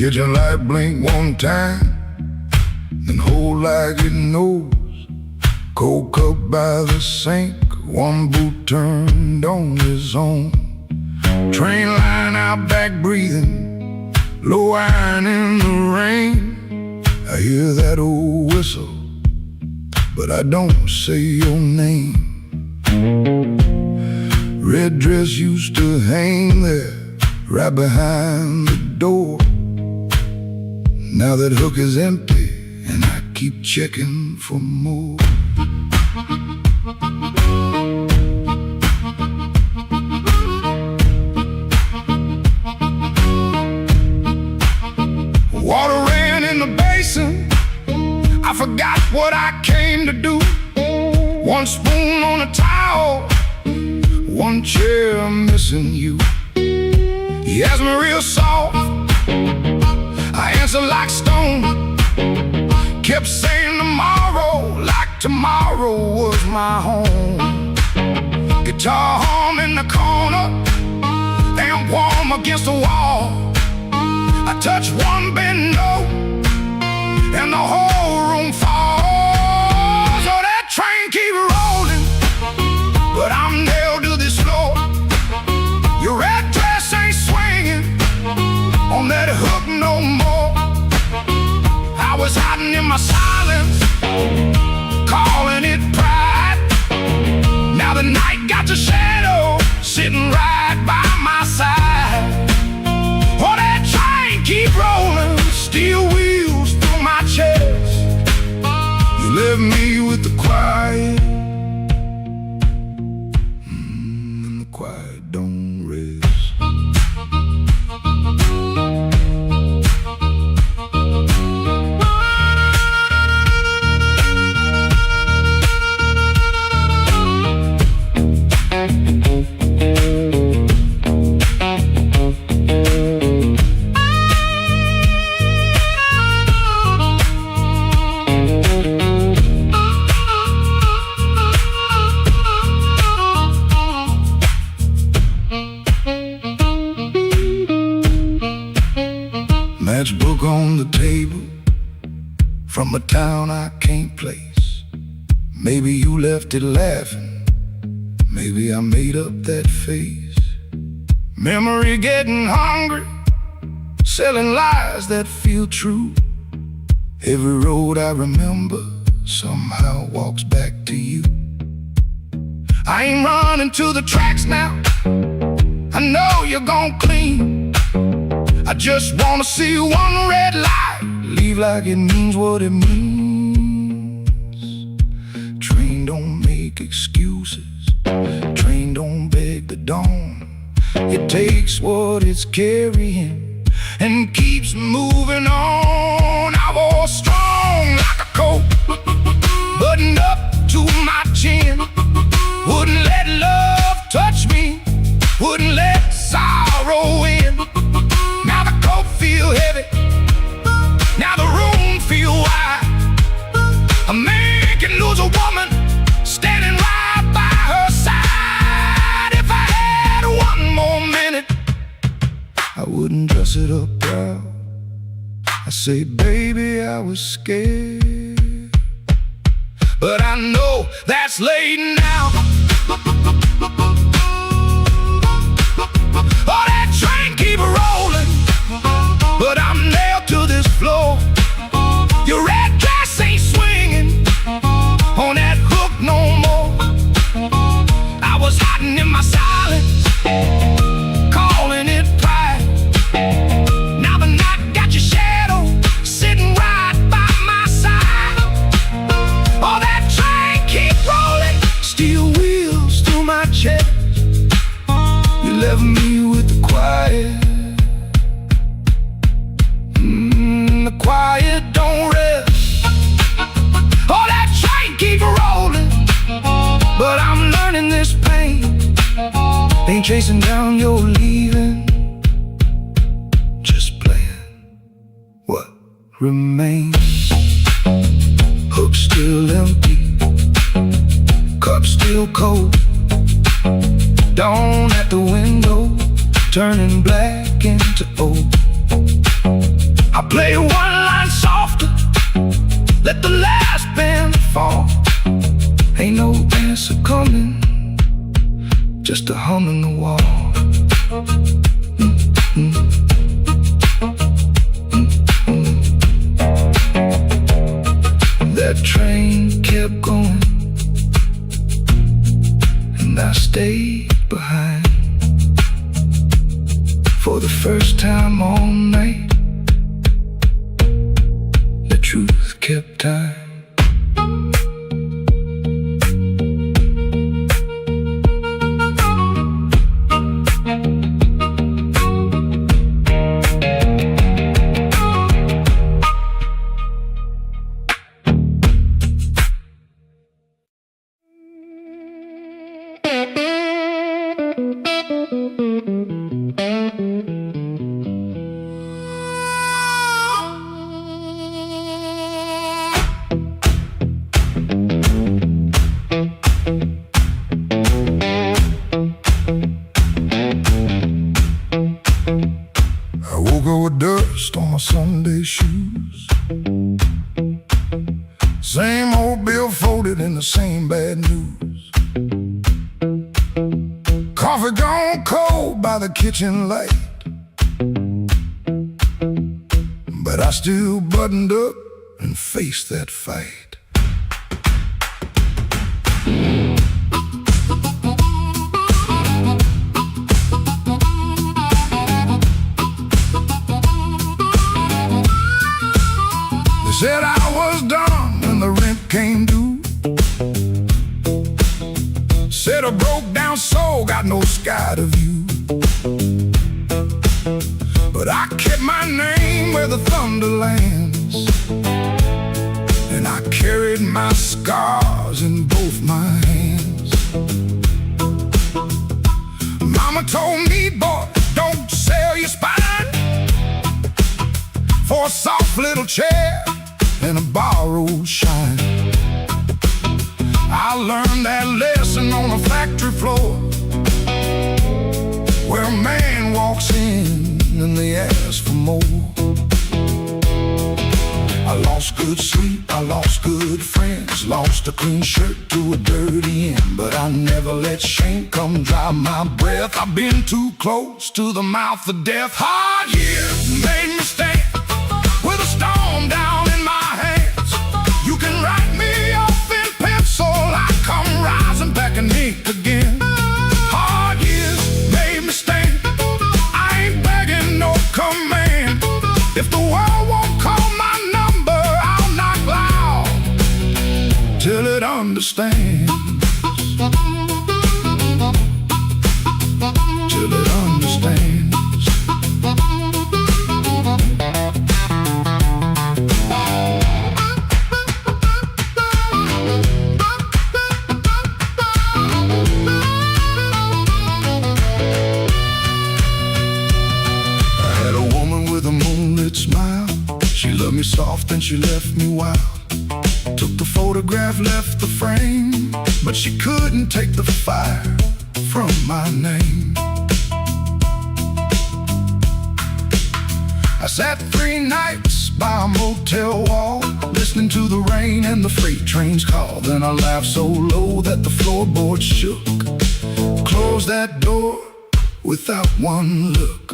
Kitchen light blink one time, then hold like it knows. Cold cup by the sink, one boot turned on his own. Train line out back breathing, low iron in the rain. I hear that old whistle, but I don't say your name. Red dress used to hang there, right behind the door. Now that hook is empty, and I keep checking for more. Water ran in the basin, I forgot what I came to do. One spoon on a towel, one chair missing you. He asked me real soft, I answered like stone. Kept saying tomorrow, like tomorrow was my home. Guitar hum in the corner, amp warm against the wall. I touch one bend note, and the whole room falls. So that train keep rolling, but I'm nailed to this floor. Your red dress ain't swinging on that hook no more. I was hiding in my silence, calling it pride. Now the night got your shadow sitting right by my side. Oh, that train keep rolling, steel wheels through my chest. You left me with the quiet, and the quiet don't rest. Matchbook on the table, from a town I can't place. Maybe you left it laughing, maybe I made up that face. Memory getting hungry, selling lies that feel true. Every road I remember somehow walks back to you. I ain't running to the tracks now, I know you're gon' clean. I just wanna see one red light leave like it means what it means. Train don't make excuses, train don't beg the dawn. It takes what it's carrying and keeps moving on. I was strong like a coat, buttoned up to my chin. Wouldn't let love touch me, wouldn't let sorrow in. Now the coat feel heavy, now the room feel wide. A man can lose a woman standing right by her side. If I had one more minute, I wouldn't dress it up proud. I say, baby, I was scared, but I know that's late now. Oh, that train keep rolling, but I'm nailed to this floor. Your red dress ain't swinging on that hook no more. I was hiding in my silence, calling it pride. Now the night got your shadow sitting right by my side. Oh, that train keep rolling, steel wheels through my chest. You left me with the quiet, the quiet don't rest. Oh, that train keep rolling, but I'm learning this pain ain't chasing down your leaving, just playing what remains. Hook still empty, cup still cold. Dawn at the window, turning black into old. I play one line softer, let the last band fall. Ain't no answer coming, just a hum in the wall. That train kept going, and I stayed behind. For the first time all night, the truth kept time. With dust on my Sunday shoes, same old bill folded in the same bad news. Coffee gone cold by the kitchen light, but I still buttoned up and faced that fight. Said I was done when the rent came due. Said a broke down soul got no sky to view. But I kept my name where the thunder lands, and I carried my scars in both my hands. Mama told me, boy, don't sell your spine for a soft little chair and a borrowed shine. I learned that lesson on a factory floor, where a man walks in and they ask for more. I lost good sleep, I lost good friends, lost a clean shirt to a dirty end, but I never let shame come dry my breath. I've been too close to the mouth of death. Hard years made me stand with a storm down in my hands. You can write me off in pencil, I come rising back and ink again. Hard years made me stand, I ain't begging no command. If the world won't call my number, I'll knock loud till it understands. Till it understands. Smile, she loved me soft and she left me wild. Took the photograph, left the frame, but she couldn't take the fire from my name. I sat 3 nights by a motel wall, listening to the rain and the freight trains call. Then I laughed so low that the floorboards shook. Closed that door without one look.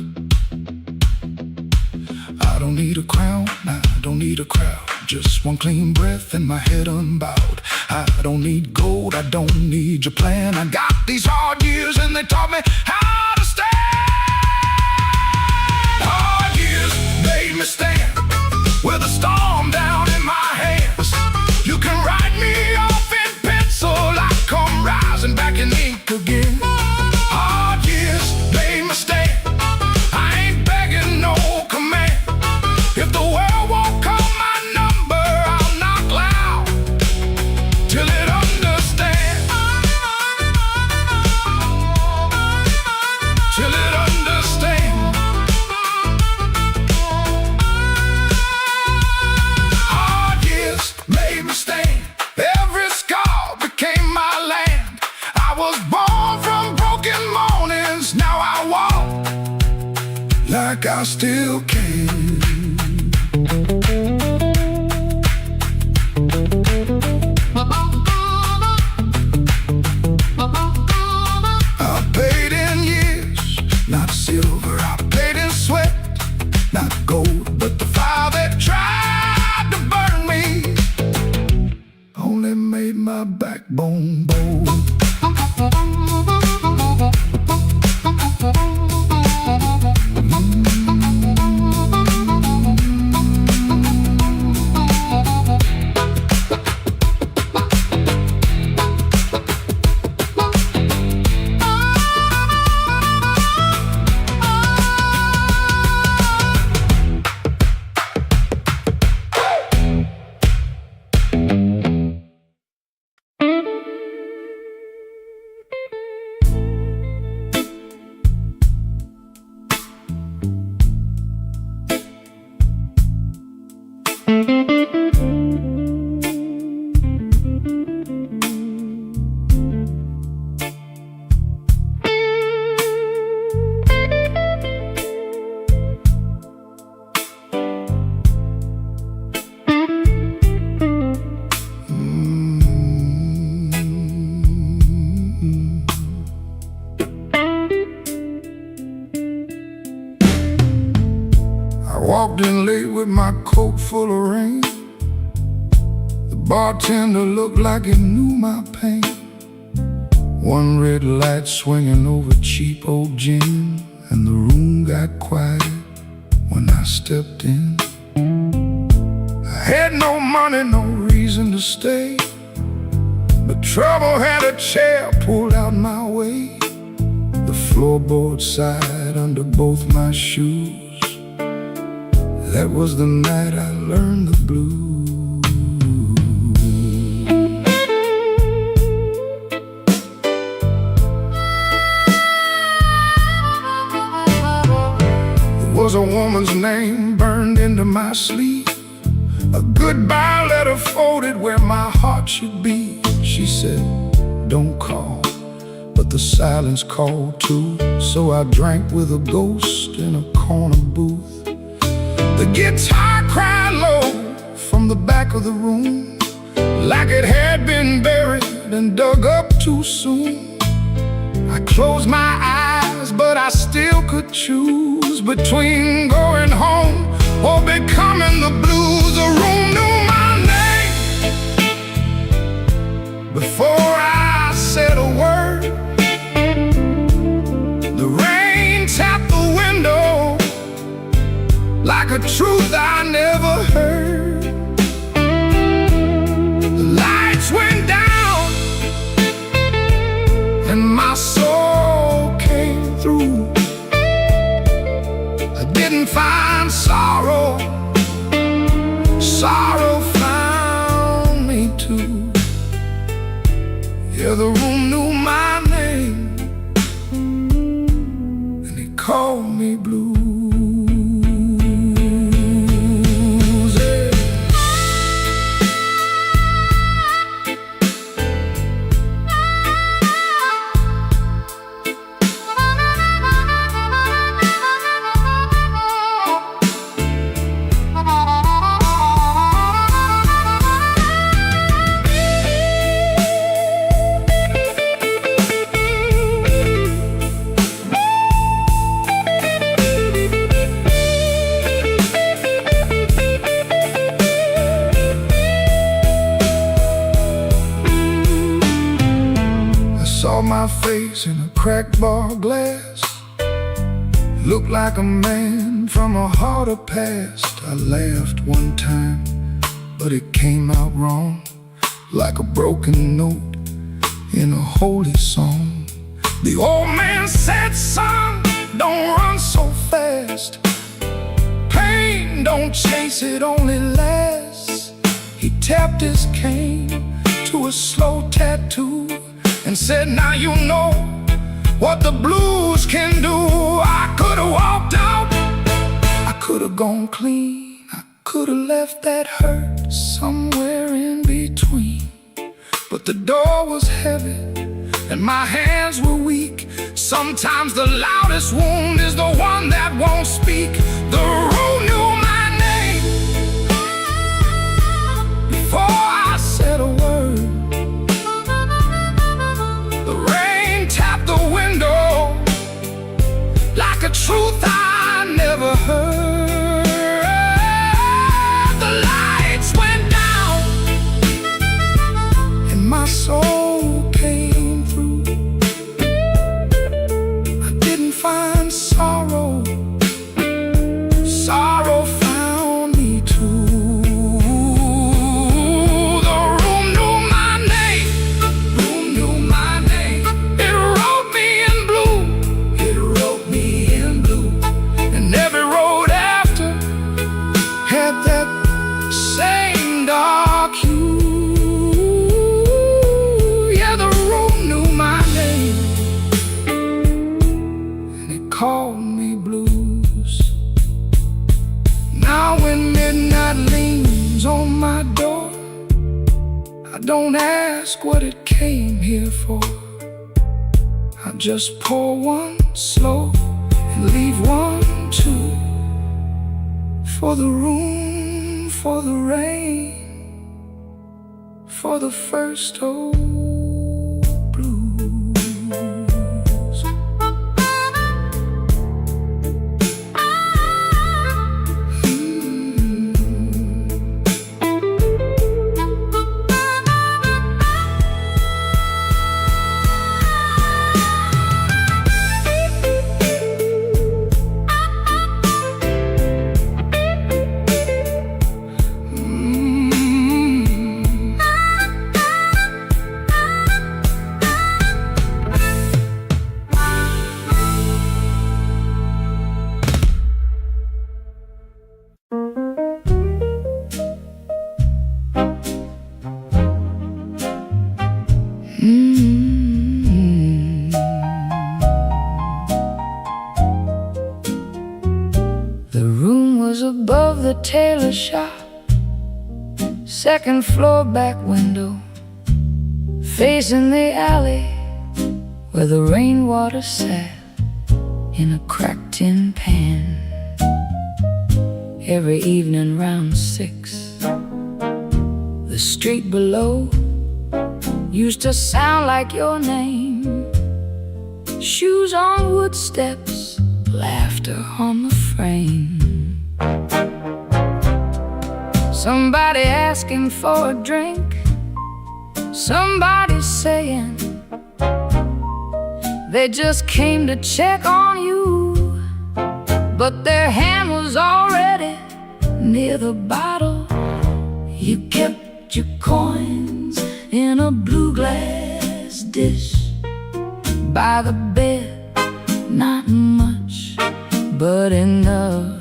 I don't need a crown, I don't need a crowd, just one clean breath and my head unbowed. I don't need gold, I don't need your plan. I got these hard years and they taught me how to stand. Hard years made me stand with a storm down in my hands. You can write me off in pencil, I come rising back in ink again. Hard years made me stand, I ain't begging no command. If the world won't call my number, I'll knock loud till it understands. Till it understands. Hard years made me stand, every scar became my land. I was born from broken mornings, now I walk like I still can. walked in late with my coat full of rain. The bartender looked like he knew my pain. One red light swinging over cheap old gin, and the room got quiet when I stepped in. I had no money, no reason to stay, but trouble had a chair pulled out my way. The floorboard side under both my shoes. That was the night I learned the blues. There was a woman's name burned into my sleeve, a goodbye letter folded where my heart should be. She said, don't call, but the silence called too. So I drank with a ghost in a corner booth. The guitar cried low from the back of the room, like it had been buried and dug up too soon. I closed my eyes, but I still could choose between going home or becoming the blues. The room knew my name before I said a word. The rain tapped the window like a truth I never heard. The lights went down and my soul came through. I didn't find sorrow, sorrow found me too. Yeah, the room knew my name and it called me blue. Saw my face in a cracked bar glass. Looked like a man from a harder past. I laughed one time, but it came out wrong, like a broken note in a holy song. The old man said, son, don't run so fast. Pain don't chase, it only lasts. He tapped his cane to a slow tattoo and said, now you know what the blues can do. I could've walked out, I could've gone clean, I could've left that hurt somewhere in between. But the door was heavy and my hands were weak. Sometimes the loudest wound is the one that won't speak. The room knew my name before I said a word. Like a truth I never heard. The lights went down and my soul came through. I didn't find sorrow, sorrow found me too. The room knew my name, room knew my name. It wrote me in blue, it wrote me in blue. And every road after had that same dark hue. Yeah, the room knew my name and it called me blues. Now when midnight leans on my door, I don't ask what it came here for. I just pour one slow and leave one too. For the room, for the rain, for the first old blues. the tailor shop, second floor back window, facing the alley where the rainwater sat in a cracked tin pan. Every evening round 6, the street below used to sound like your name. Shoes on wood steps, laughter on the frame. Somebody asking for a drink, somebody saying they just came to check on you, but their hand was already near the bottle. You kept your coins in a blue glass dish by the bed, not much, but enough.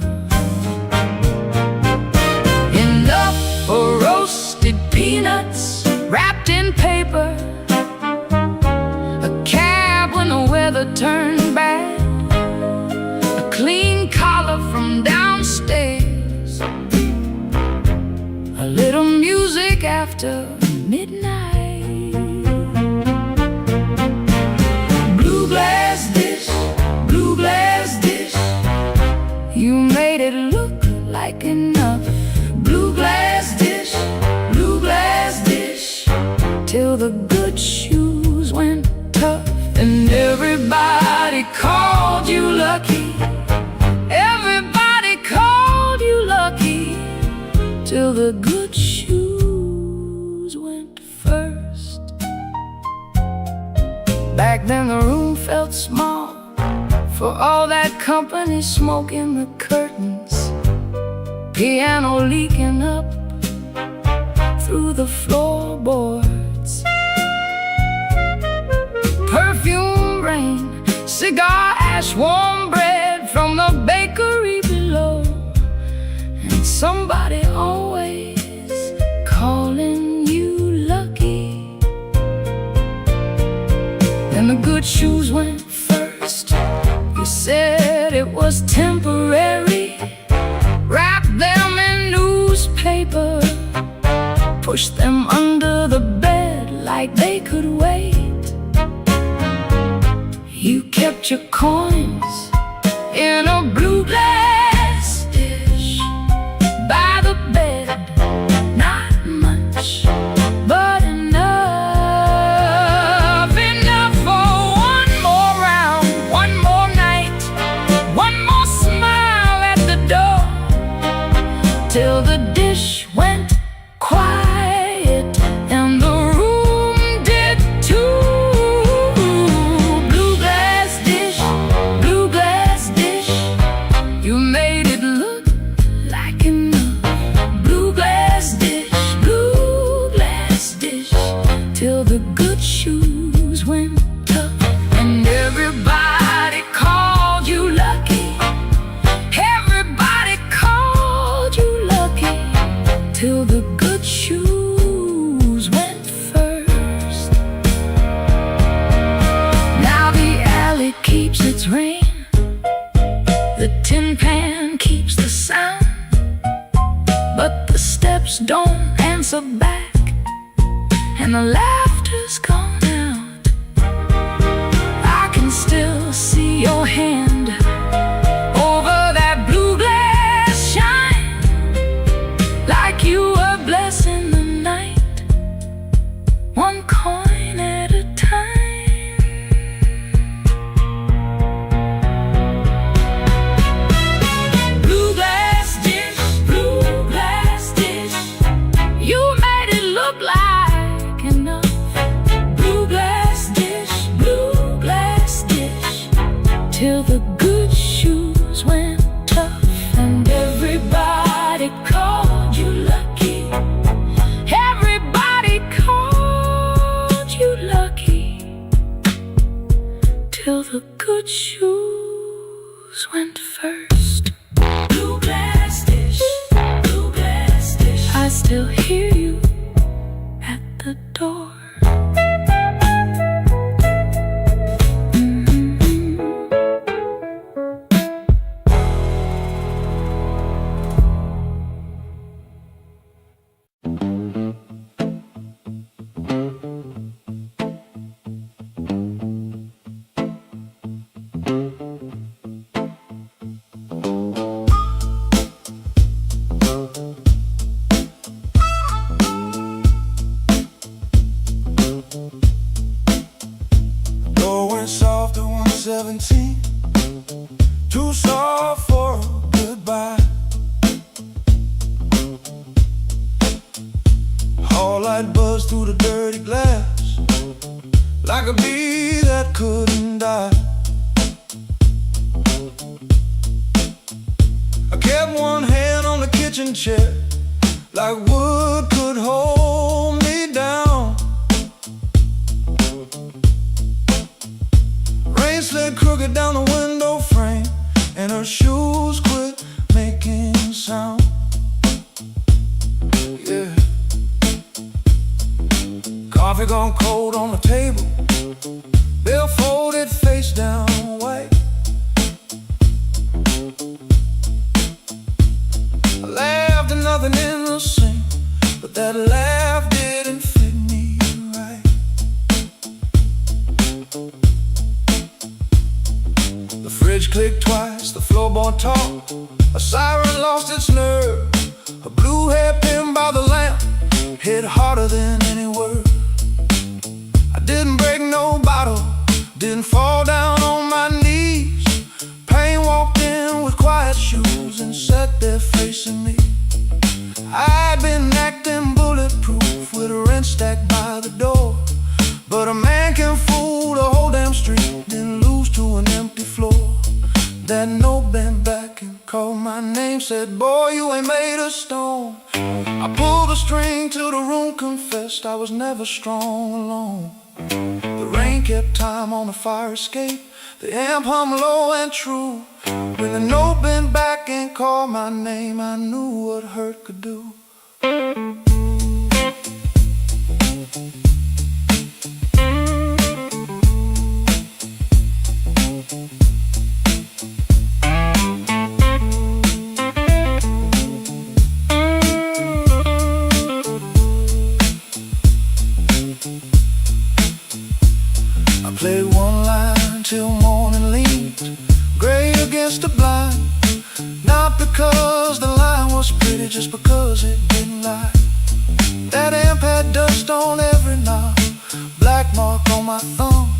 Enough for roasted peanuts wrapped in paper, a cab when the weather turned bad, a clean collar from downstairs, a little music after midnight. Blue glass dish, blue glass dish, you made it look like enough. Blue glass dish, till the good shoes went tough. And everybody called you lucky, everybody called you lucky, till the good shoes went first. Back then the room felt small, for all that company smoking the curtains, piano leaking up through the floorboards, perfume rain, cigar ash, warm bread from the bakery below, and somebody always calling you lucky. Then the good shoes went first. You said it was temporary, wrapped them in newspaper, pushed them under the bed like they could wait. You kept your coins in a blue glass dish by the bed, not much, but enough. Enough for one more round, one more night, one more smile at the door, till the dish went quiet and the room did too. Blue glass dish, you made it look like enough. Blue glass dish, till the good shoes went tough. And everybody called you lucky, everybody called you lucky, till the good shoes went first. Now the alley keeps its rain, the tin pan keeps the sound, but the steps don't answer back, and the laughter's gone out. I can still see your hand over that blue glass shine, like you were blessing the night, one coin at a time. Blue glass dish, you made it look like enough. Blue glass dish, till the good shoes went tough. And everybody called you lucky, everybody called you lucky, till the good shoes went first. Blue glass dish, I still hear you at the door. too soft for a goodbye. All light buzzed through the dirty glass, like a bee that couldn't die. I kept one hand on the kitchen chair, like wood could hold me down. Rain slid crooked down the window frame, and her shoes quit making sound. Yeah. Coffee gone cold on the table, bill folded face down white. I laughed and nothing innocent, but that laugh didn't fit me right. The fridge clicked twice, the floorboard talked, a siren lost its nerve. A blue hairpin by the lamp hit harder than any word. I didn't break no bottle, didn't fall down on my knees. Pain walked in with quiet shoes and sat there facing me. I'd been acting bulletproof with a rent stacked by the door, but a man can fool the whole damn street, then lose to an empty floor. That note bent back and called my name, said, "Boy, you ain't made of stone." I pulled the string till the room confessed I was never strong alone. The rain kept time on the fire escape, the amp hummed low and true. When the note bent back and called my name, I knew what hurt could do. I played one line till morning leaves, gray against the blind. Not because the line was pretty, just because it didn't lie. That amp had dust on every knob, black mark on my thumb.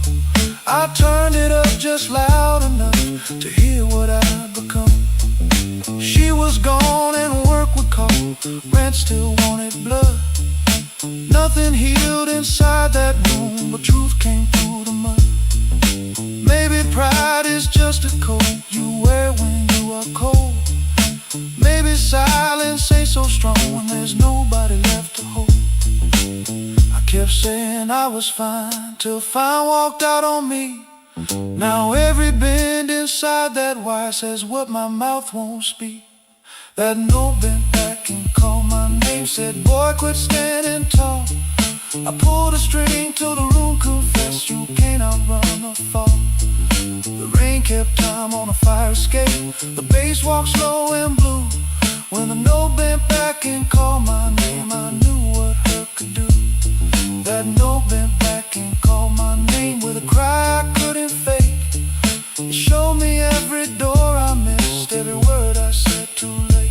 I turned it up just loud enough to hear what I'd become. She was gone and work would call, rent still wanted blood. Nothing healed inside that room, but truth came through the mud. Maybe pride is just a coat you wear when you are cold. Maybe silence ain't so strong when there's nobody left to hold. I kept saying I was fine, till fine walked out on me. Now every bend inside that wire says what my mouth won't speak. That note bent back and called my name, said, "Boy, quit standing tall." I pulled a string till the room confessed you can't outrun a fall. The rain kept time on a fire escape, the bass walked slow and blue. When the note bent back and called my name, I knew what hurt could do. That note bent back and called my name with a cry I couldn't fake. It showed me every door I missed, every word I said too late.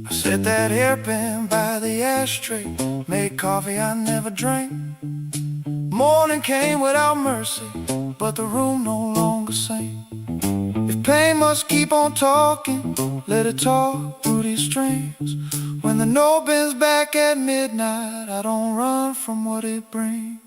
Set that hairpin by the ashtray, made coffee I never drank. Morning came without mercy, but the room no longer sang. If pain must keep on talking, let it talk through these strings. When the note bends back at midnight, I don't run from what it brings.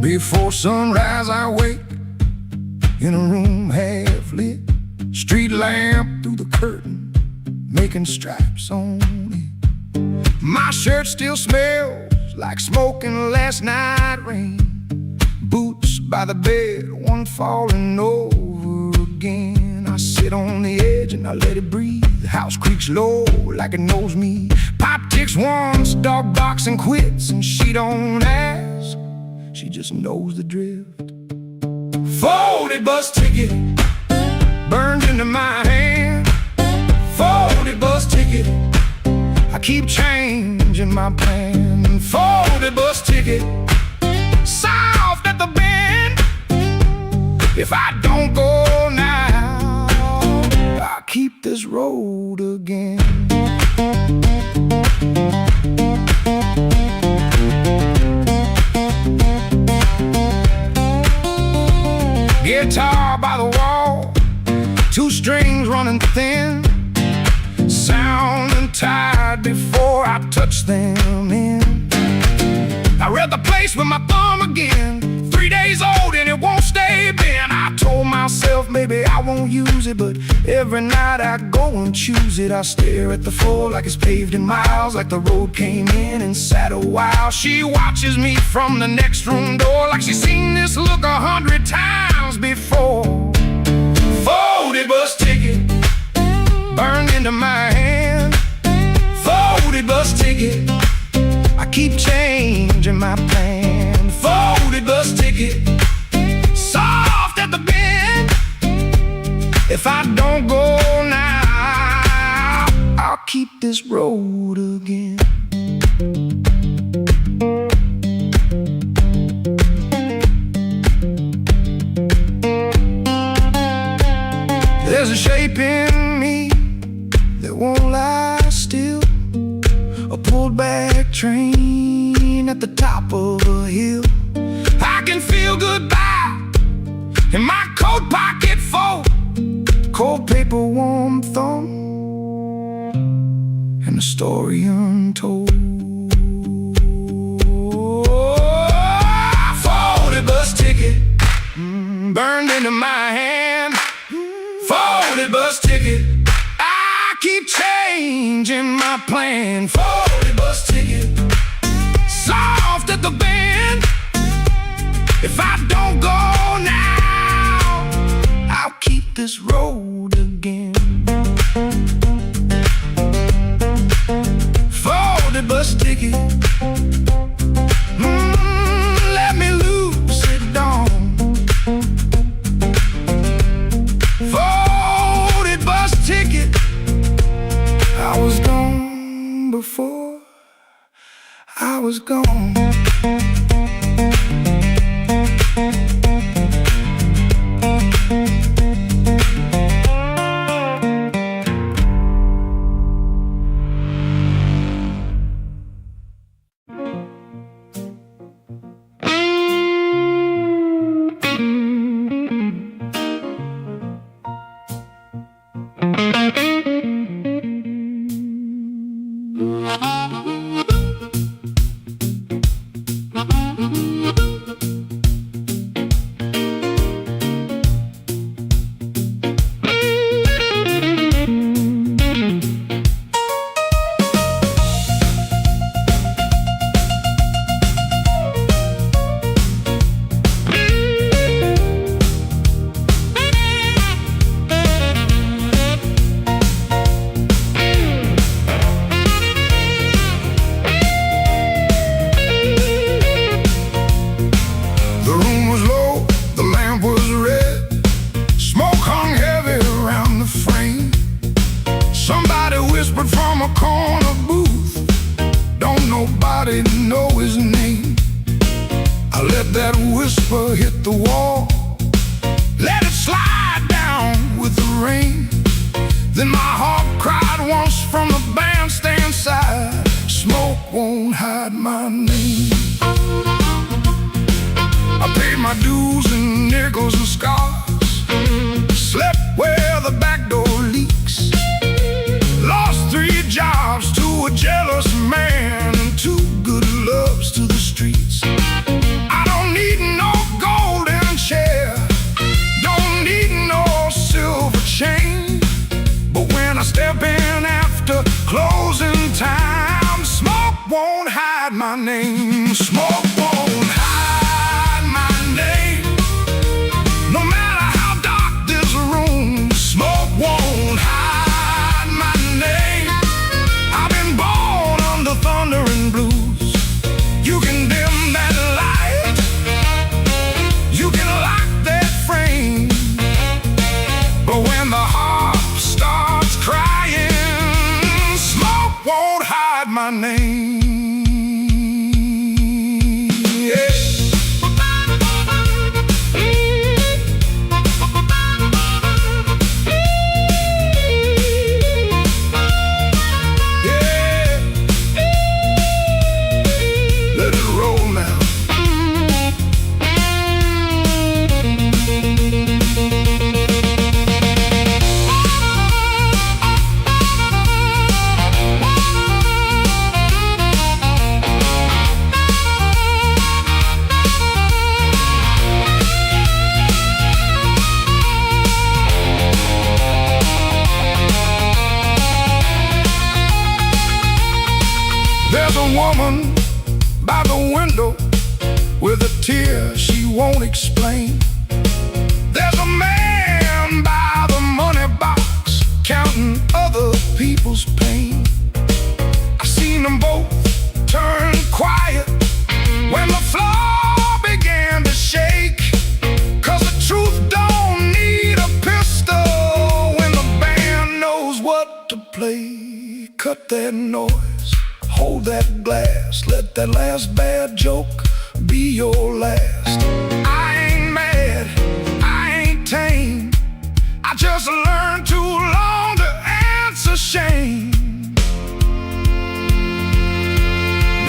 Before sunrise I wake in a room half lit, street lamp through the curtain, making stripes on it. My shirt still smells like smoking last night rain. Boots by the bed, one falling over again. I sit on the edge and I let it breathe. The house creaks low like it knows me. Pop ticks once, dog barks and quits, and she don't ask, she just knows the drift. Folded bus ticket burned into my hand. Folded bus ticket, I keep changing my plan. Folded bus ticket, soft at the bend. If I don't go now, I'll keep this road again. Guitar by the wall, two strings running thin, sounding tired before I touch them in. I read the place with my thumb again, 3 days old and it won't stay bent. I told myself maybe I won't use it, but every night I go and choose it. I stare at the floor like it's paved in miles, like the road came in and sat a while. She watches me from the next room door like she's seen this look 100 times before. Folded bus ticket burned into my hand. Folded bus ticket, I keep changing my plan. Folded bus ticket, soft at the bend. If I don't go now, I'll keep this road again. There's a shape in me that won't lie still, a pulled back train at the top of a hill. I can feel goodbye in my coat pocket full, cold paper, warm thumb, and a story untold. Folded bus ticket burned into my hand. Folded bus ticket, I keep changing my plan. Folded bus ticket, soft at the bend. If I don't go now, I'll keep this road again. Folded bus ticket, let me loose it down. Folded bus ticket, I was gone before I was gone. Know his name. I let that whisper hit the wall, let it slide down with the rain. Then my heart cried once from the bandstand side, smoke won't hide my name. I paid my dues in nickels and scars, slept where the back door leaks, lost 3 jobs to a jealous man and 2 good loves to the streets. I don't need no Smoke won't hide my name. No matter how dark this room, smoke won't hide my name. I've been born under thunder and blues. You can dim that light, you can lock that frame, but when the heart starts crying, smoke won't hide my name. There's a woman by the window with a tear she won't explain. There's a man by the money box counting other people's pain. I seen them both turn quiet when the floor began to shake, 'cause the truth don't need a pistol when the band knows what to play. Cut that noise, hold that glass, let that last bad joke be your last. I ain't mad, I ain't tame, I just learned too long to answer shame.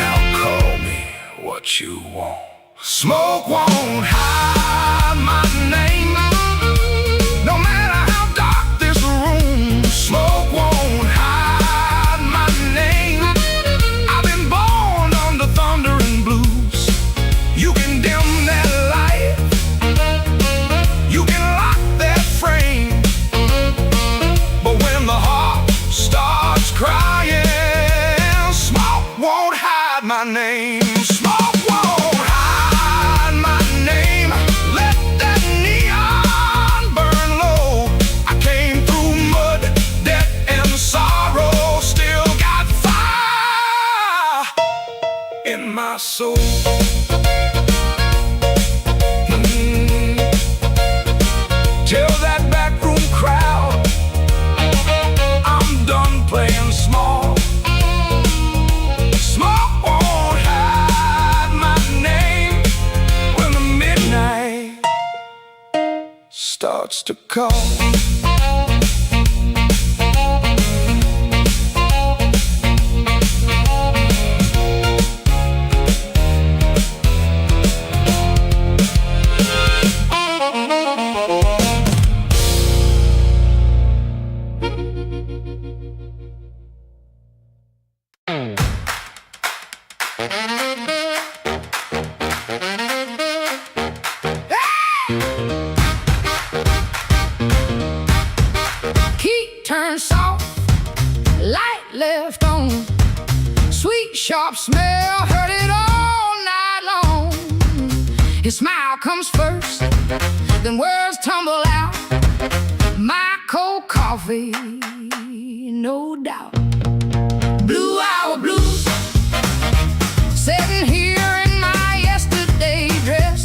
Now call me what you want. Smoke won't hide my name. No matter how dark this room, smoke won't hide my name. You can dim that light, you can lock that frame, but when the heart starts crying, smoke won't hide my name. Smoke won't hide my name. Let that neon burn low. I came through mud, death, and sorrow, still got fire in my soul. Tell that backroom crowd I'm done playing small. Smoke won't hide my name when the midnight starts to call. Turn soft, light left on, sweet sharp smell, heard it all night long. His smile comes first, then words tumble out. My cold coffee, no doubt. Blue hour blues, sitting here in my yesterday dress.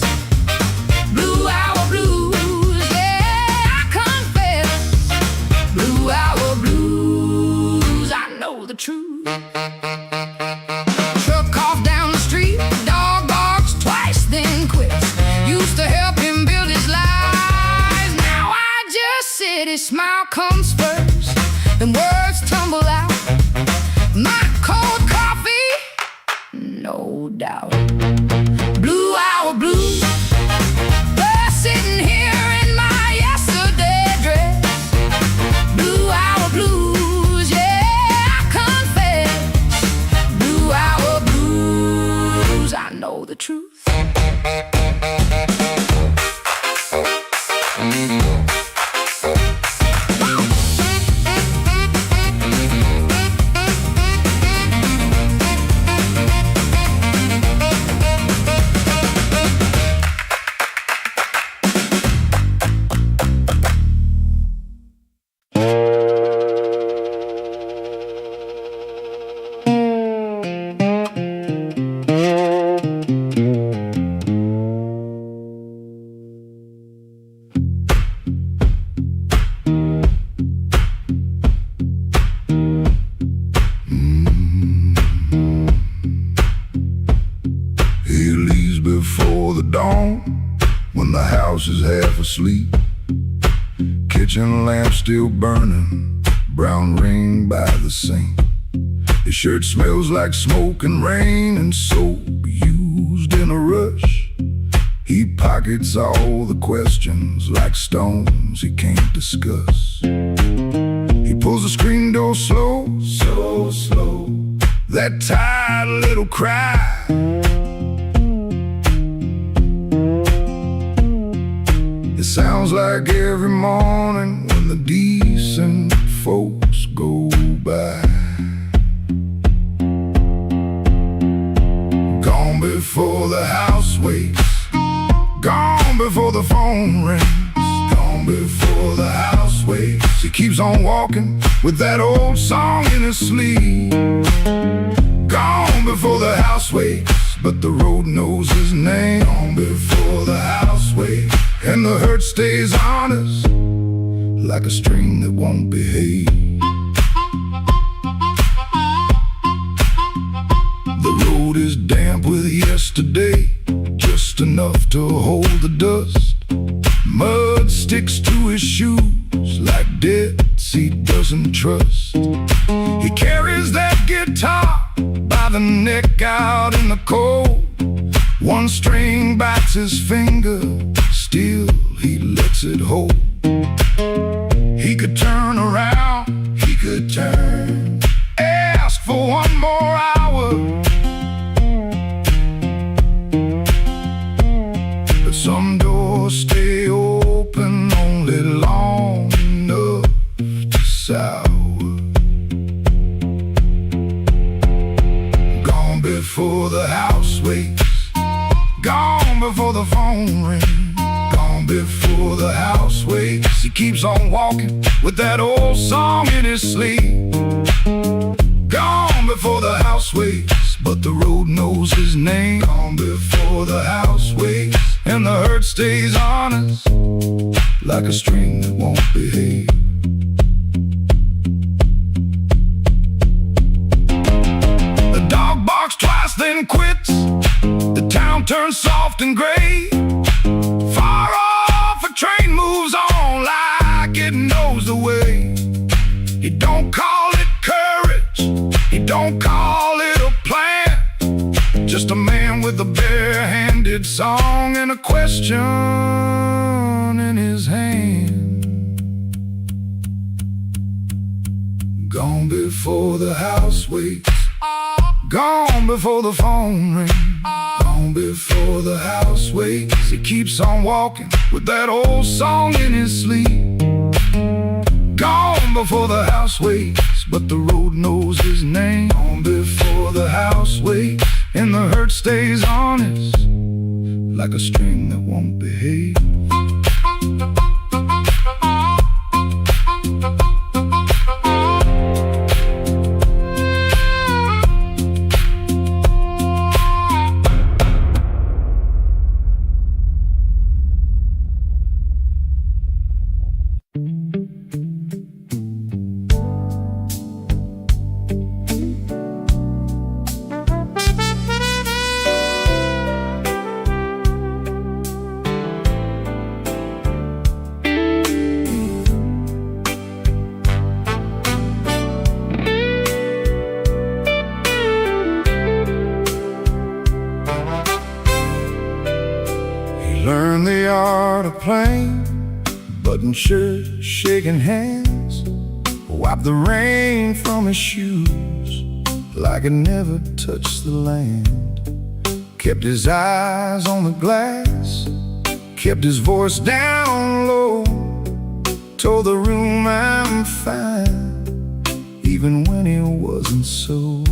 Blue hour blues, yeah, I confess. Blue hour blues, I know the truth. Truck off down the street, dog barks twice, then quits. Used to help him build his life, now I just sit. His smile comes first, then words tumble out. My cold coffee, no doubt. Blue hour blues, we're sitting here in my yesterday dress. Blue hour blues, yeah, I confess. Blue hour blues, I know the truth. before the dawn, when the house is half asleep. Kitchen lamp still burning, brown ring by the sink. His shirt smells like smoke and rain and soap used in a rush. He pockets all the questions like stones he can't discuss. He pulls the screen door slow, so slow, that tired little cry. It sounds like every morning when the decent folks go by. Gone before the house wakes, gone before the phone rings, gone before the house wakes. He keeps on walking with that old song in his sleeve. Gone before the house wakes, but the road knows his name. Gone before the house wakes, and the hurt stays on us like a string that won't behave. The road is damp with yesterday, just enough to hold the dust. Mud sticks to his shoes like debts he doesn't trust. He carries that guitar by the neck out in the cold. One string bites his finger, still he lets it hold. He could turn around, he could turn, ask for one more hour, but some doors stay open only long enough to sour. Gone before the house wakes, gone before the phone rings, gone before the house wakes. He keeps on walking with that old song in his sleep. Gone before the house wakes, but the road knows his name. Gone before the house wakes, and the hurt stays on us like a string that won't behave. The dog barks twice then quits. The town turns soft and gray. Far off, a train moves on like it knows the way. He don't call it courage, he don't call it a plan, just a man with a bare-handed song and a question in his hand. Gone before the house wakes, gone before the phone rings, gone before the house wakes. He keeps on walking with that old song in his sleep. Gone before the house wakes, but the road knows his name. Gone before the house wakes, and the hurt stays on us like a string that won't behave. Learn the art of playing, button shirt, shaking hands, wipe the rain from his shoes like it never touched the land. Kept his eyes on the glass, kept his voice down low, told the room I'm fine, even when he wasn't so.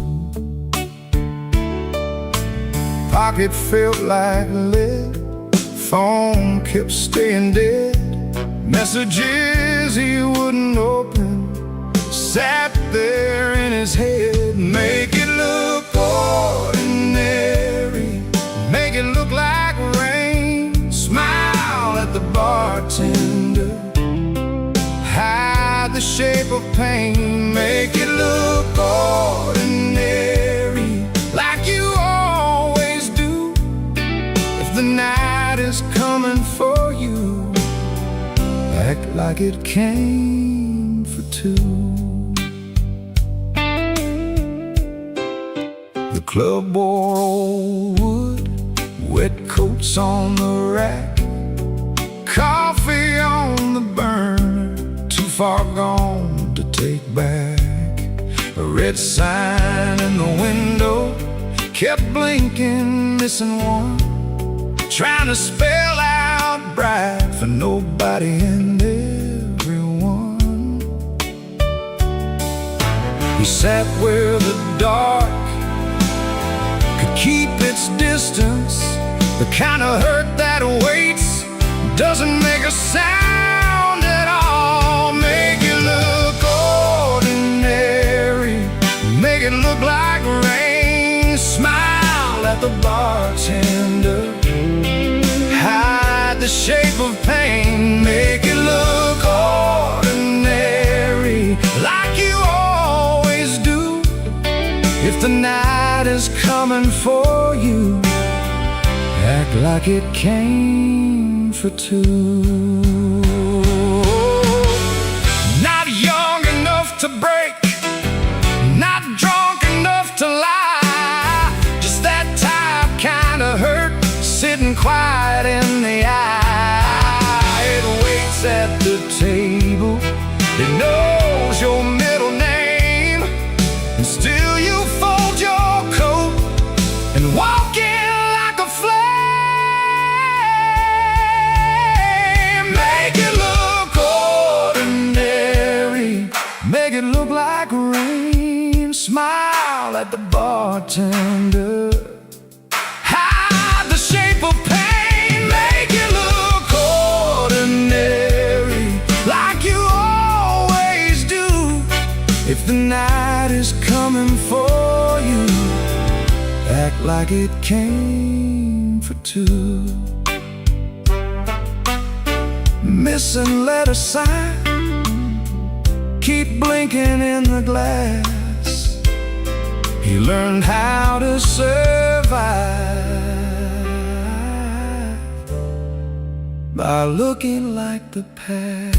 Pocket felt like lead, phone kept staying dead, messages he wouldn't open sat there in his head. Make it look ordinary, make it look like rain, smile at the bartender, hide the shape of pain. Make it look ordinary, like you always do. If the night is coming for you, act like it came for two. The club wore old wood, wet coats on the rack, coffee on the burner, too far gone to take back. A red sign in the window kept blinking, missing one, trying to spell out bright for nobody and everyone. He sat where the dark could keep its distance, the kind of hurt that waits, doesn't make a sound at all. Make it look ordinary, make it look like rain. Smile at the bartender, hide the shape of pain. Make it look ordinary, like you always do. If the night is coming for you, act like it came for two. Not young enough to break, not drunk enough to lie, just that type kind of hurt, sitting quiet in the eye. It waits at the table, it knows your middle name, and still you fold your coat and walk in like a flame. Make it look ordinary, make it look like rain. Smile at the bartender, hide the shape of pain. Make it look ordinary, like you always do. If the night is coming for you, act like it came for two. Missing letter sign, keep blinking in the glass. He learned how to survive by looking like the past.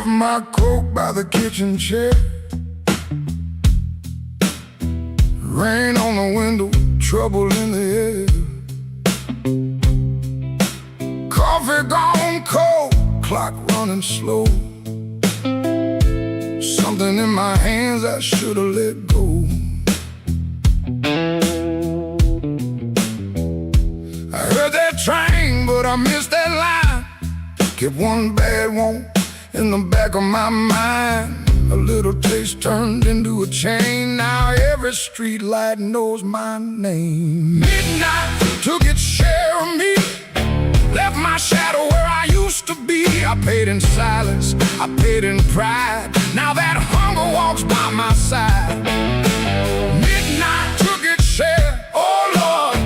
My coat by the kitchen chair, rain on the window, trouble in the air. Coffee gone cold, clock running slow. Something in my hands I should have let go. I heard that train, but I missed that line. Kept one bad one in the back of my mind. A little taste turned into a chain. Now every street light knows my name. Midnight took its share of me, left my shadow where I used to be. I paid in silence, I paid in pride. Now that hunger walks by my side. Midnight took its share, oh Lord,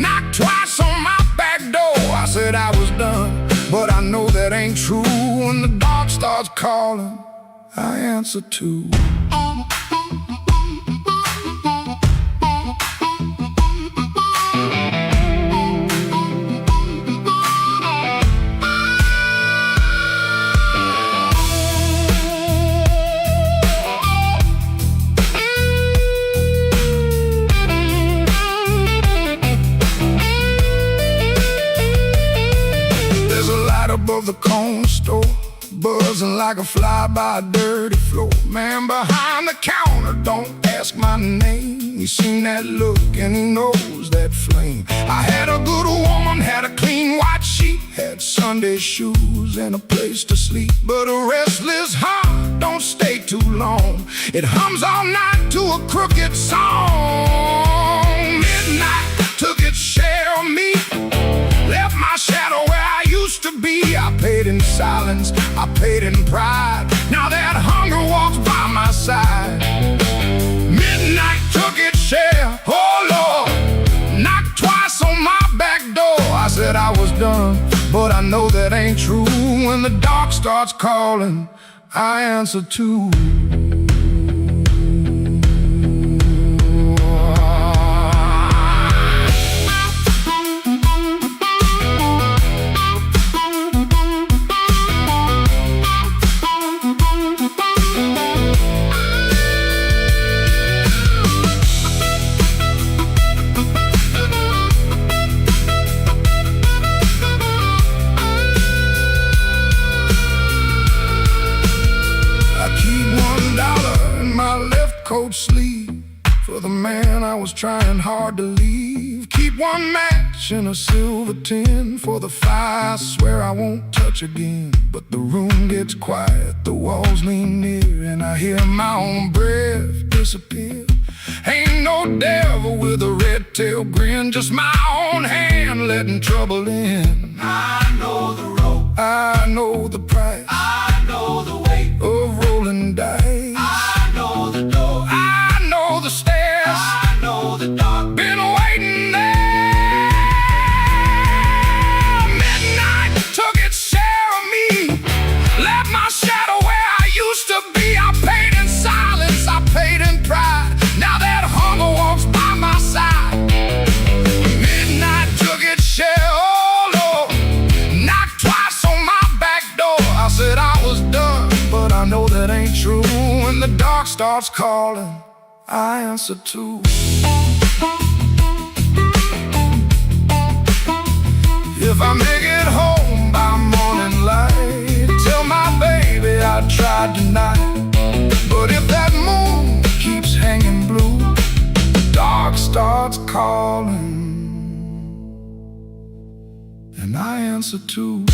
knocked twice on my back door. I said I was done, but I know that ain't true. When the dark starts calling, I answer too. There's a light above the corner store, buzzing like a fly by a dirty floor. Man behind the counter, don't ask my name. He's seen that look and he knows that flame. I had a good and a place to sleep. But a restless heart don't stay too long. It hums all night to a crooked song. Midnight took its share of me, left my shadow where I used to be. I paid in silence, I paid in pride. Now that hunger walks by my side. Midnight took its share, oh Lord, knocked twice on my back door. I said I was done, but I know that ain't true. When the dark starts calling, I answer too. Coat sleeve for the man I was trying hard to leave. Keep one match in a silver tin for the fire I swear I won't touch again. But the room gets quiet, the walls lean near, and I hear my own breath disappear. Ain't no devil with a red tail grin, just my own hand letting trouble in. I know the road, I know the price, I know the weight of rolling dice. I know the door, I know the stairs, I know the dark. been waiting there. Midnight took its share of me, left my shadow where I used to be. I paid in silence, I paid in pride. Now that hunger walks by my side. Midnight took its share, oh Lord, knocked twice on my back door. I said I was done, but I know that ain't true. When the dark starts calling, I answer too. If I make it home by morning light, tell my baby I tried tonight. But if that moon keeps hanging blue, the dark starts calling, and I answer too.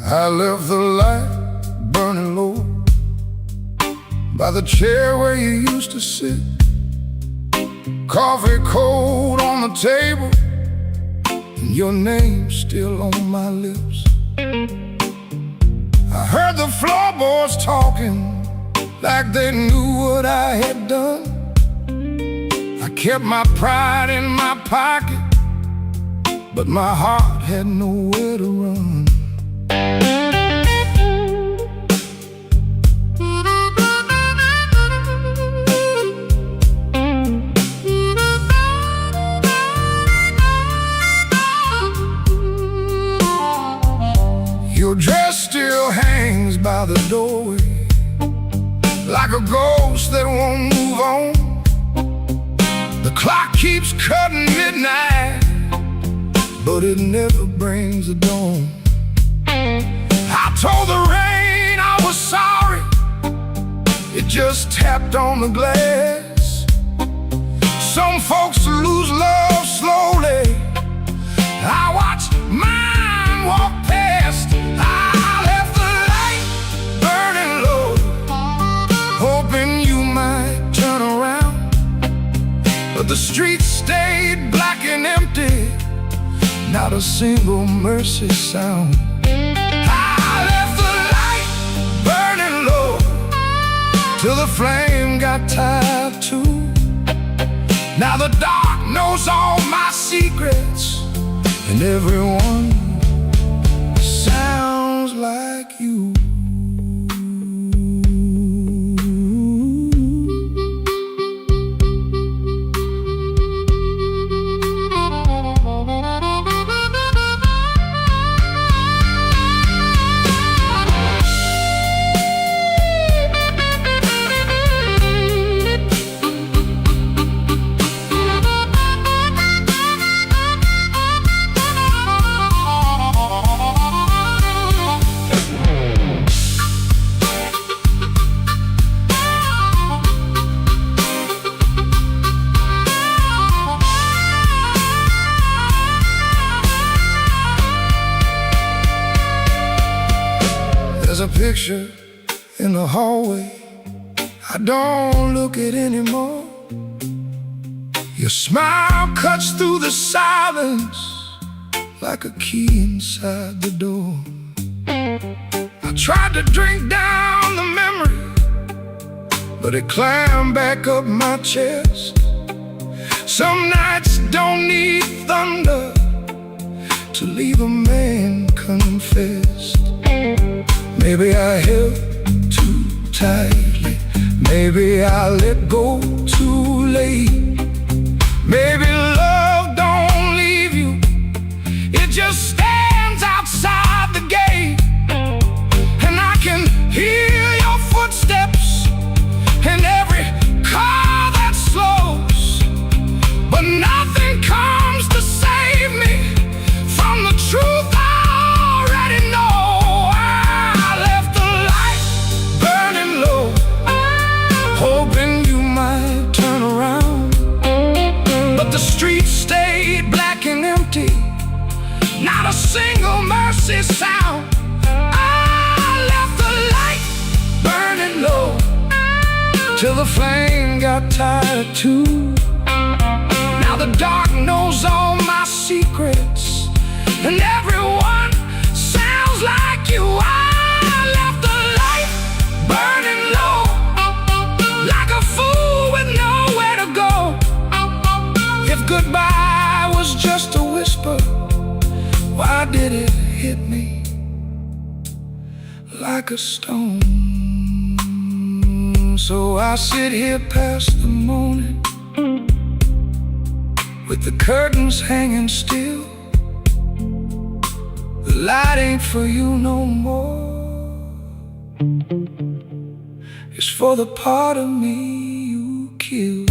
I left the light burning low by the chair where you used to sit. Coffee cold on the table, and your name still on my lips. I heard the floorboards talking like they knew what I had done. I kept my pride in my pocket, but my heart had nowhere to run. like a ghost that won't move on. The clock keeps cutting midnight, but it never brings the dawn. I told the rain I was sorry, it just tapped on the glass. Some folks lose love slowly, I watched mine walk past. I left the light burning low, hoping you might turn around. But the streets stayed black and empty, not a single mercy sound. I left the light burning low, till the flame got tired too. Now the dark knows all my secrets, and everyone sounds like you. There's a picture in the hallway I don't look at anymore. Your smile cuts through the silence like a key inside the door. I tried to drink down the memory, but it climbed back up my chest. Some nights don't need thunder to leave a man confessed. Maybe I held too tightly, maybe I let go too late. Maybe love don't leave you, it just stands outside the gate. And I can hear your footsteps in every car that slows, but nothing comes to save me from the truth I already know. Hoping you might turn around, but the streets stayed black and empty, not a single mercy sound. I left the light burning low, till the flame got tired too. Now the dark knows all my secrets, and everyone sounds like you. I left the light burning low, like a fool with nowhere to go. If goodbye was just a whisper, why did it hit me like a stone? So I sit here past the morning, with the curtains hanging still. The light ain't for you no more, it's for the part of me you killed.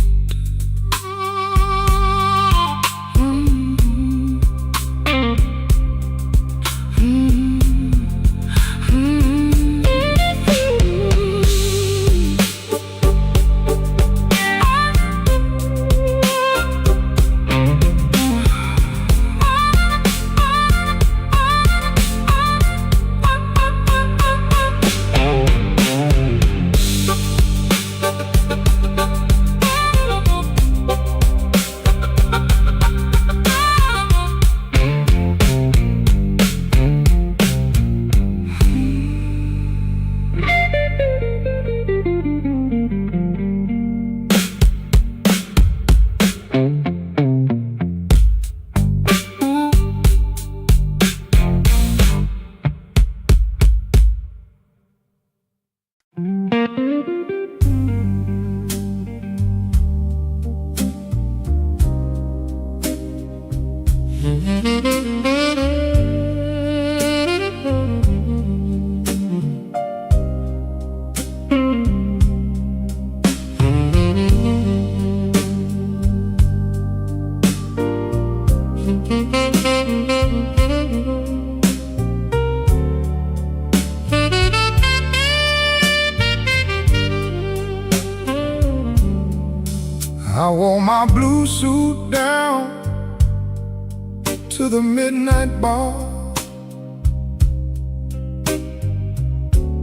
I wore my blue suit down to the midnight bar,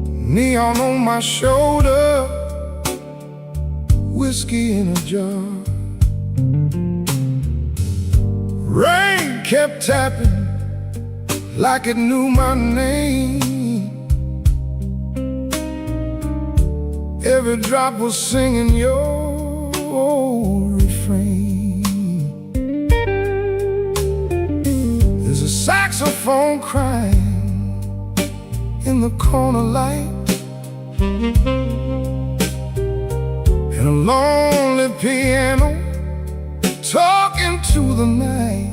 neon on my shoulder, whiskey in a jar. Rain kept tapping like it knew my name. Every drop was singing your refrain. There's a saxophone crying in the corner light, and a lonely piano talking to the night.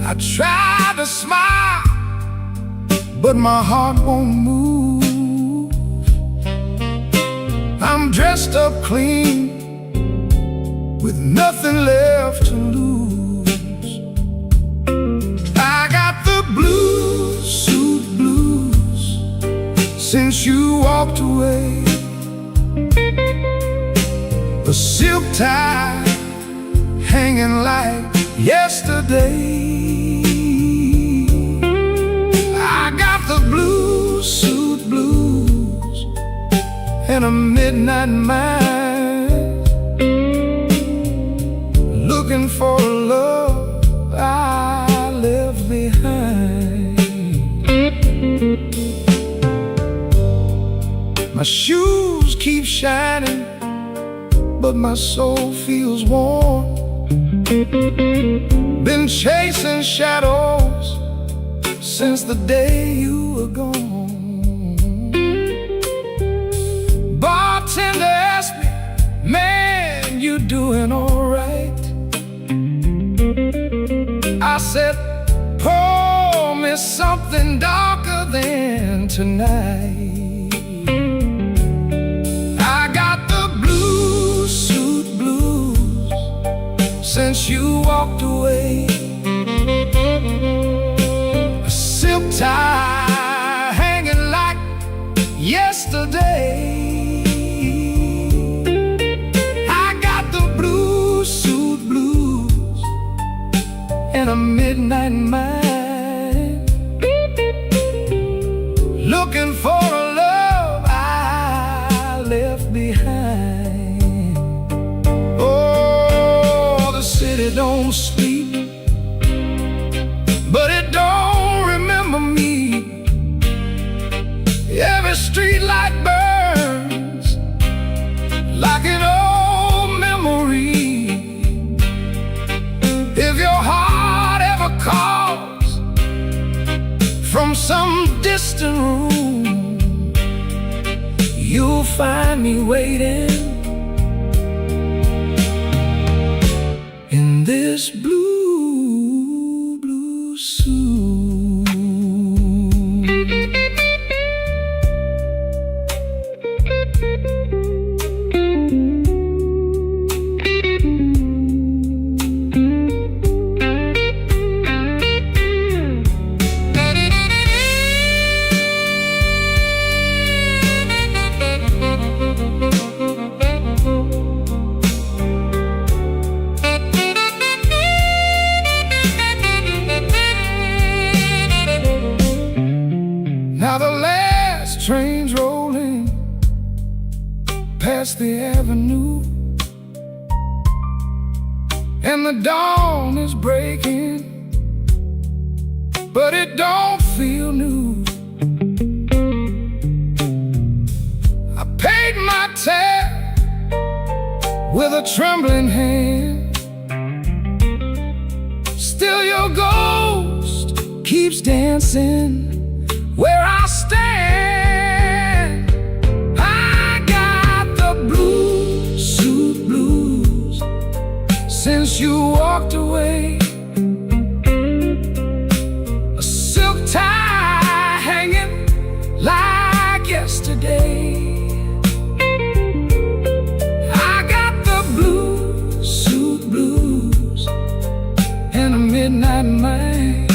I try to smile, but my heart won't move. I'm dressed up clean, with nothing left to lose. I got the blue suit blues since you walked away. A silk tie hanging like yesterday. I got the blue suit blues and a midnight mind, looking for a love I left behind. My shoes keep shining, but my soul feels warm. Been chasing shadows since the day you were gone. Bartender asked me, man, you doing alright? I said, pour me something darker than tonight. Since you walked away, a silk tie hanging like yesterday. I got the blue suit blues and a midnight mind, looking for a love I left behind. It don't sleep, but it don't remember me. Every street light burns like an old memory. If your heart ever calls from some distant room, you'll find me waiting in this blue suit. Now the last train's rolling past the avenue, and the dawn is breaking, but it don't feel new. I paid my tab with a trembling hand. Still your ghost keeps dancing where I stand. I got the blue suit blues since you walked away. A silk tie hanging like yesterday. I got the blue suit blues and a midnight mind,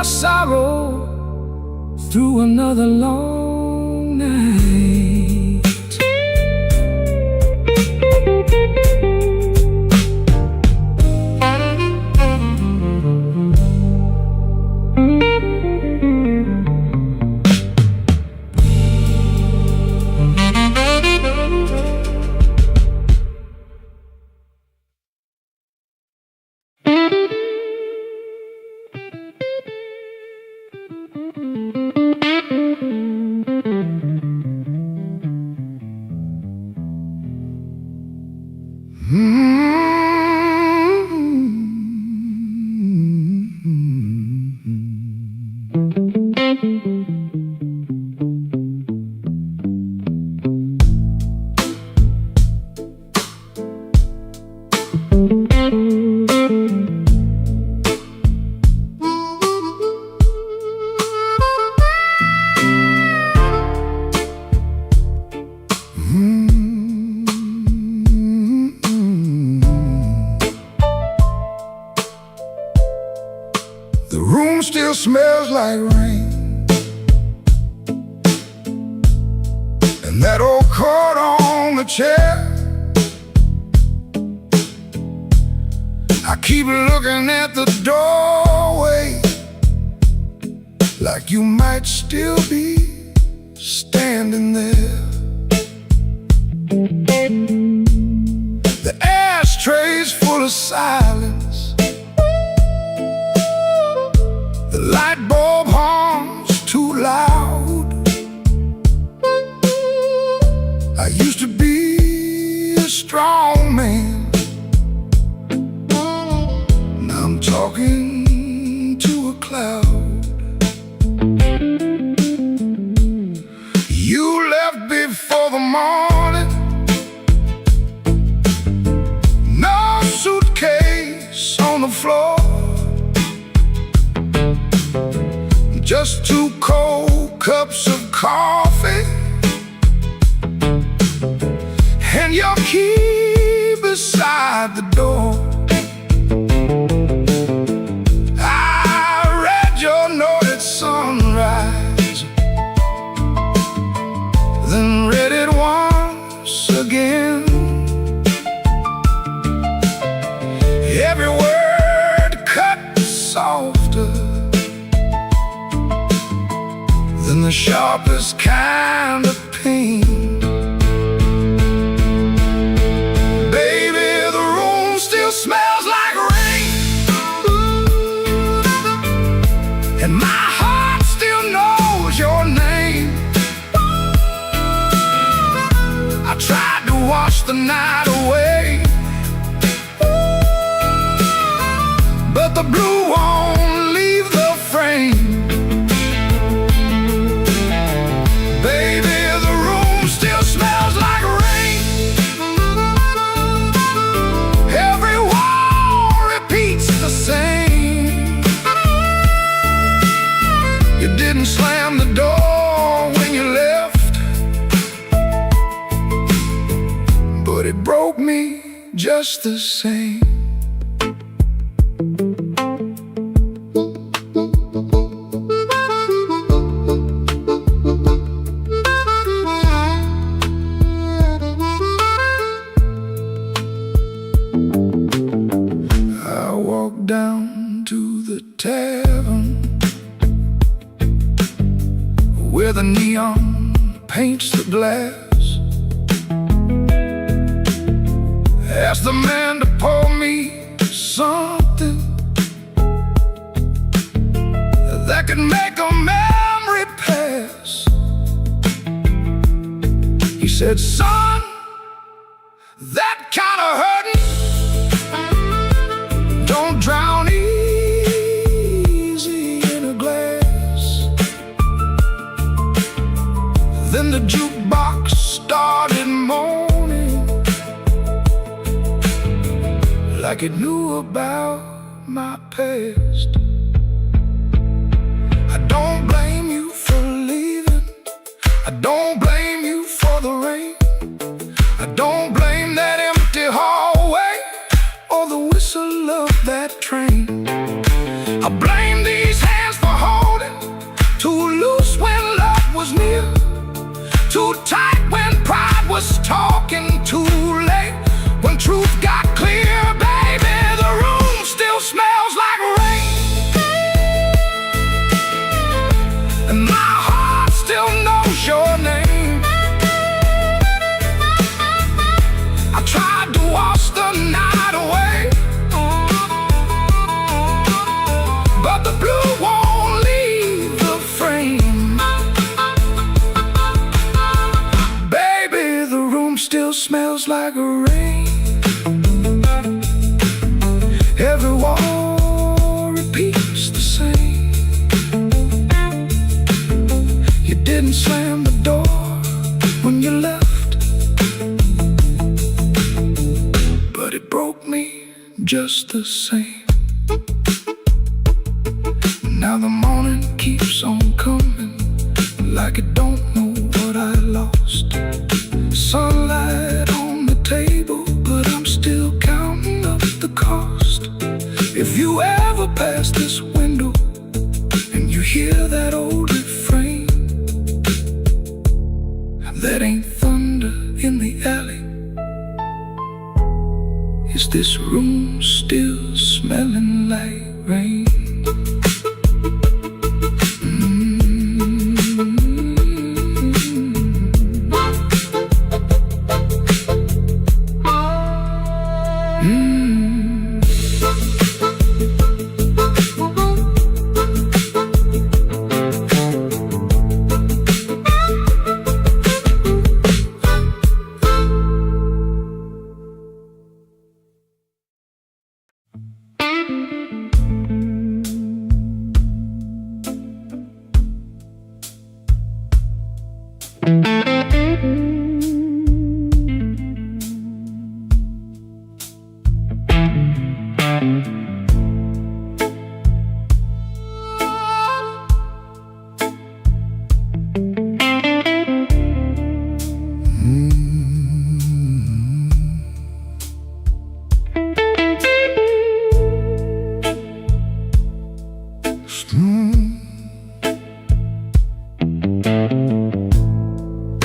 my sorrow through another long night. The room still smells like rain, and that old coat on the chair. I keep looking at the doorway, like you might still be standing there. The ashtray's full of silence, the light bulb hums too loud. I used to be a strong man, now I'm talking to a cloud. You left before the morning, no suitcase on the floor, just 2 cold cups of coffee and your key beside the door. I read your note at sunrise, then read it once again. Every word cut softer than the sharpest kind of pain. Baby, the room still smells like rain, and my heart still knows your name. I tried to wash the night away, but the blue won't leave the frame. Baby, the room still smells like rain. Every wall repeats the same. You didn't slam the door when you left, but it broke me just the same. I walked down to the tavern where the neon paints the glass. Asked the man to pour me something that could make a memory pass. He said, son, that kind of hurting don't drown easy in a glass. Then the jukebox started moaning like it knew about my past. I don't blame you for leaving, I don't blame you for the rain, I don't blame that empty hallway or the whistle of that train. I blame these hands for Too tight when pride was talking too late. When truth got clear, baby, the room still smells like rain. And my heart still knows your name. I tried to wash the night away, but the blue won't leave the frame. Baby, the room still smells like rain. Every wall repeats the same. You didn't slam the door when you left, but it broke me just the same. Now the morning keeps on coming, like it don't know what I lost. Sunlight on the table, but I'm still counting up the cost. If you ever pass this window and you hear that old refrain, that ain't thunder in the alley. Is this room still smelling like rain?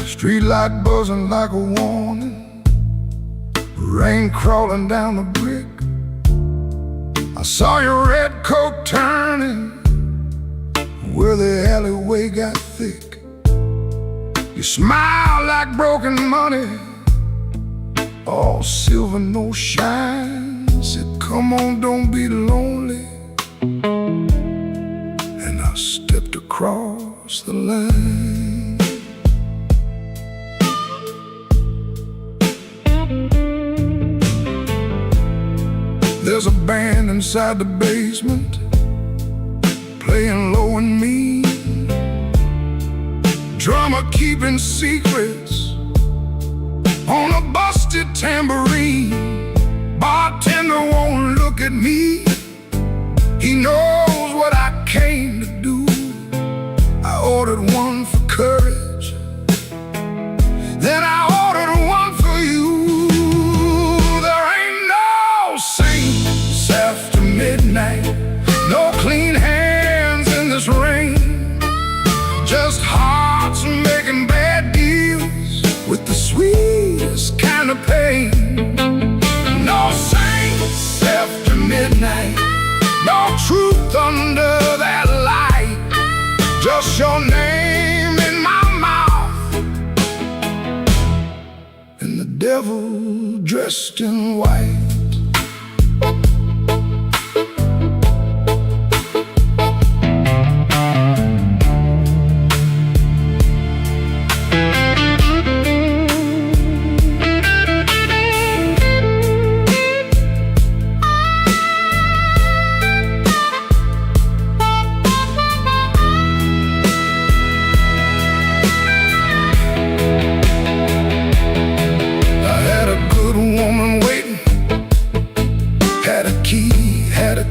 Street light buzzing like a warning, rain crawling down the brick. I saw your red coat turning where the alleyway got thick. You smile like broken money, all silver, no shine. Said, come on, don't be lonely. And I stepped across the line. There's a band inside the basement, playing low and mean. Drummer keeping secrets on a busted tambourine. Bartender won't look at me, he knows what I came to do. I ordered one for courage, then I ordered one for you. There ain't no saints after midnight, no clean hands in this rain, just hearts making bad deals with the sweetest kind of pain. No saints after midnight, no truth under that light, just your name in my mouth and the devil dressed in white.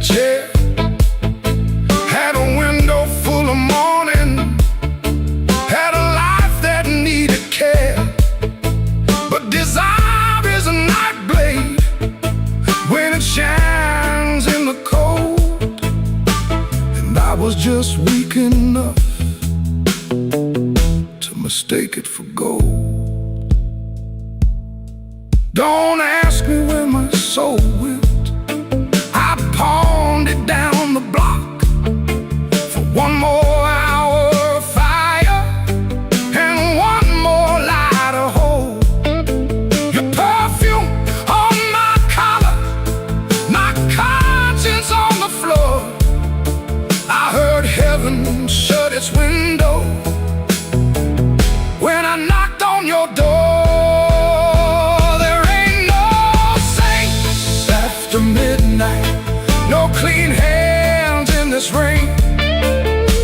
Chair had a window full of morning, had a life that needed care. But desire is a night blade when it shines in the cold, and I was just weak enough to mistake it for gold. Don't ask me where my soul went. I pawned it down the block for one more hour of fire and one more light of hope. Your perfume on my collar, my conscience on the floor. I heard heaven shut its window when I knocked on your door. There ain't no saints after midnight, no clean hands in this rain,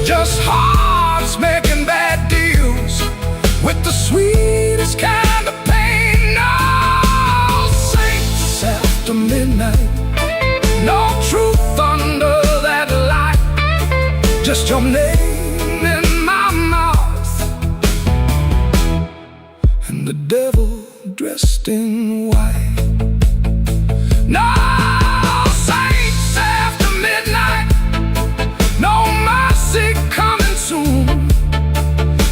just hearts making bad deals with the sweetest kind of pain. No saints after midnight, no truth under that light, just your name in my mouth and the devil dressed in white. No saints after midnight, no mercy coming soon,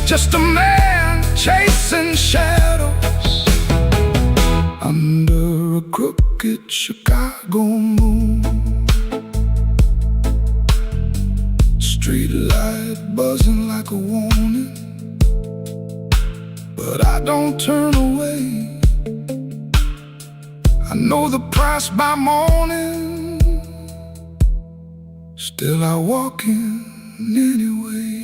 just a man chasing shadows under a crooked Chicago moon. Street light buzzing like a warning, but I don't turn away. I know the price by morning, still I walk in anyway.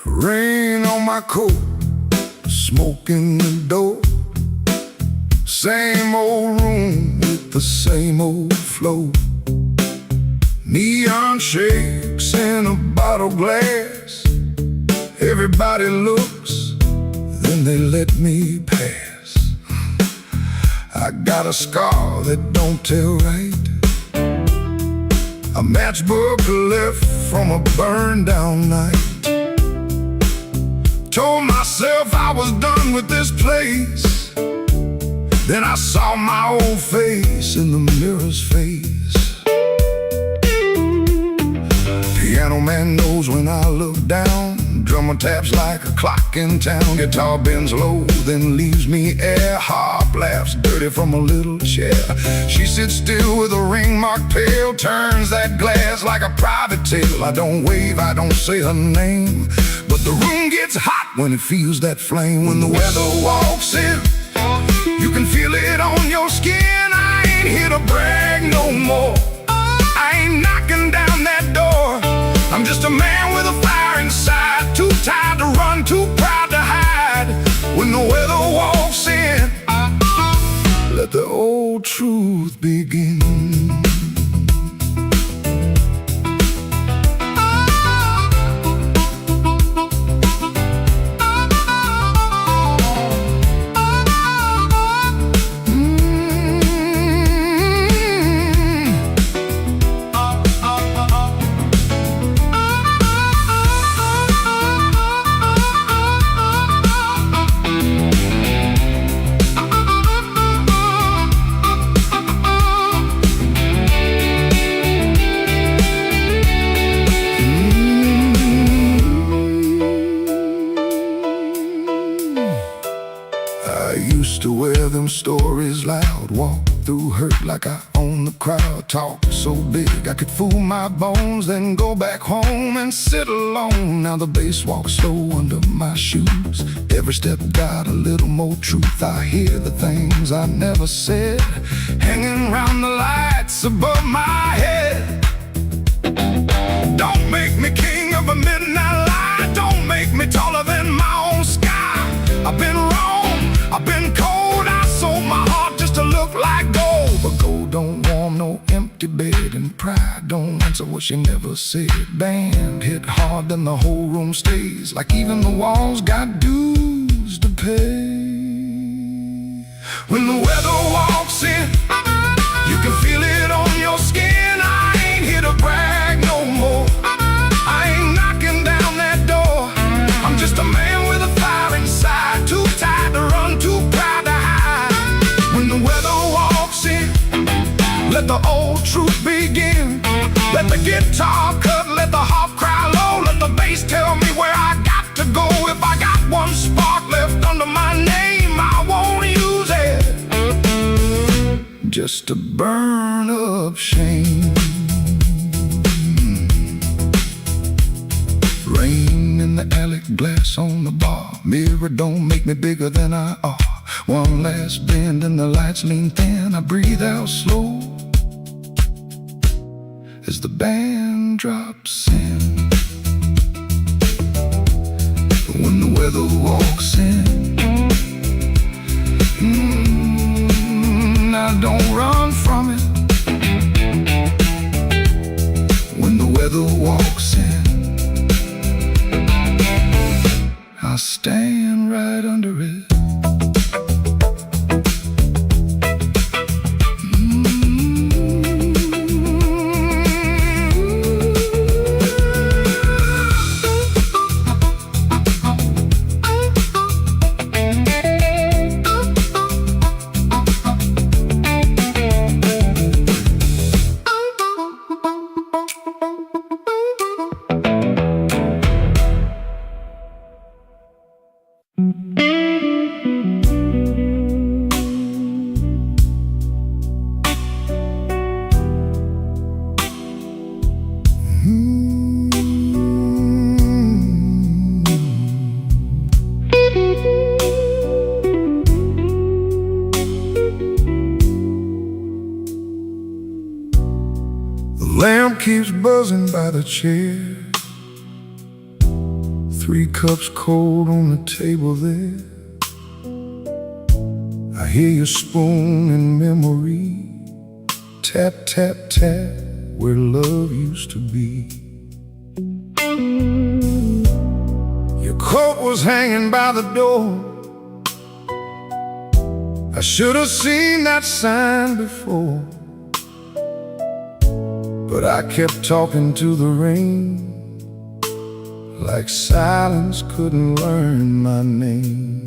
Rain on my coat, smoke in the door. Same old room with the same old flow. Neon shakes in a bottle glass. Everybody looks, then they let me pass. I got a scar that don't tell right, a matchbook left from a burned down night. Told myself I was done with this place, then I saw my old face in the mirror's face. Piano man knows when I look down. Drummer taps like a clock in town. Guitar bends low, then leaves me air. Harp laughs dirty from a little chair. She sits still with a ring marked pale, turns that glass like a private tale. I don't wave, I don't say her name, but the room gets hot when it feels that flame. When the weather walks in, you can feel it on your skin. I ain't here to brag no more, I ain't knocking down that door. I'm just a man with a fire inside, too tired to run, too proud to hide. When the weather walks in, let the old truth begin. stories loud, walk through hurt like I own the crowd. Talk so big I could fool my bones, then go back home and sit alone. Now the bass walks slow under my shoes. Every step got a little more truth. I hear the things I never said, hanging round the lights above my head. Don't make me king of a midnight light. Don't make me taller than my own sky. I've been wrong, I've been cold. I sold my heart just to look like gold. But gold don't warm no empty bed, and pride don't answer what she never said. Band hit hard, then the whole room stays, like even the walls got dues to pay. When the weather walks in, you can feel it on your skin. I ain't here to brag no more. I ain't knocking down that door. I'm just a man with a fire inside, too tired to run, too proud to hide. When the weather walks in, let the old truth begin. Let the guitar cut, let the harp cry low. Let the bass tell me where I got to go. If I got one spark left under my name, I won't use it just to burn up shame. Rain in the alley, glass on the bar. Mirror don't make me bigger than I are. One last bend and the lights lean thin. I breathe out slow as the band drops in. When the weather walks in, I don't run from it. When the weather walks in, I stand right under it. Lamp keeps buzzing by the chair. 3 cups cold on the table there. I hear your spoon in memory. Tap, tap, tap, where love used to be. Your coat was hanging by the door. I should have seen that sign before, but I kept talking to the rain, like silence couldn't learn my name.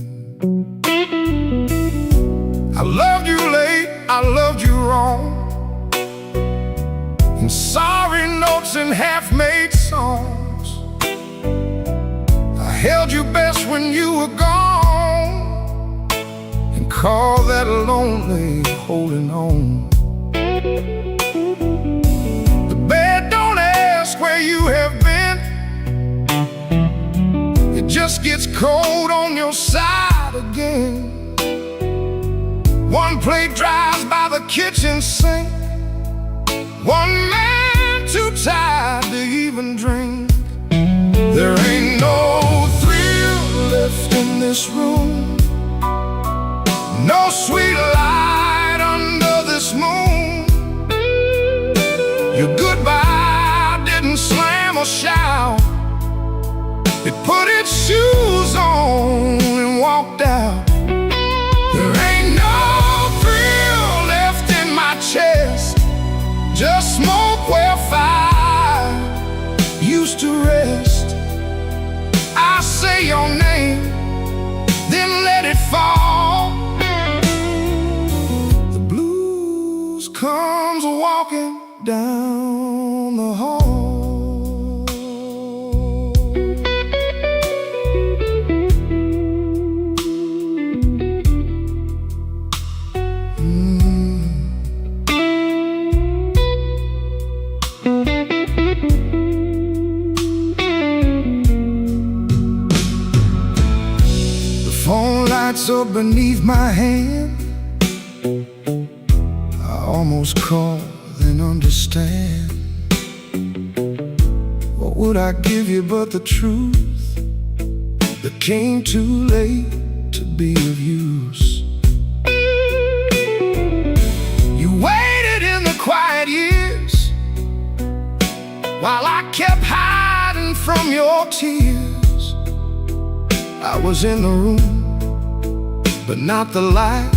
I loved you late, I loved you wrong, in sorry notes and half-made songs. I held you best when you were gone, and called that lonely holding on. Where you have been, it just gets cold on your side again. One plate dries by the kitchen sink. One man too tired to even drink. There ain't no thrill left in this room, no sweet light under this moon. Your goodbye didn't slam or shout. It put its shoes on and walked out. There ain't no thrill left in my chest, just smoke where fire used to rest. I say your name, then let it fall. The blues comes walking down the hall. up beneath my hand. I almost call and understand. What would I give you but the truth that came too late to be of use? You waited in the quiet years while I kept hiding from your tears. I was in the room, but not the life.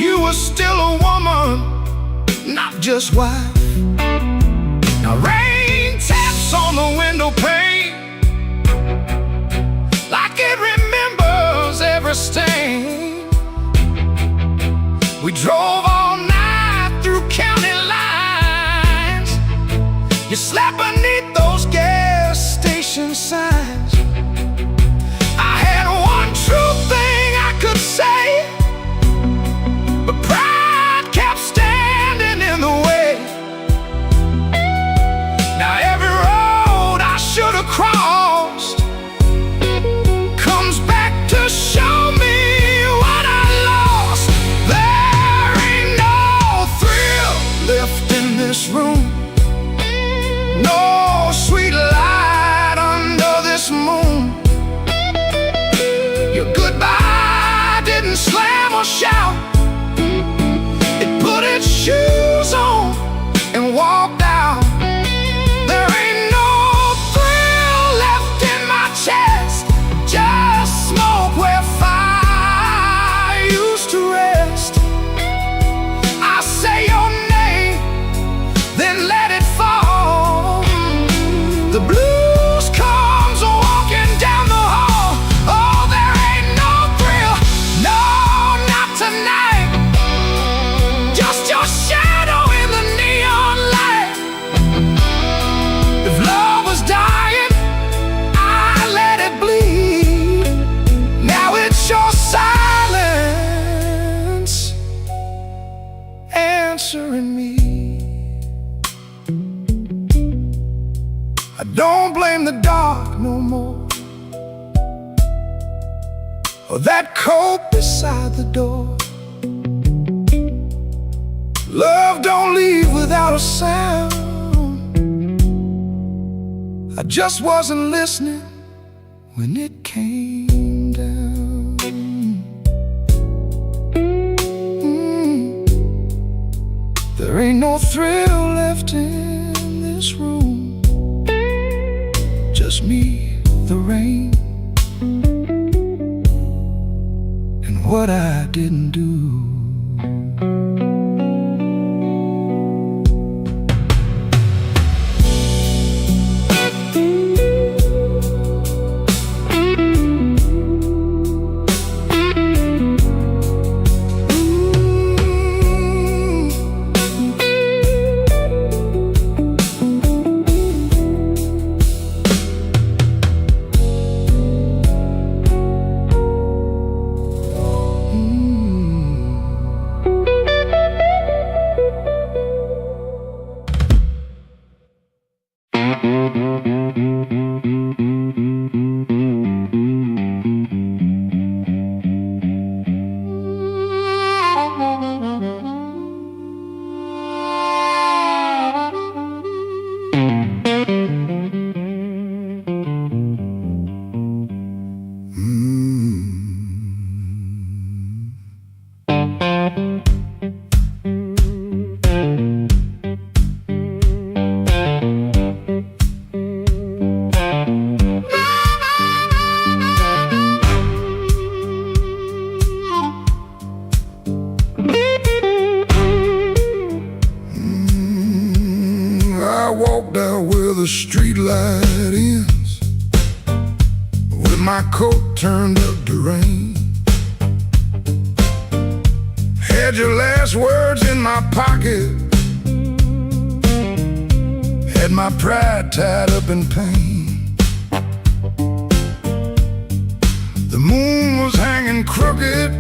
You were still a woman, not just wife. Now rain taps on the window pane like it remembers every stain. We drove all night through county lines. You slept beneath those gas station signs. I had one true thing I could say, but pride kept standing in the way. Now every road I should have crossed comes back to show me what I lost. There ain't no thrill left in this room, no sweet light under this moon. Your goodbye didn't slam or shout. It put its shoes on and walked out. There ain't no thrill left in my chest, just smoke where fire used to rest. I say your name, then let it fall. The blues comes walking down the hall. Oh, there ain't no thrill, no, not tonight. Just your shadow in the neon light. If love was dying, I let it bleed. Now it's your silence answering me. I don't blame the dark no more, or that coat beside the door. Love don't leave without a sound. I just wasn't listening when it came down. There ain't no thrill left in this room, just me, the rain, and what I didn't do. The street light ends with my coat turned up to rain. Had your last words in my pocket, had my pride tied up in pain. The moon was hanging crooked,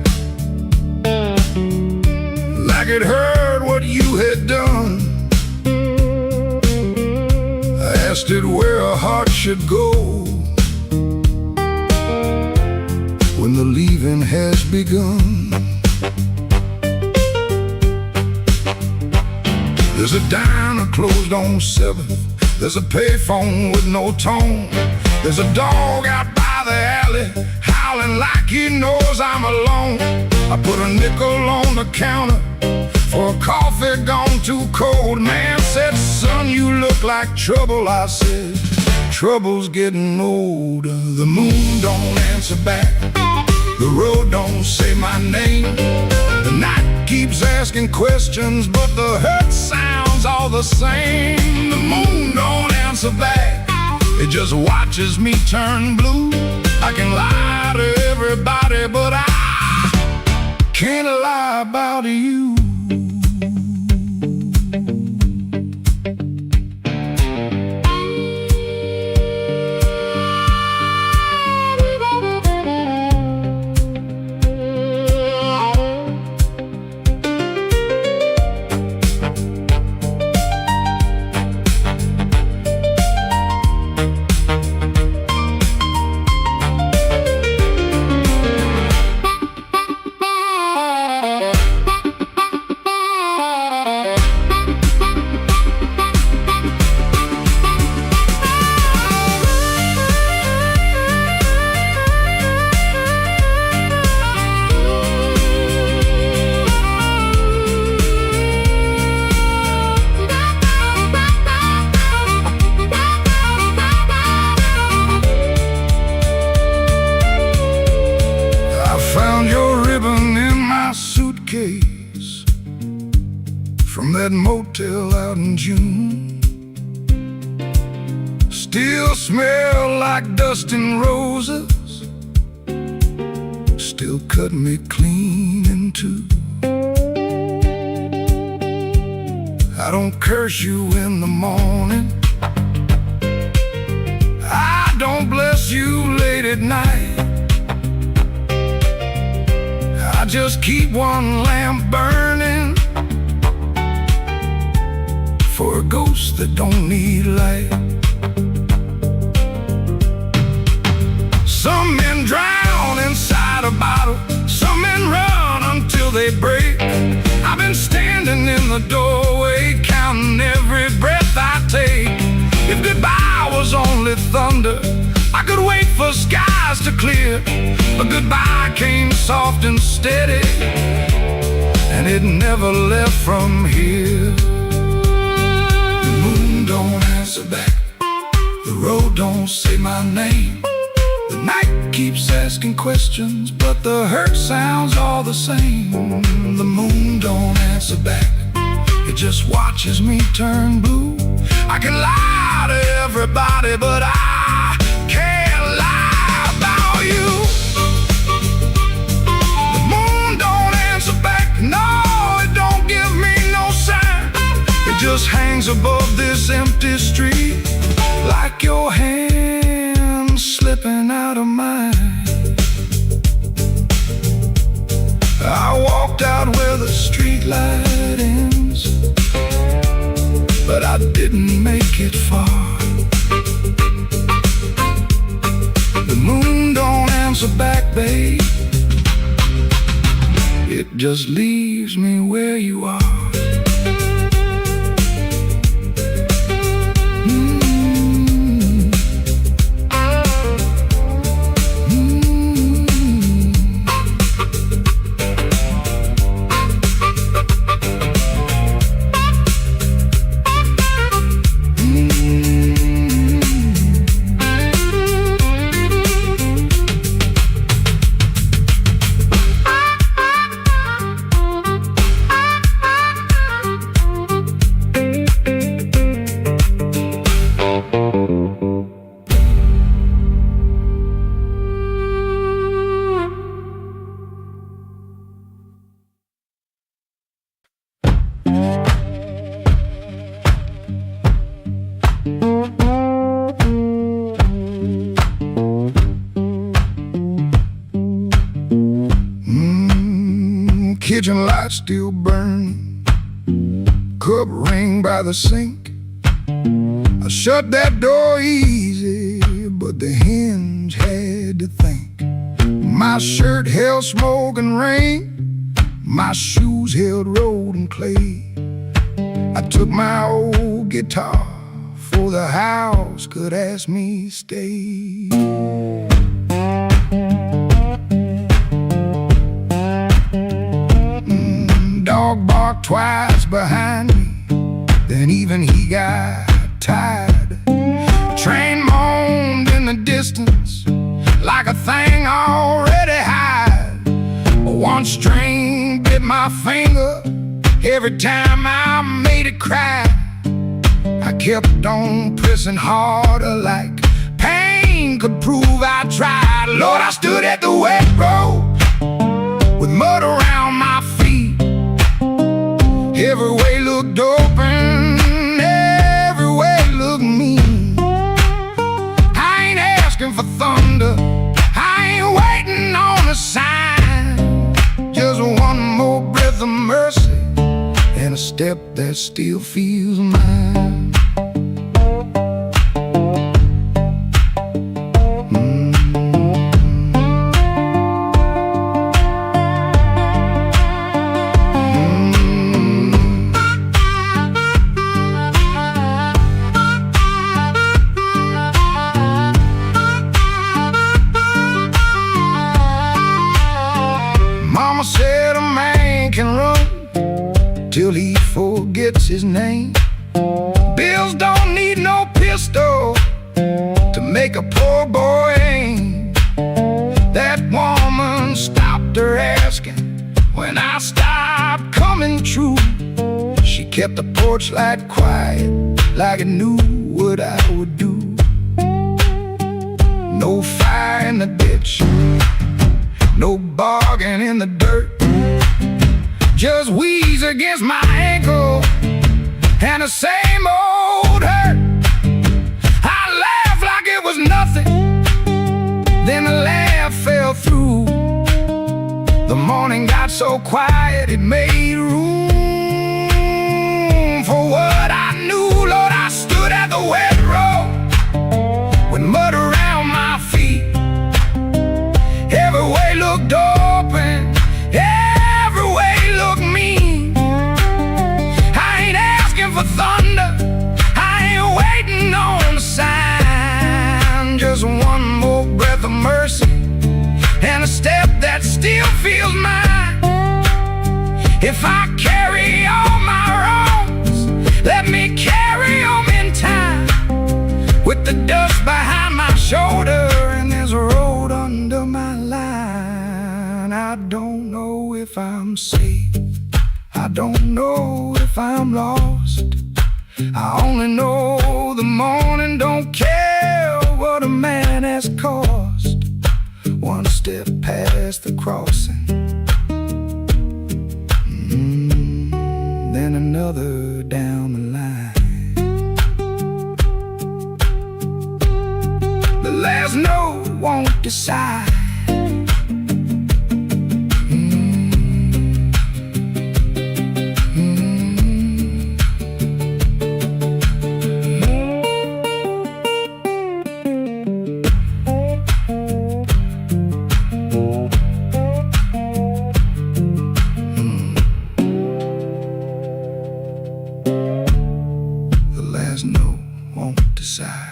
like it heard what you had done. Asked it where a heart should go when the the leaving has begun. There's a diner closed on 7th. There's a payphone with no tone. There's a dog out by the alley howling like he knows I'm alone. I put a nickel on the counter for a coffee gone too cold. Man said, son, you look like trouble. I said, trouble's getting older. The moon don't answer back. The road don't say my name. The night keeps asking questions, but the hurt sounds all the same. The moon don't answer back. It just watches me turn blue. I can lie to everybody, but I can't lie about you. From that motel out in June, still smell like dust and roses, still cut me clean in two. I don't curse you in the morning, I don't bless you late at night. I just keep one lamp burning for a ghost that don't need light. Some men drown inside a bottle, some men run until they break. I've been standing in the doorway, counting every breath I take. If goodbye was only thunder, I could wait for skies to clear. But goodbye came soft and steady, and it never left from here. Don't answer back. The road don't say my name. The night keeps asking questions, but the hurt sounds all the same. The moon don't answer back. It just watches me turn blue. I can lie to everybody, but I can't lie about you. The moon don't answer back. No, it don't give me no sign. It just hangs above this empty street, like your hand slipping out of mine. I walked out where the street light ends, but I didn't make it far. The moon don't answer back, babe. It just leaves me where you are. Kitchen light still burning, cup ring by the sink. I shut that door easy, but the hinge had to think. My shirt held smoke and rain, my shoes held road and clay. I took my old guitar, for the house could ask me stay. Dog barked twice behind me, then even he got tired. Train moaned in the distance like a thing already hired. One string bit my finger every time I made it cry. I kept on pressing harder like pain could prove I tried. Lord, I stood at the wet road with mud around my feet. Every way looked open, every way looked mean. I ain't asking for thunder, I ain't waiting on a sign. Just one more breath of mercy and a step that still feels mine. Mama said a man can run till he forgets his name. Bills don't need no pistol to make a poor boy aim. That woman stopped her asking when I stopped coming true. She kept the porch light quiet like it knew what I would do. No fire in the ditch, no bargain in the dirt, just wheeze against my ankle and the same old hurt. I laughed like it was nothing, then the laugh fell through. The morning got so quiet it made room for what I knew. Lord, I stood at the wet road with mud around my feet. Every way looked open, every way looked mean. I ain't asking for thunder, I ain't waiting on a sign. Just one more breath of mercy and a step that still feels mine. If I carry all my wrongs, let me carry them in time. With the dust behind my shoulder and there's a road under my line. I don't know if I'm safe, I don't know if I'm lost. I only know the morning don't care what a man has cost. One step past the crossing, then another down the line. The last note won't decide. No, won't decide.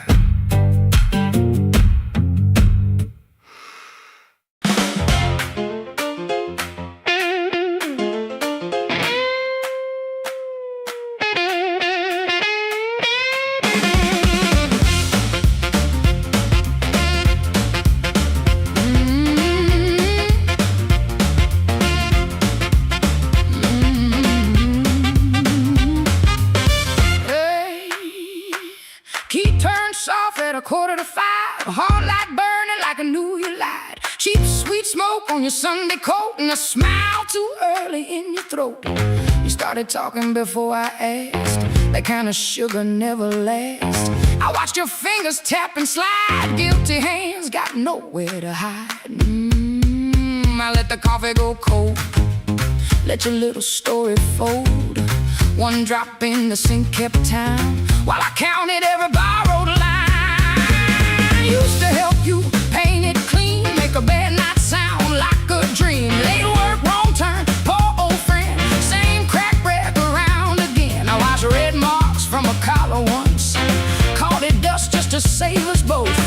Key turned soft at 4:45. A hard light burning like I knew you lied. Cheap sweet smoke on your Sunday coat and a smile too early in your throat. You started talking before I asked. That kind of sugar never lasts. I watched your fingers tap and slide. Guilty hands got nowhere to hide. I let the coffee go cold, let your little story fold. One drop in the sink kept time while I counted every borrowed line. Used to help you paint it clean, make a bad night sound save us both.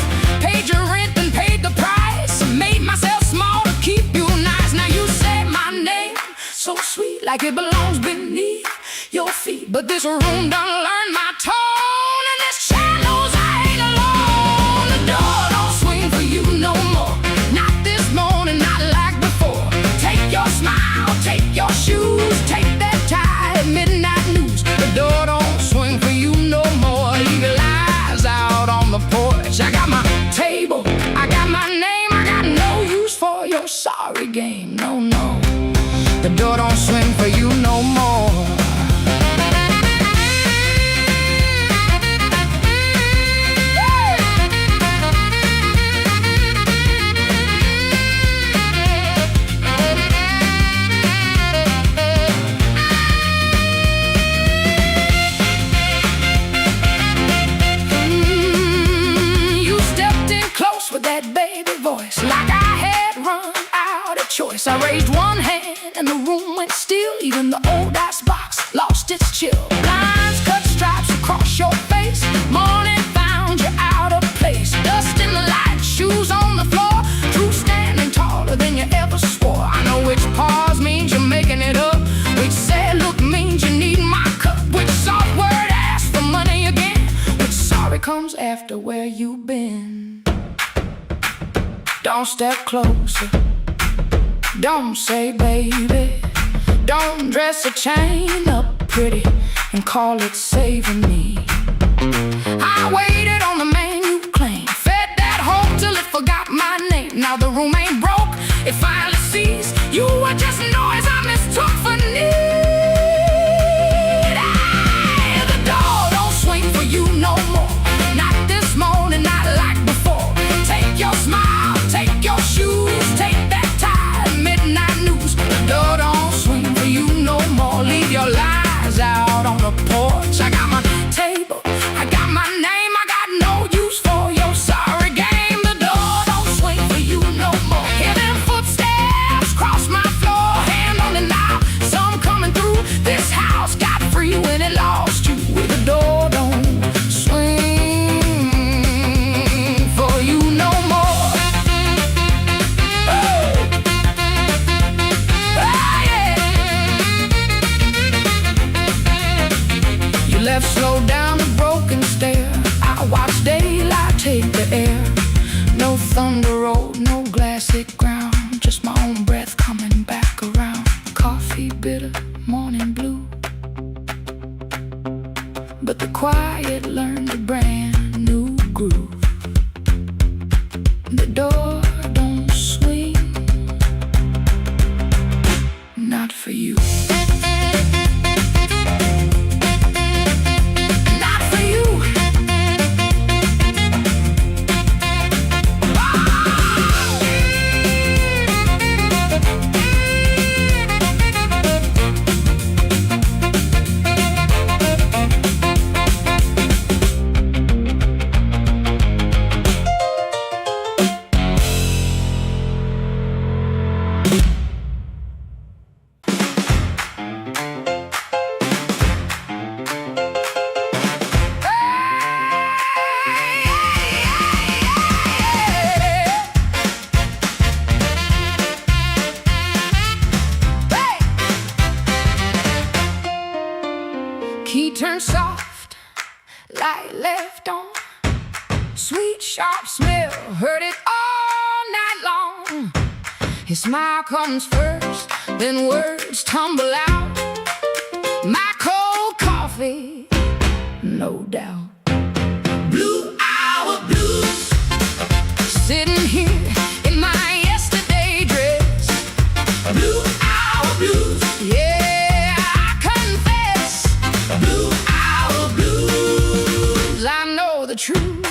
Paid your rent and paid the price. Made myself small to keep you nice. Now you say my name so sweet, like it belongs beneath your feet. But this room done learned my tone, and this child knows I ain't alone. The door don't swing for you no more. Not this morning, not like before. Take your smile, take your shoes, take that tie at midnight news. The door don't swing for you no more. Leave your lies out on the porch. I got my table, I got my name, I got no use for your sorry game. No, no, the door don't swing for you no more. That baby voice, like I had run out of choice. I raised one hand and the room went still. Even the old ice box lost its chill. Lines cut stripes across your face. Morning found you out of place. Dust in the light, shoes on the floor. True standing taller than you ever swore. I know which pause means you're making it up. Which sad look means you need my cup. Which soft word asks for money again. Which sorry comes after where you've been. Don't step closer. Don't say baby. Don't dress a chain up pretty and call it saving me. I waited on the man you claim. Fed that hope till it forgot my name. Now the room ain't broke, it finally sees you were just noise I mistook for need. The door don't swing for you no more. Not this morning, not like before. Take your smile, take your shoes, take that tie, midnight news. The door don't swing for you no more. Leave your lies out on the porch. I got my table, I got my name, I got no use for your sorry game. The door don't swing for you no more. Hear them footsteps cross my floor, hand on the knob. Some coming through this house got free when it lost you. The door don't swing for you no more. Left slow down a broken stair. I watch daylight take the air. No thunder road, no glassy ground. Just my own breath coming back around. Coffee bitter, morning blue. But the quiet learned a brand new groove. The door don't swing, not for you. Key turned soft, light left on. Sweet, sharp smell, heard it all night long. His smile comes first, then words tumble out. My cold coffee, no doubt. Blue hour blues, sitting here in my yesterday dress. Blue hour blues, yeah. The truth.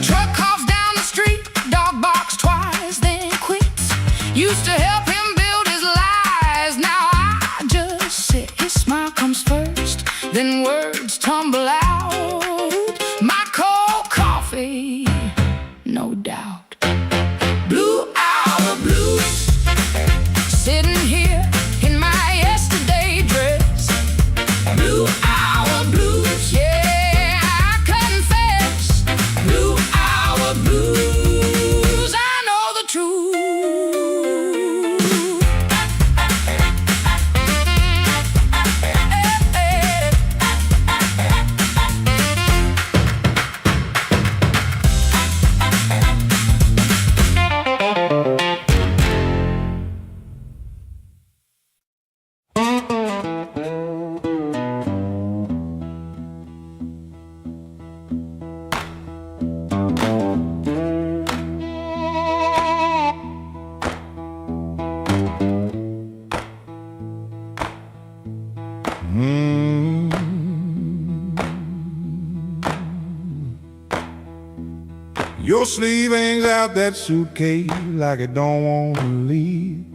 Truck coughs down the street, dog barks twice, then quits. Used to help him build his lies, now I just sit. His smile comes first, then words tumble out. Your sleeve hangs out that suitcase like it don't want to leave.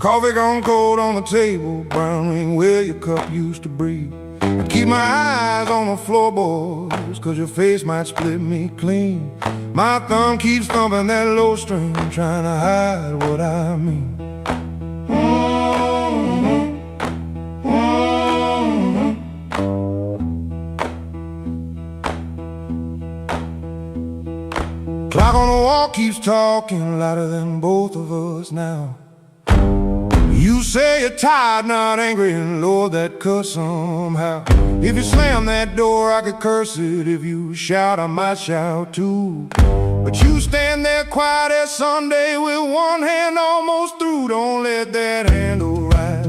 Coffee gone cold on the table, brown ring where your cup used to breathe. I keep my eyes on the floorboards, cause your face might split me clean. My thumb keeps thumping that low string, trying to hide what I mean. Clock on the wall keeps talking louder than both of us now. You say you're tired, not angry, and lower that cuss somehow. If you slam that door, I could curse it. If you shout, I might shout too. But you stand there quiet as Sunday with one hand almost through. Don't let that handle rise.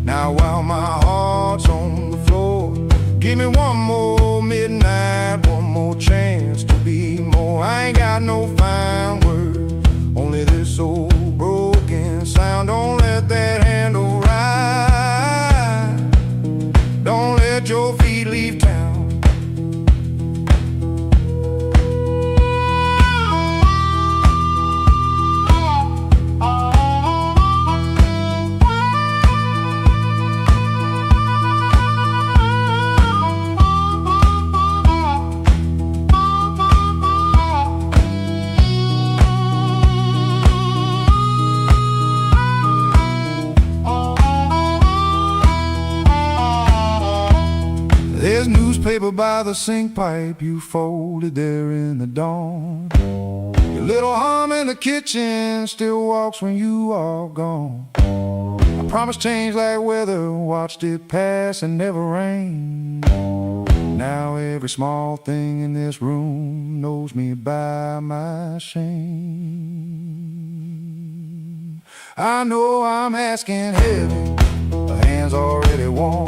Now while my heart's on the floor, give me one more midnight, one more chance to be more. I ain't got no fine words, only this old broken sound. Don't let that handle rise. Don't let your feet leave town. There's newspaper by the sink pipe you folded there in the dawn. Your little hum in the kitchen still walks when you are gone. I promised change like weather, watched it pass and never rain. Now every small thing in this room knows me by my shame. I know I'm asking heavy, the hand's already warm.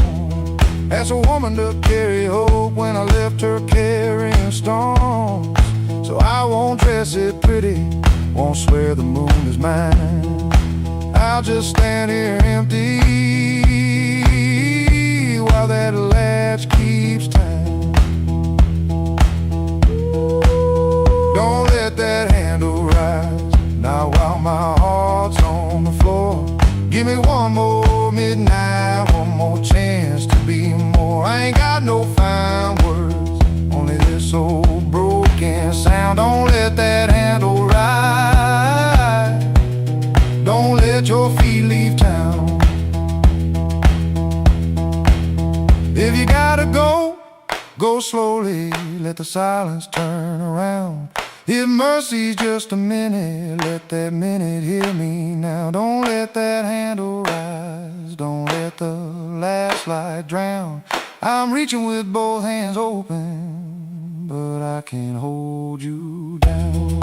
Asked a woman to carry hope when I left her carrying storms. So I won't dress it pretty, won't swear the moon is mine. I'll just stand here empty while that latch keeps time. Don't let that handle rise. Now while my heart's on the floor, give me one more midnight, one more chance to be more. I ain't got no fine words, only this old broken sound. Don't let that handle rise. Don't let your feet leave town. If you gotta go, go slowly, let the silence turn around. If mercy's just a minute, let that minute hear me now. Don't let that handle rise, don't let the last light drown. I'm reaching with both hands open, but I can't hold you down.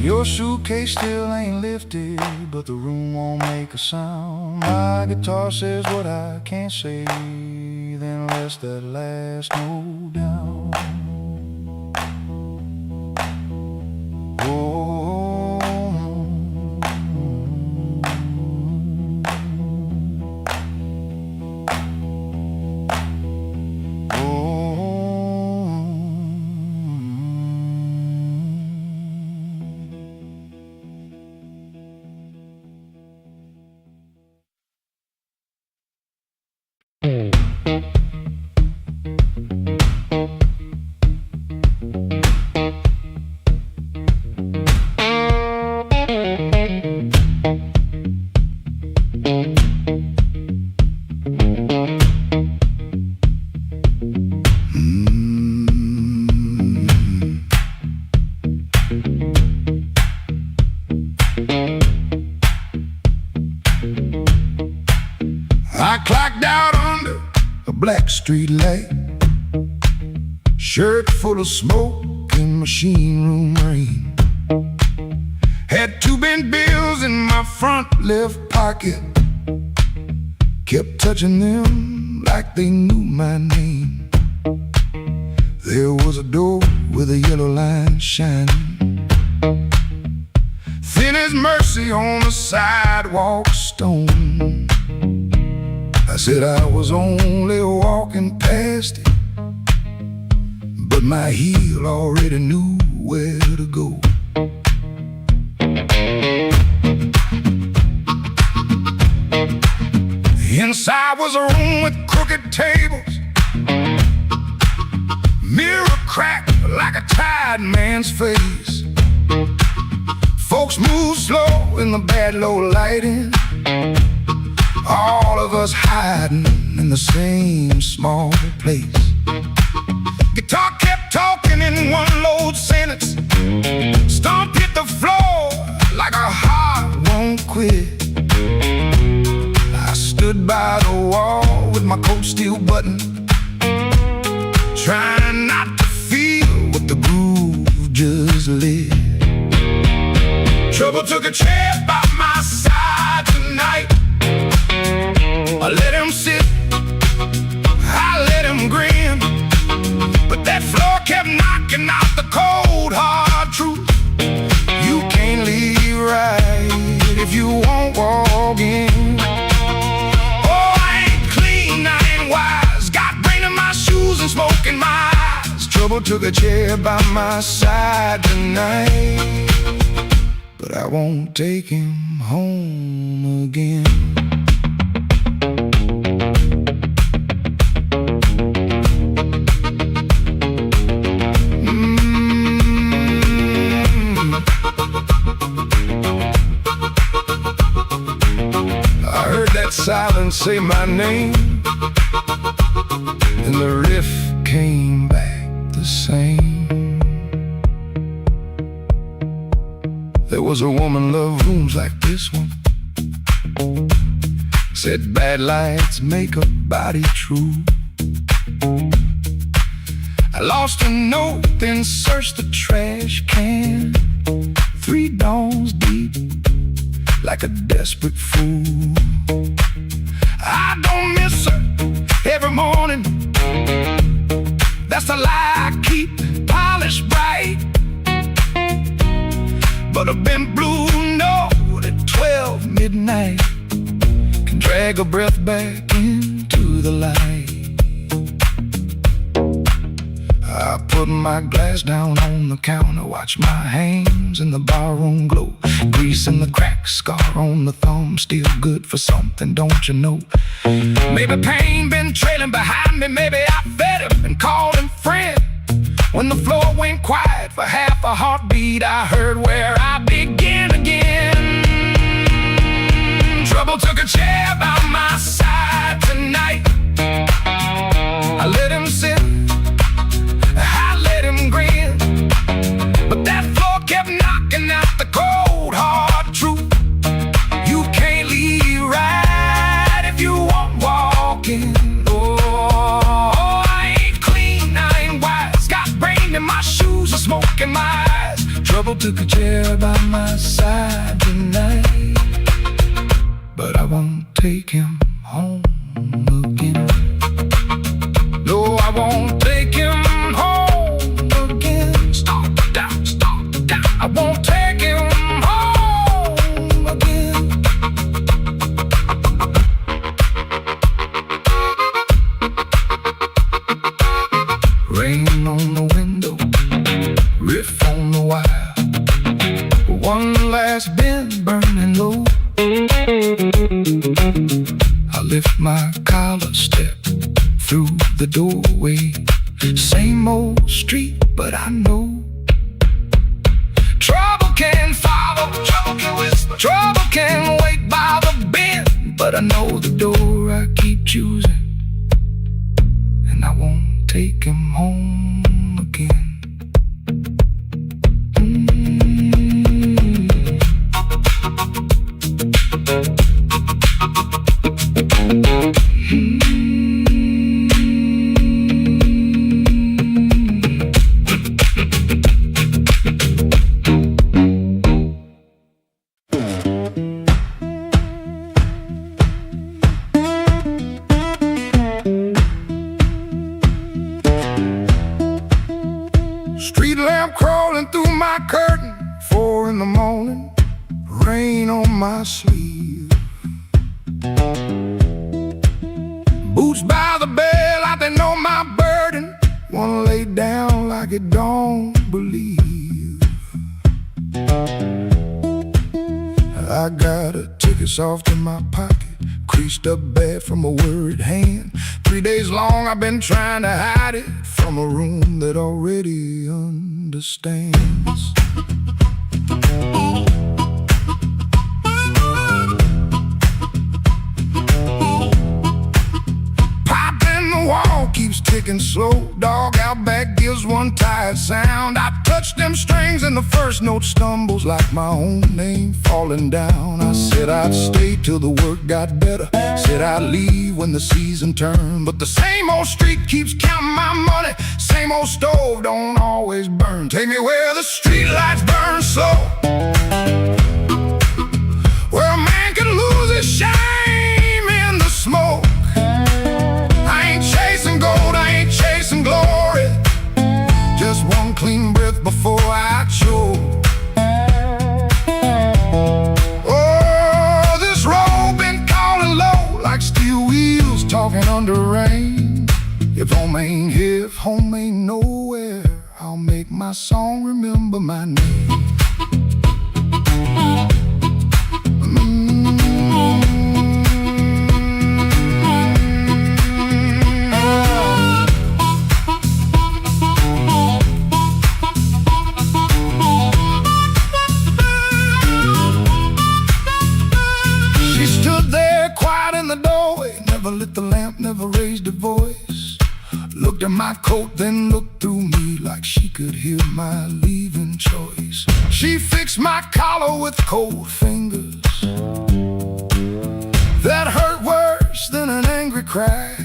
Your suitcase still ain't lifted, but the room won't make a sound. My guitar says what I can't say, then lets that last note down. Oh, I clocked out under a black street light, shirt full of smoke and machine room rain. Had 2 bent bills in my front left pocket. Kept touching them like they knew my name. There was a door with a yellow line shining, thin as mercy on the sidewalk stone. I said I was only walking past it, but my heel already knew where to go. Inside was a room with crooked tables, mirror cracked like a tired man's face. Folks moved slow in the bad low lighting, all of us hiding in the same small place. Guitar kept talking in one low sentence, stomp hit the floor like a heart won't quit. I stood by the wall with my coat still buttoned, trying not to feel what the groove just lit. Trouble took a chair by my side tonight. I let him sit, I let him grin, but that floor kept knocking out the cold hard truth. You can't leave right if you won't walk in. Oh, I ain't clean, I ain't wise, got brain in my shoes and smoke in my eyes. Trouble took a chair by my side tonight, but I won't take him home again. I heard that silence say my name, and the riff came back the same. There was a woman loved rooms like this one, said bad lights make a body true. I lost a note, then searched the trash can, 3 dawns deep, like a desperate fool. I don't miss her every morning, that's the lie I keep polished bright. But a bent blue note at 12 midnight can drag a breath back into the light. I put my glass down on the counter, watch my hands in the barroom glow, grease in the crack, scar on the thumb, still good for something, don't you know? Maybe pain been trailing behind me, maybe I fed him and called him friend. When the floor went quiet for half a heartbeat, I heard where I begin again. Trouble took a chair by my side tonight. I let him sit, I let him grin, but that floor kept knocking out the cold hard truth. You can't leave right if you won't walk in. In my shoes, a smoke in my eyes. Trouble took a chair by my side tonight, but I won't take him home again. No, I won't take him home again. Stop down, I won't take him home again. Rain on the window, riff on the wire, one last bend burning low. I lift my collar, step through the doorway. Same old street, but I know trouble can follow, trouble can whisper, trouble can wait by the bend. But I know the door I keep choosing, and I won't take him home again. my curtain, 4 in the morning, rain on my sleeve. Boots by the bell, like they know my burden. Wanna lay down like it don't believe. I got a ticket soft in my pocket, creased up bad from a worried hand. 3 days long I've been trying to hide it from a room that already understands. Pipe in the wall keeps ticking slow. Dog out back gives one tired sound. I touch them strings and the first note stumbles like my own name falling down. I said I'd stay till the work got better, said I'd leave when the season turned. But the same old street keeps counting my money, same old stove don't always burn. Take me where the street lights burn slow, where a man can lose his shame in the smoke. I ain't chasing gold, I ain't chasing glory, just one clean breath before I choke. Oh, this road been calling low like steel wheels talking under rain. If home ain't here, if home ain't nowhere, I'll make my song remember my name. She stood there quiet in the doorway, never lit the lamp, never raised her voice. Looked at my coat, then looked through me like she could hear my leaving choice. She fixed my collar with cold fingers that hurt worse than an angry cry.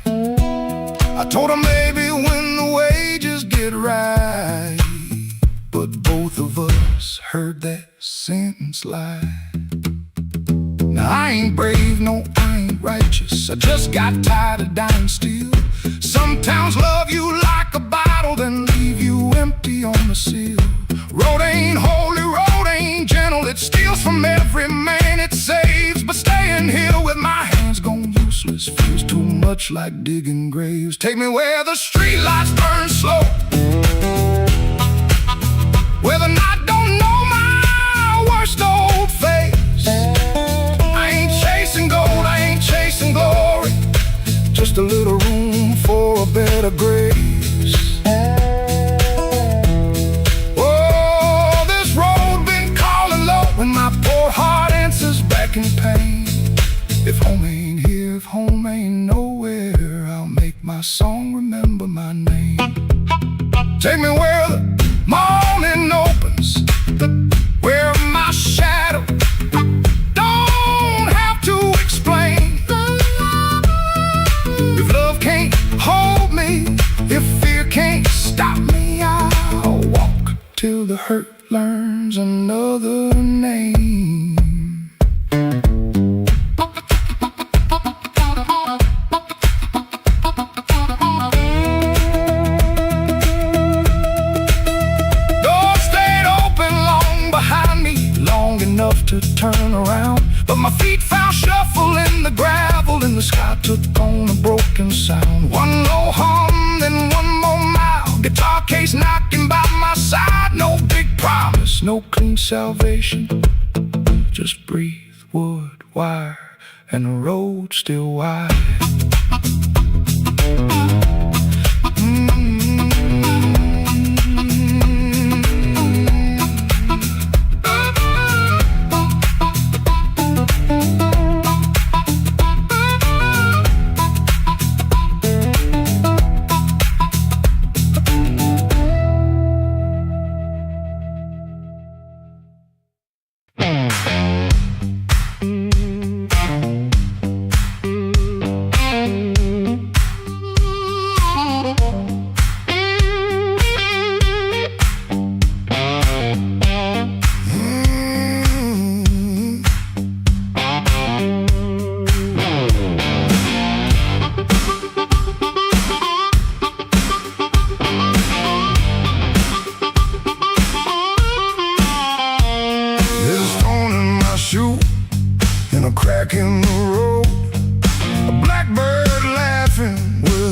I told her maybe when the wages get right, but both of us heard that sentence lie. Now I ain't brave, no, I ain't righteous, I just got tired of dying still. Some towns love you like a bottle, then leave you empty on the sill. Road ain't holy, road ain't gentle, it steals from every man it saves. But staying here with my hands gone useless feels too much like digging graves. Take me where the street lights burn slow, where the night don't know my worst old face. I ain't chasing gold, I ain't chasing glory, just a little room for a better grace. Oh, this road been calling low when my poor heart answers back in pain. If home ain't here, if home ain't nowhere, I'll make my song remember my name. Take me where the morning opens, where my shadow don't have to explain. If love can't hold me, if fear can't stop me, I'll walk till the hurt learns another name. Doors stayed open long behind me, long enough to turn around, but my feet found shuffle in the gravel, and the sky took on a broken sound. One low hum, then one more mile, guitar case knocking by my side. No big promise, no clean salvation, just breathe, wood, wire, and the road still wide.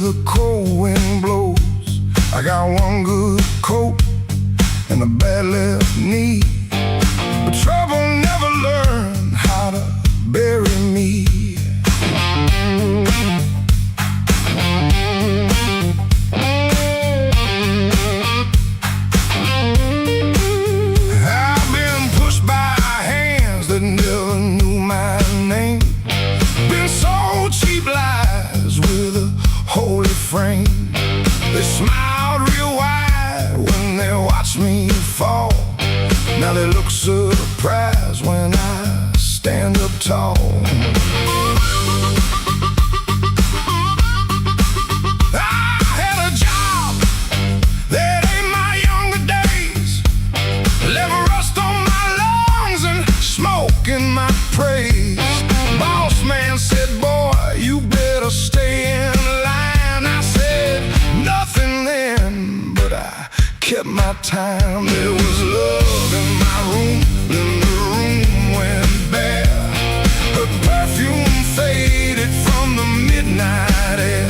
the cold wind blows. I got one good coat and a bad left knee, but trouble never learned how to bury me. I've been pushed by hands that never knew my name, been sold cheap lies with a holy frame. They smiled real wide when they watched me fall. Now they look surprised when I stand up tall. I had a job that ain't my younger days, left rust on my lungs and smoke in my praise. Boss man said, boy, you better stay in line. I said nothing then, but I kept my time. There was love in my room, then the room went bare. Her perfume faded from the midnight air.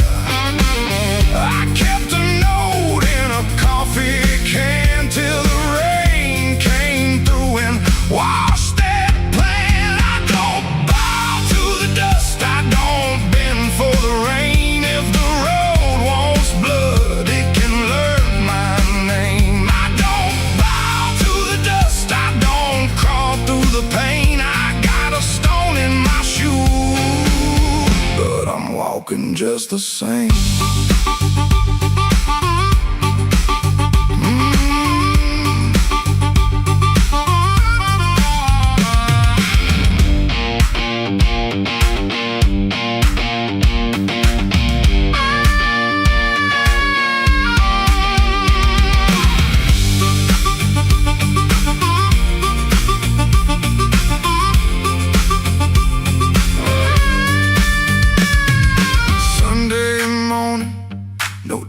I kept a note in a coffee can till the rain came through and washed that plan. I don't bow to the dust, I don't bend for the rain. If the road wants blood, it can learn my name. I don't bow to the dust, I don't crawl through the pain. I got a stone in my shoe, but I'm walking just the same.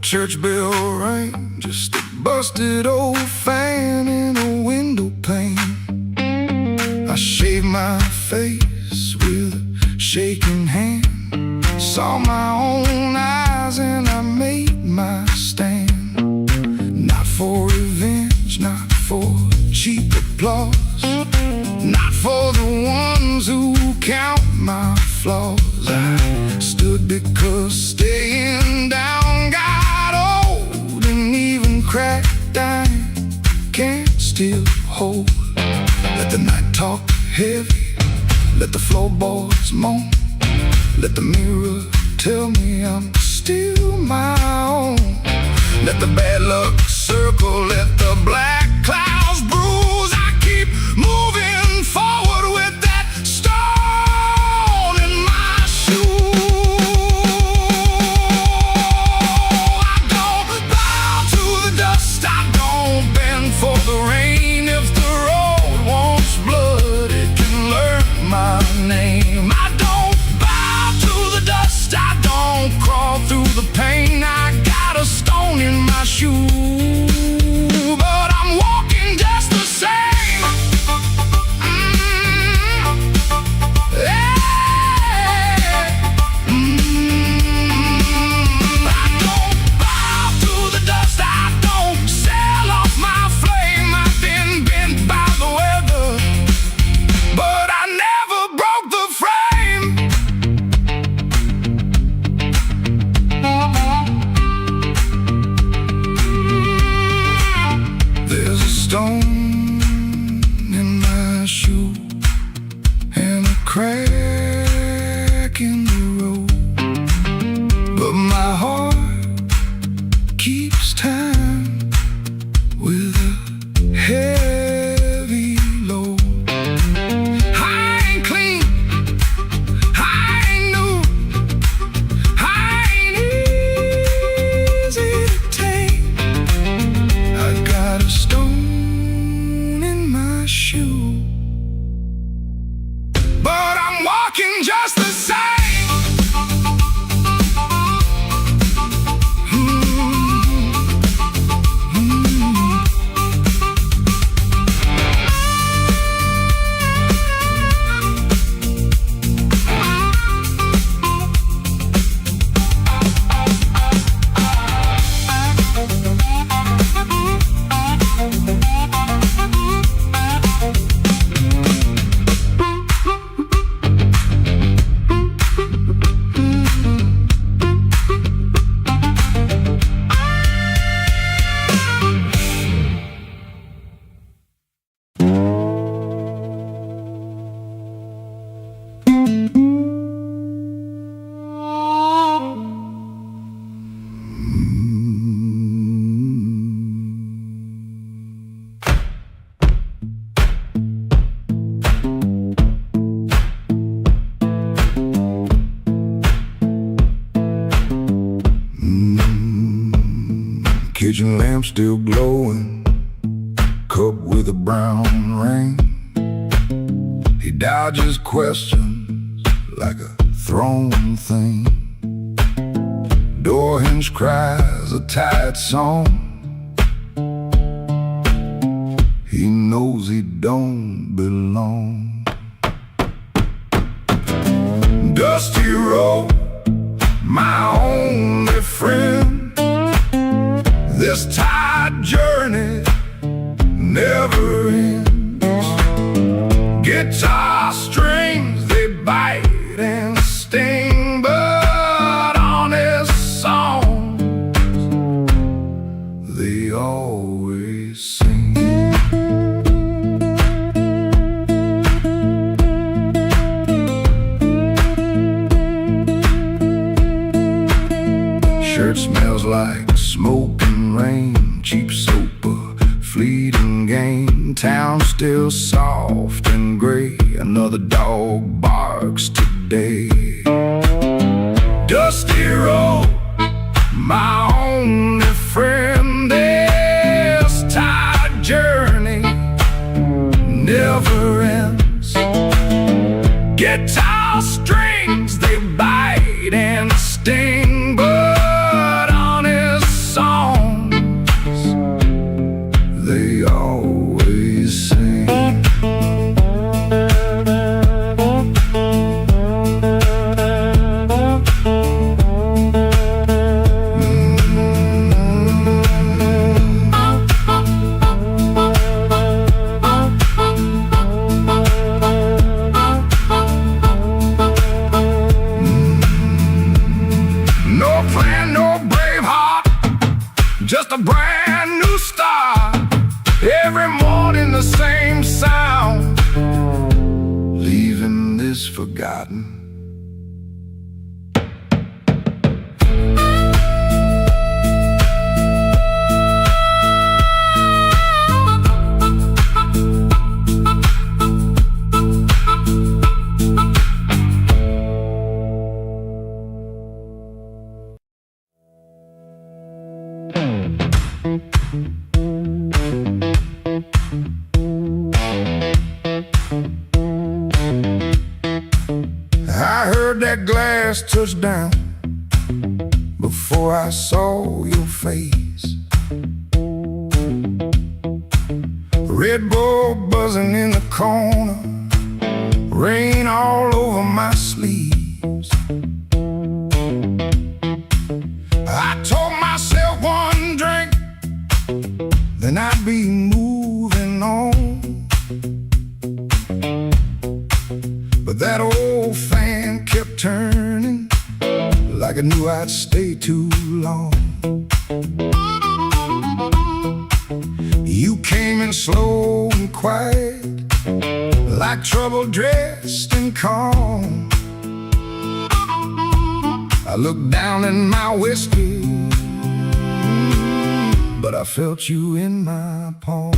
Church bell rang, just a busted old fan in a window pane. I shaved my face with a shaking hand, saw my own eyes and I made my stand. Not for revenge, not for cheap applause, not for the ones who count my flaws. I stood because staying down got old, and even cracked iron can't still hold. Let the night talk heavy, let the floorboards moan, let the mirror tell me I'm still my own. Let the bad luck circle, let the black clouds bruise. I keep moving forward with that stone in my shoe. I don't bow to the dust, I don't bend for the rain. If the road wants blood, it can learn my name. I don't bow to the dust, I don't crawl through the pain. I got a stone in my shoe, but I'm kitchen lamp still glowing, cup with a brown ring. He dodges questions like a thrown thing. Door hinge cries a tired song. He knows he don't belong. Dusty road, my only friend. This tired journey never ends. Guitar strings, they bite and sting, but honest songs, they always sing. Shirt smells like smoke and rain, cheap soap, a fleeting game. Town still soft and gray, another dog barks today. Dusty road, my only friend. This tired journey never ends. Guitar strings, they bite and sting, but honest songs, they always sing. No plan, no brave heart, just a brand new start. Every morning the same sound, leaving this forgotten. I heard that glass touch down before I saw your face. Red Bull buzzing in the corner, rain all over my sleeves. I told myself one drink, then I'd be moving on. But that old fan kept turning, like I knew I'd stay too long. You came in slow and quiet, like trouble dressed in calm. I looked down in my whiskey, but I felt you in my palm.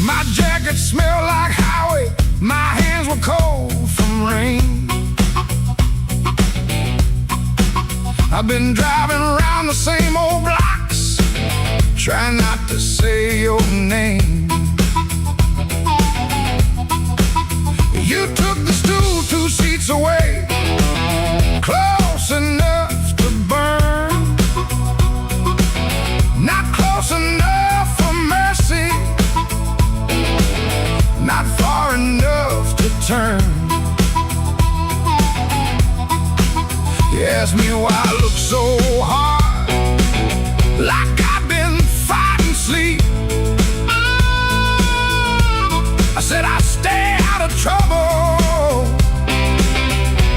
My jacket smelled like highway, my hands were cold from rain. I've been driving around the same old blocks, trying not to say your name. You took the stool 2 seats away, close enough to burn, not close enough for mercy, not far enough to turn. You asked me why I look so hard, like I've been fighting sleep. I said I stay out of trouble.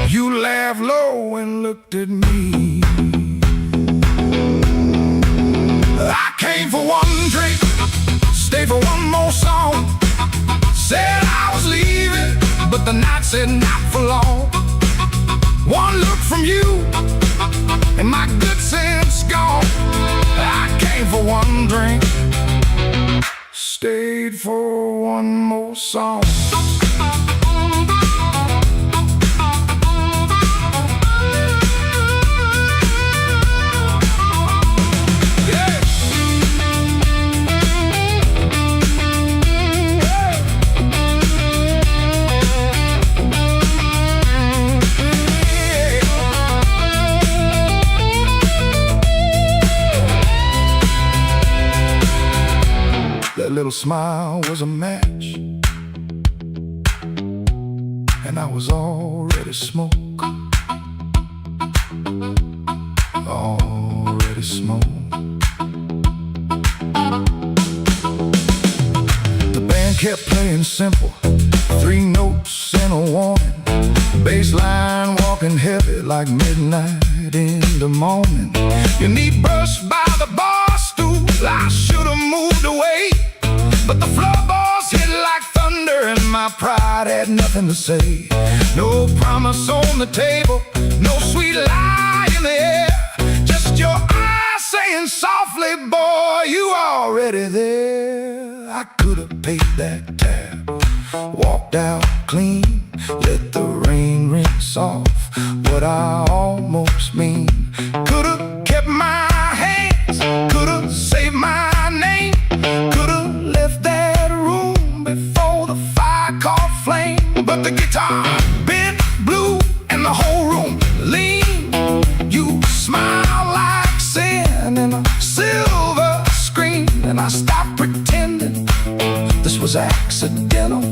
You laughed low and looked at me. I came for one drink, stay for one more song. Said I was leaving, but the night said not for long. One look from you, and my good sense gone. I came for one drink, stayed for one more song. That little smile was a match, and I was already smoke. Already smoke. The band kept playing simple, 3 notes and a warning. Bass line walking heavy like midnight in the morning. You need brushed by the bar stool, I should've moved away, but the floorboards hit like thunder and my pride had nothing to say. No promise on the table, no sweet lie in the air, just your eyes saying softly, boy, you already there. I could've paid that tab, walked out clean, let the rain rinse off what I almost mean. Could've kept my hands, could've saved my name, could've left that room before the fire caught flame. But the guitar bent blue and the whole room lean. You smile like sin in a silver screen, and I stopped pretending this was accidental.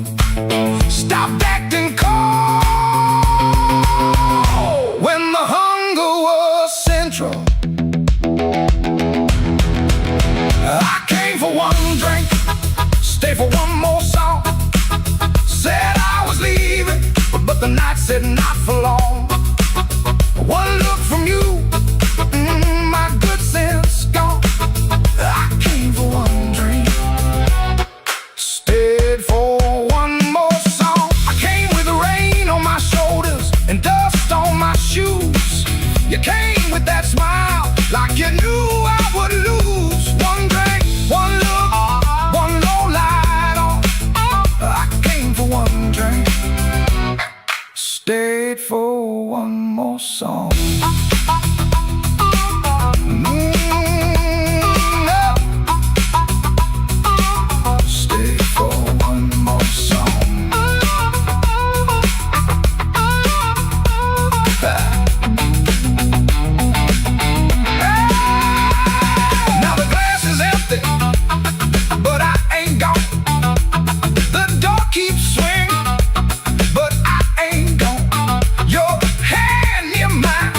Stopped acting cold when the hunger was central. I came for one drink, stay for one more song. Said I was leaving, but the night said not for long. One look from you, my good sense gone. I came for one drink, stayed for one more song. I came with rain on my shoulders and dust on my shoes. You came with that smile like you knew I would lose. One drink, one look, one low light on. I came for one drink, stayed for one more song. Stayed for one more song. Now the glass is empty, but I ain't gone. The door keeps swinging, but I ain't gone. Your hand near mine,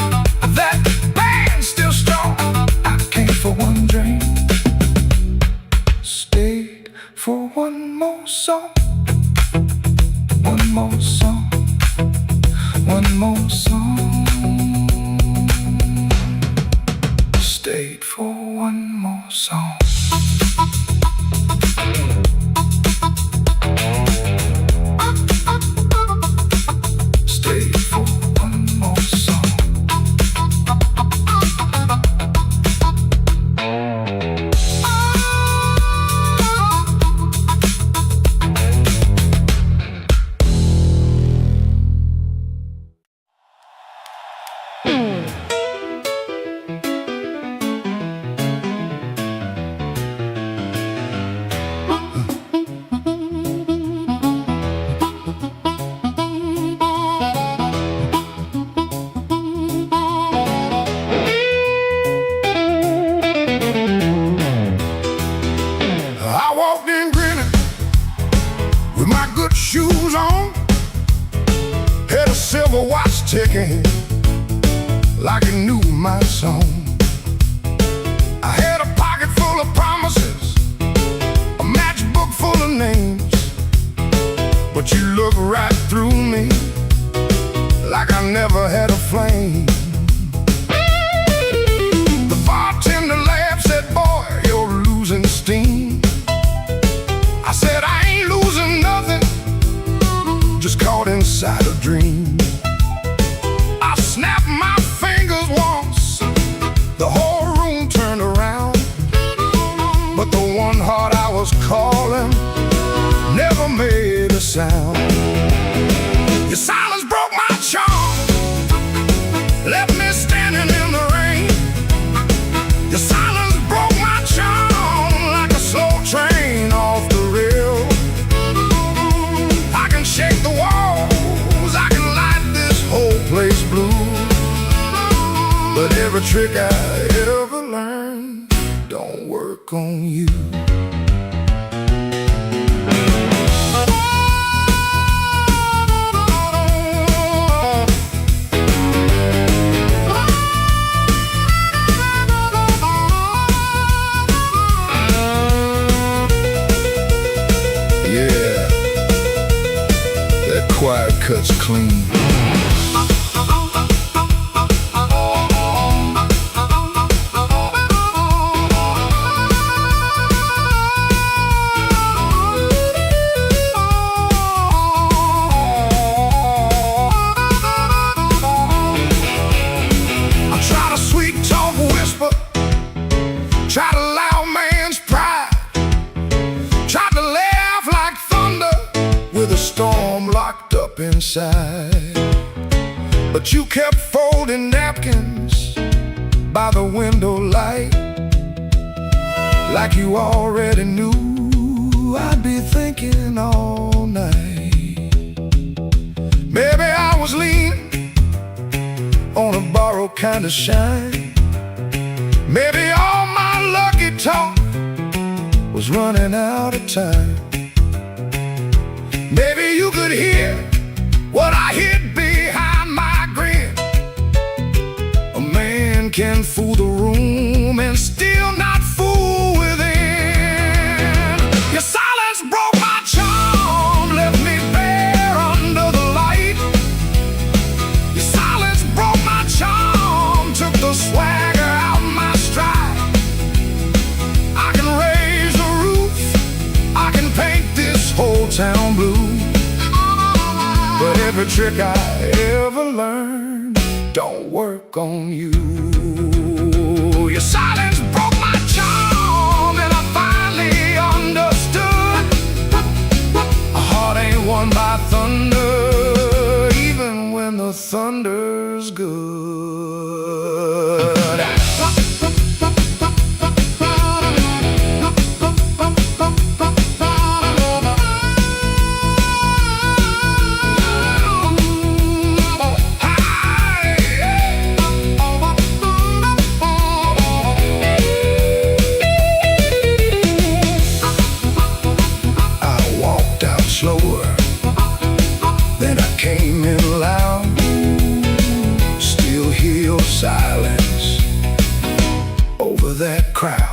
that band's still strong. I came for one drink, stayed for one more song. One more song, one more song. Stayed for one more song. Stayed for one more song. I walked in grinning with my good shoes on, had a silver watch ticking like it knew my song. I had a pocket full of promises, a matchbook full of names, but you look right through me like I never had a flame. The bartender laughed, said, boy, you're losing steam. I said, I ain't losing nothing, just caught inside a dream. I snapped my fingers once, the whole room turned around, but the one heart I was calling sound. Your silence broke my charm, left me standing in the rain. Your silence broke my charm like a slow train off the rail. I can shake the walls, I can light this whole place blue, but every trick I ever learned don't work on you. Quiet cuts clean. I try to sweet talk whisper, try to loud man's pride, try to laugh like thunder with a storm locked up inside. But you kept folding napkins by the window light, like you already knew I'd be thinking all night. Maybe I was leaning on a borrowed kind of shine. Maybe all my lucky talk was running out of time. Maybe you could hear what I hid behind my grin. A man can fool the room and still not fool within. Your silence broke my charm, left me bare under the light. Your silence broke my charm, took the swagger out my stride. I can raise the roof, I can paint this whole town blue, but every trick I ever learned don't work on you. Your silence broke my charm, and I finally understood. A heart ain't won by thunder, even when the thunder's good. Slower, then I came in loud. Still hear your silence over that crowd.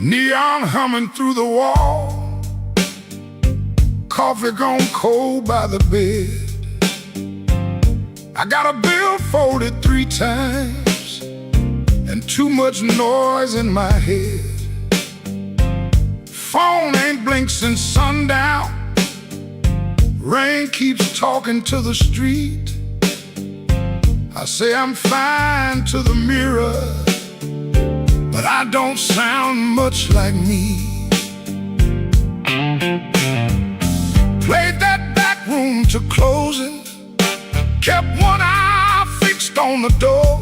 Neon humming through the wall, coffee gone cold by the bed. I got a bill folded 3 times and too much noise in my head. Phone ain't blinked since sundown, rain keeps talking to the street. I say I'm fine to the mirror, but I don't sound much like me. Played that back room to closing, kept one eye fixed on the door.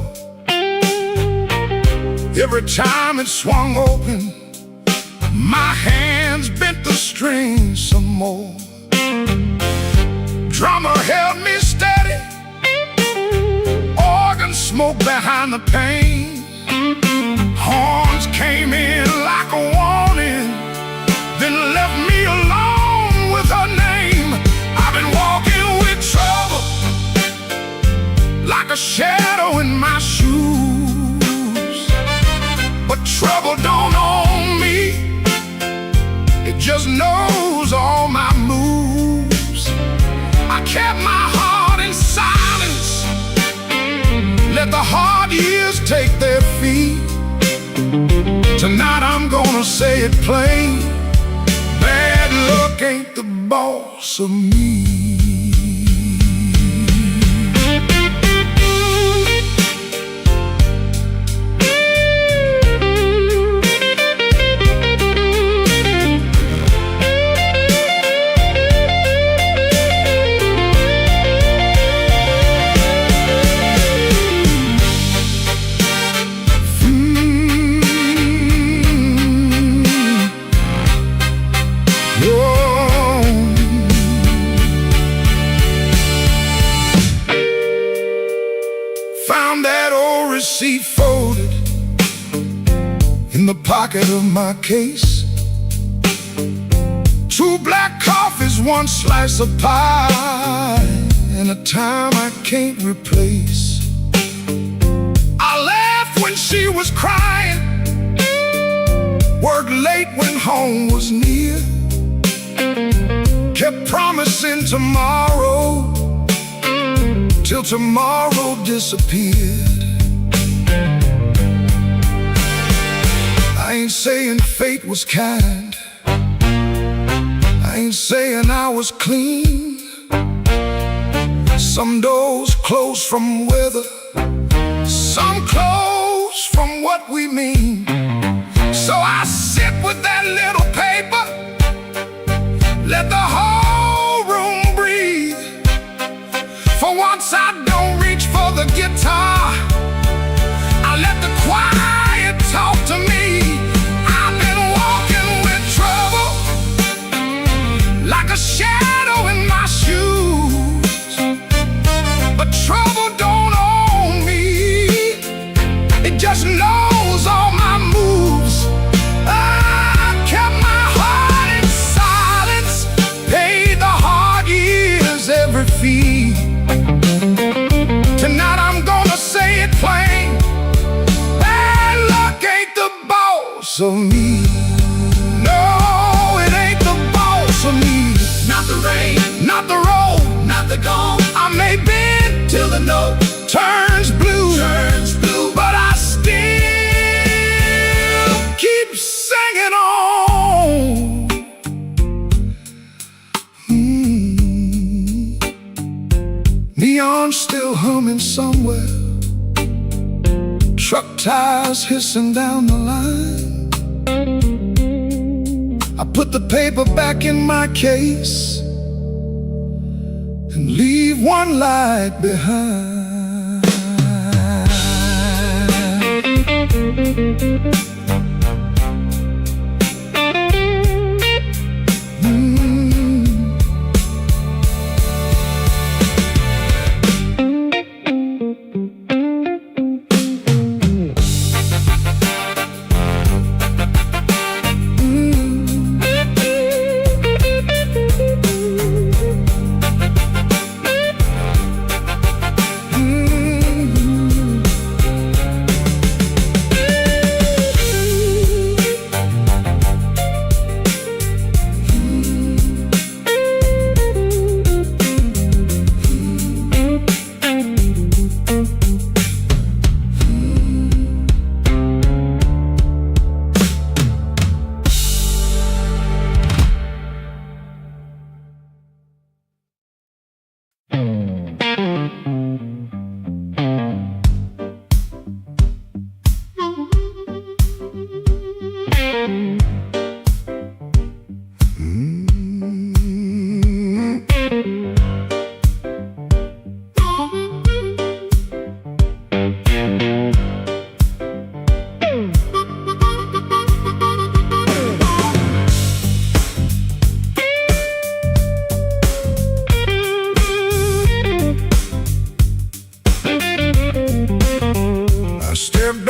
Every time it swung open, my hands bent the strings some more. Drummer held me smoke behind the pane. Horns came in like a warning, then left me alone with her name. I've been walking with trouble, like a shadow in my shoes. But trouble don't own me, it just knows all my moves. I kept my heart in silence, let the hard years take their feet. Tonight I'm gonna say it plain, bad luck ain't the boss of me. Found that old receipt folded in the pocket of my case. 2 black coffees, 1 slice of pie, and a time I can't replace. I laughed when she was crying, worked late when home was near, kept promising tomorrow till tomorrow disappeared. I ain't saying fate was kind, I ain't saying I was clean. Some doors close from weather, some close from what we mean. So I sit with that little paper, let the whole room breathe. For once I don't reach for the guitar, I let the quiet talk to me. I've been walking with trouble, like a shadow in my shoes. But trouble don't own me, it just knows all my moves. I kept my heart in silence, paid the hard years every fee. Tonight I'm gonna say it plain, bad luck ain't the boss of me. No, it ain't the boss of me. Not the rain, Not the road, not the gong, I may bend till the note turns blue, turns blue. but I still keep singing on. Neon still humming somewhere, truck tires hissing down the line. I put the paper back in my case and leave one light behind.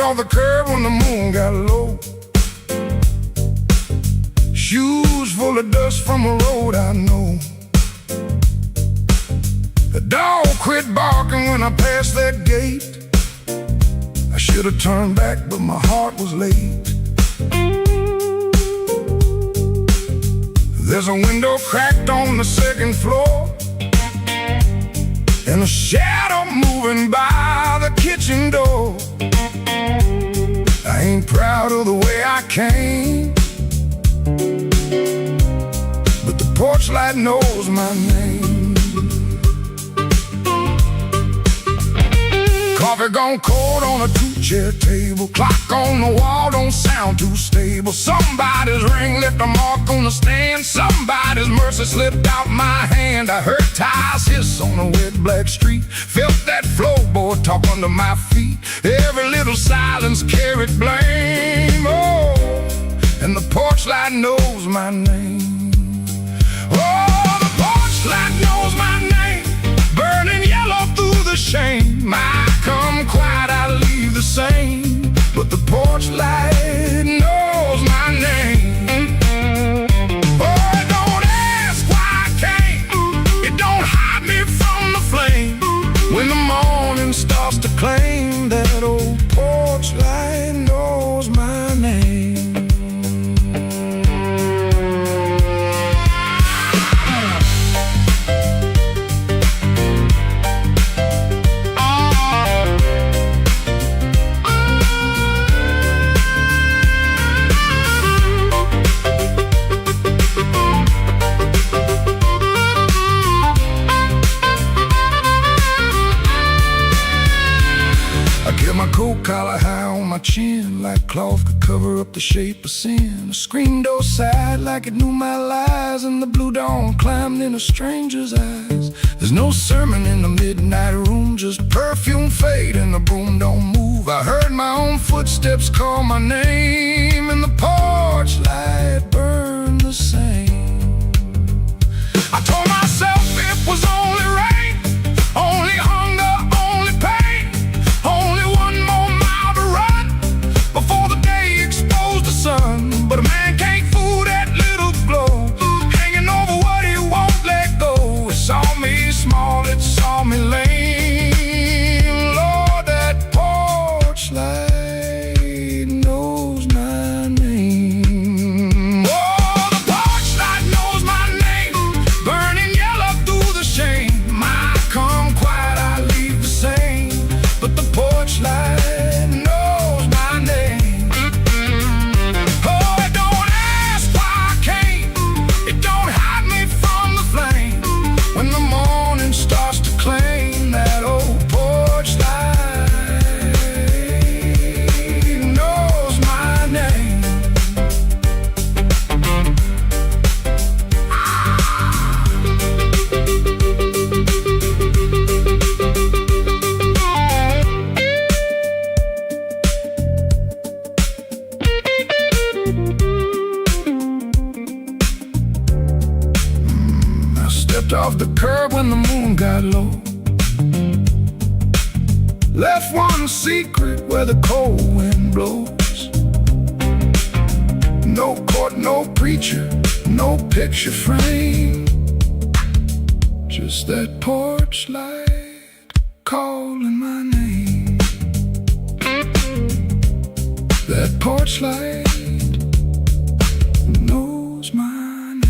off the curb when the moon got low. Shoes full of dust from a road I know. The dog quit barking when I passed that gate. I should have turned back, but my heart was late. There's a window cracked on the second floor, and a shadow moving by the kitchen door. I ain't proud of the way I came, but the porch light knows my name. Coffee gone cold on a two-chair table. Clock on the wall don't sound too stable. Somebody's ring left a mark on the stand. Somebody's mercy slipped out my hand. I heard tires hiss on a wet black street. Felt that floorboard talk under my feet. Every little silence carried blame. Oh, and the porch light knows my name. Oh, the porch light knows my name. Burning yellow through the shame. I come quiet, I leave the same, but the porch light knows my name. Oh, it don't ask why I came. It don't hide me from the flame. When the morning starts to claim, that old porch light knows my name. My coat collar high on my chin, like cloth could cover up the shape of sin. The screen door sighed like it knew my lies, and the blue dawn climbed in a stranger's eyes. There's no sermon in the midnight room, just perfume fade and the broom don't move. I heard my own footsteps call my name, and the porch light burned the same. I told myself it was only rain, only hunger, only pain, only one more mile to run before the day exposed the sun. But a man can't fool that little glow, hanging over what he won't let go. It saw me small, it saw me lame. Lord, that porch light knows my name. Oh, the porch light knows my name. Burning yellow through the shame. I come quiet, I leave the same, but the porch light knows my name. Oh, it don't ask why I came. It don't hide me from the flame. When the morning starts to claim, that old porch light knows my name. I stepped off the curb when the moon got low. Left one secret where the cold wind blows. No court, no preacher, no picture frame, just that porch light calling my name. That porch light knows my name.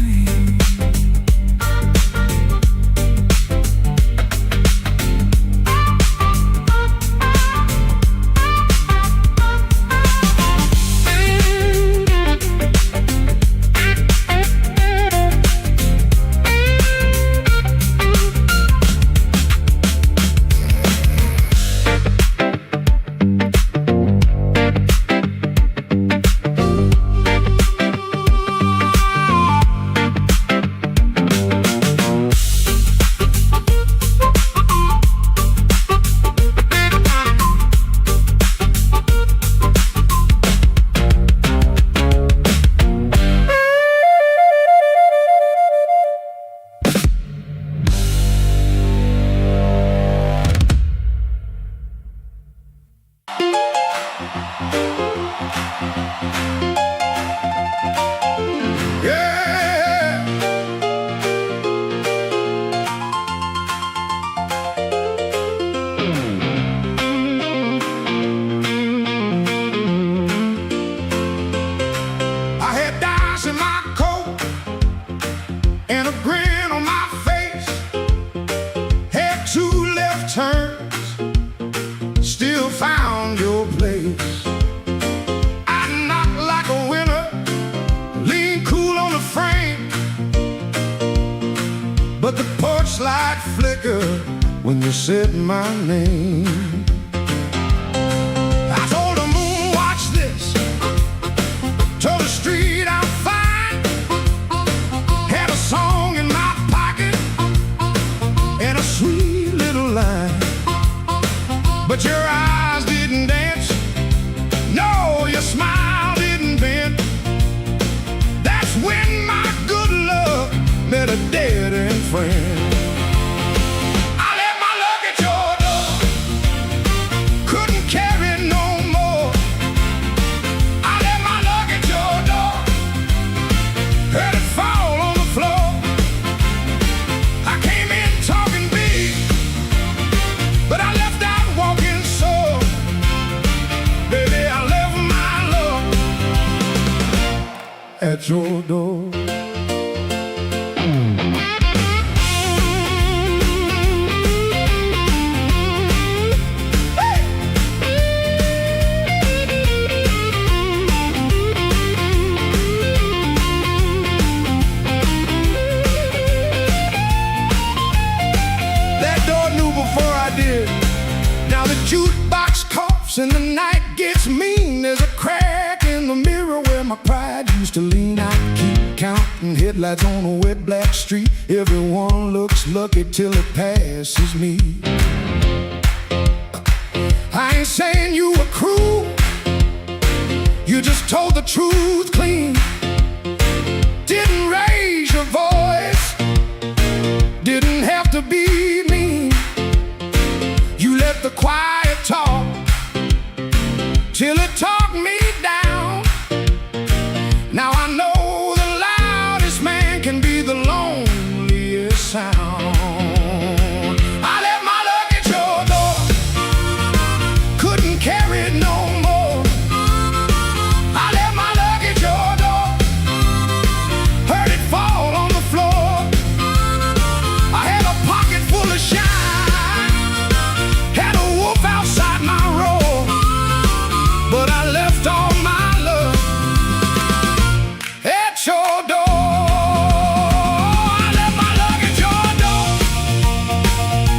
when you said my name. I told the moon, watch this. Told the street I'm fine. Had a song in my pocket and a sweet little line. But your eyes didn't dance. No, your smile didn't bend. That's when my good luck met a dead-end friend. I left my luck at your door. Couldn't carry no more. I left my luck at your door. Heard it fall on the floor. I came in talking big, but I left out walking sore. Baby, I left my luck at your door. Now the jukebox coughs and the night gets mean. There's a crack in the mirror where my pride used to lean. I keep counting headlights on a wet black street. Everyone looks lucky till it passes me. I ain't saying you were cruel, you just told the truth clean. Didn't raise your voice, didn't have to be mean. You let the quiet talk till it talked me down. Now I know the loudest man can be the loneliest sound. I left my luck at your door. Couldn't carry it no more. I left my luck at your door. Heard it fall on the floor. I had a pocket full of shine. Outside my roar, but I left all my love at your door. I left my luck at your door.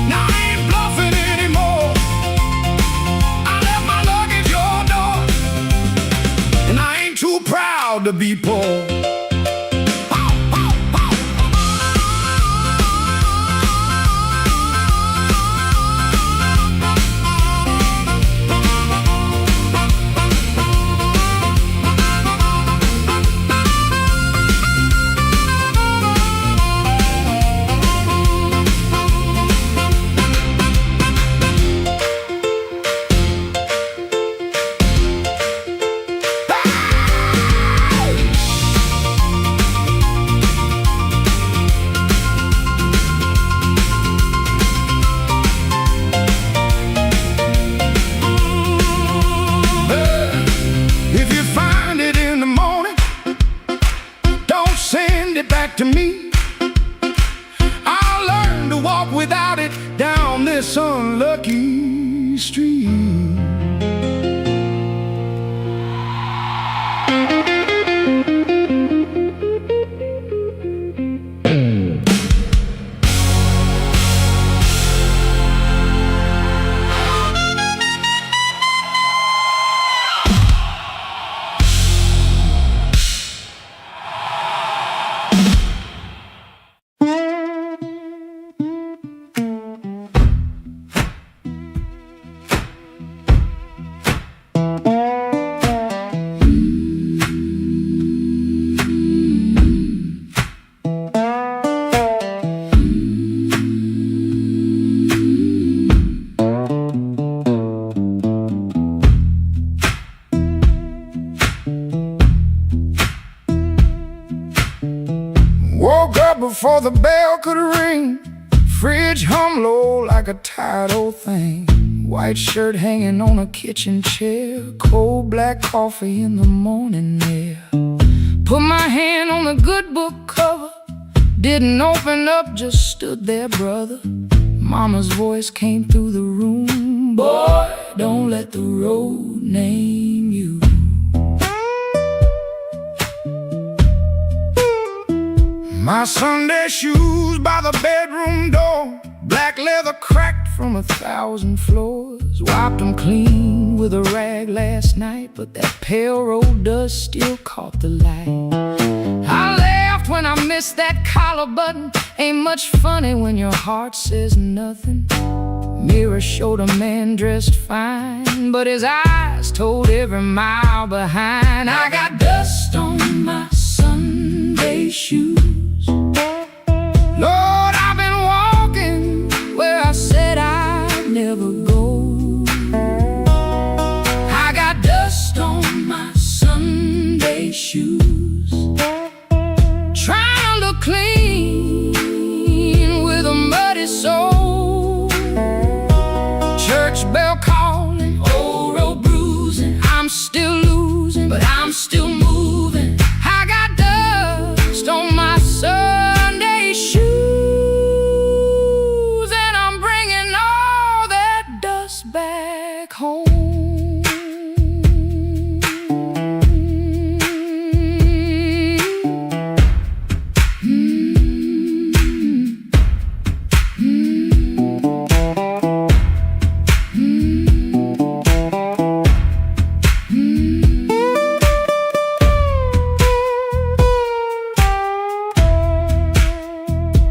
Now I ain't bluffing anymore. I left my luck at your door, and I ain't too proud to be poor. Back to me. I'll learn to walk without it down this unlucky street. Woke up before the bell could ring. Fridge hum low like a tired old thing. White shirt hanging on a kitchen chair. Cold black coffee in the morning air. Put my hand on the good book cover. Didn't open up, just stood there, brother. Mama's voice came through the room. Boy, don't let the road name you. My Sunday shoes by the bedroom door. Black leather cracked from 1,000 floors. Wiped them clean with a rag last night, but that pale road dust still caught the light. I laughed when I missed that collar button. Ain't much funny when your heart says nothing. Mirror showed a man dressed fine, but his eyes told every mile behind. I got dust on my Sunday shoes. Lord, I've been walking where I said I'd never go. I got dust on my Sunday shoes, trying to look clean with a muddy soul. Church bell calling, old road bruising. I'm still losing, but I'm still moving. I got dust on my Sunday shoes, and I'm bringing all that dust back home.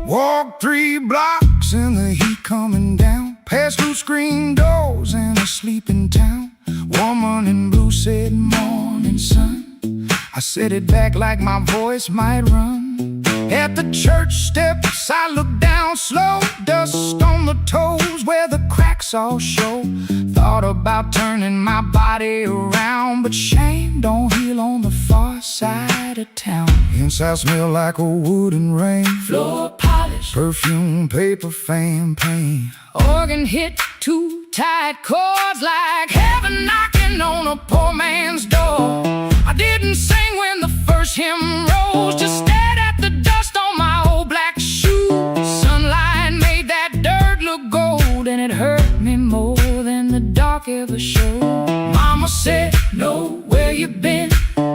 Walked 3 blocks in the heat coming down, past 2 screen doors in a sleeping town. Woman in blue said, "Morning, sun." I said it back like my voice might run. At the church steps I looked down slow, dust on the toes where the cracks all show. Thought about turning my body around, but shame don't heal on the far side of town. Inside smell like a wood and rain, floor polish, perfume, paper, fan, pain. Organ hit 2 tight chords like heaven knocking on a poor man's door. I didn't sing when the first hymn rose, just stared at the dust on my old black shoes. Sunlight made that dirt look gold, and it hurt me more than the dark ever showed. Mama said, "Know where you been,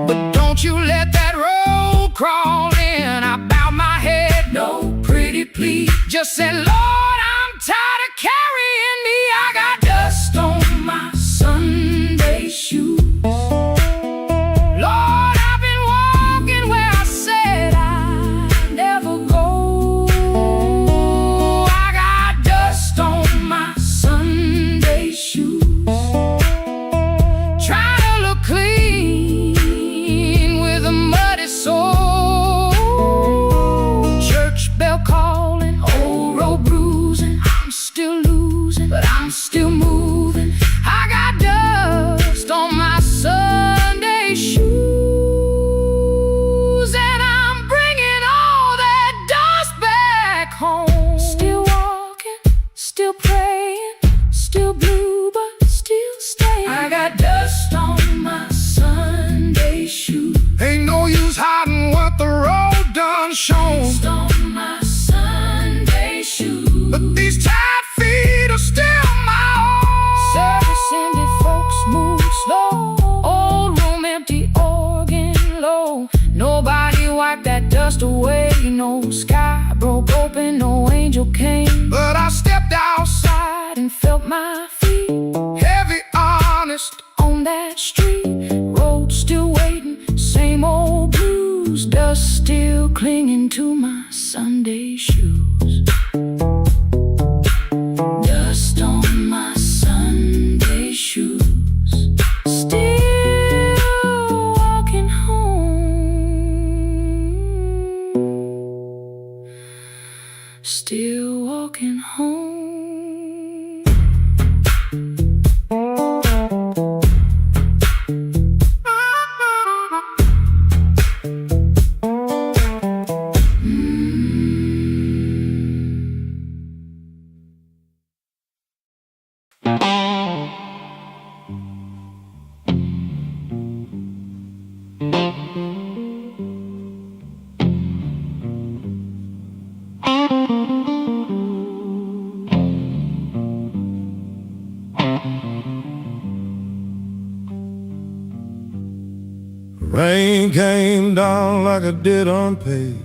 but don't you let that road crawl in." I bowed my head, "No, pretty please." Just said, "Lord, I'm tired of carrying me." I got dust on my Sunday shoes. Lord, I've been walking where I said I'd never go. I got dust on my Sunday shoes, trying to look clean with a muddy soul. Church bell calling, old road bruising. I'm still losing, but I'm still moving. I got dust on my Sunday shoes, and I'm bringing all that dust back home. Still walking, still praying, still blue, but still staying. I got dust on my Sunday shoes. Ain't no use hiding what the road done shown. Dust on my Sunday shoes, but these tired feet are still my own. Service ended, folks move slow. Old room empty, organ low. Nobody wiped that dust away. No sky broke open, no angel came. But I stepped outside and felt my feet heavy, honest, on that street. Road still waiting, same old blues. Dust still clinging to my Sunday shoes. Dust on my Sunday shoes, still walking home, still walking home. Rain came down like a dead unpaid,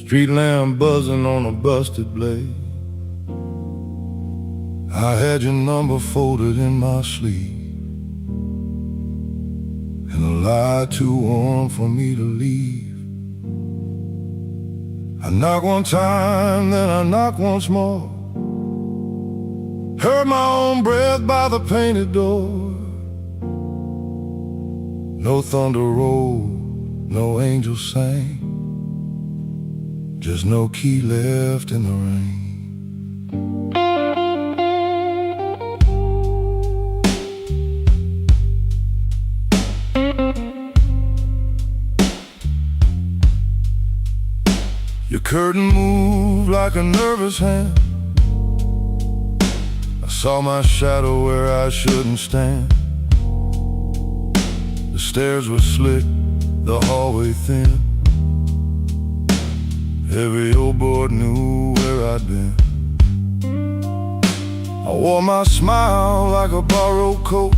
street lamp buzzing on a busted blade. I had your number folded in my sleeve, and a lie too warm for me to leave. I knock one time, then I knock once more. Heard my own breath by the painted door. No thunder rolled, no angel sang, just no key left in the rain. Your curtain moved like a nervous hand. I saw my shadow where I shouldn't stand. The stairs were slick, the hallway thin. Every old board knew where I'd been. I wore my smile like a borrowed coat.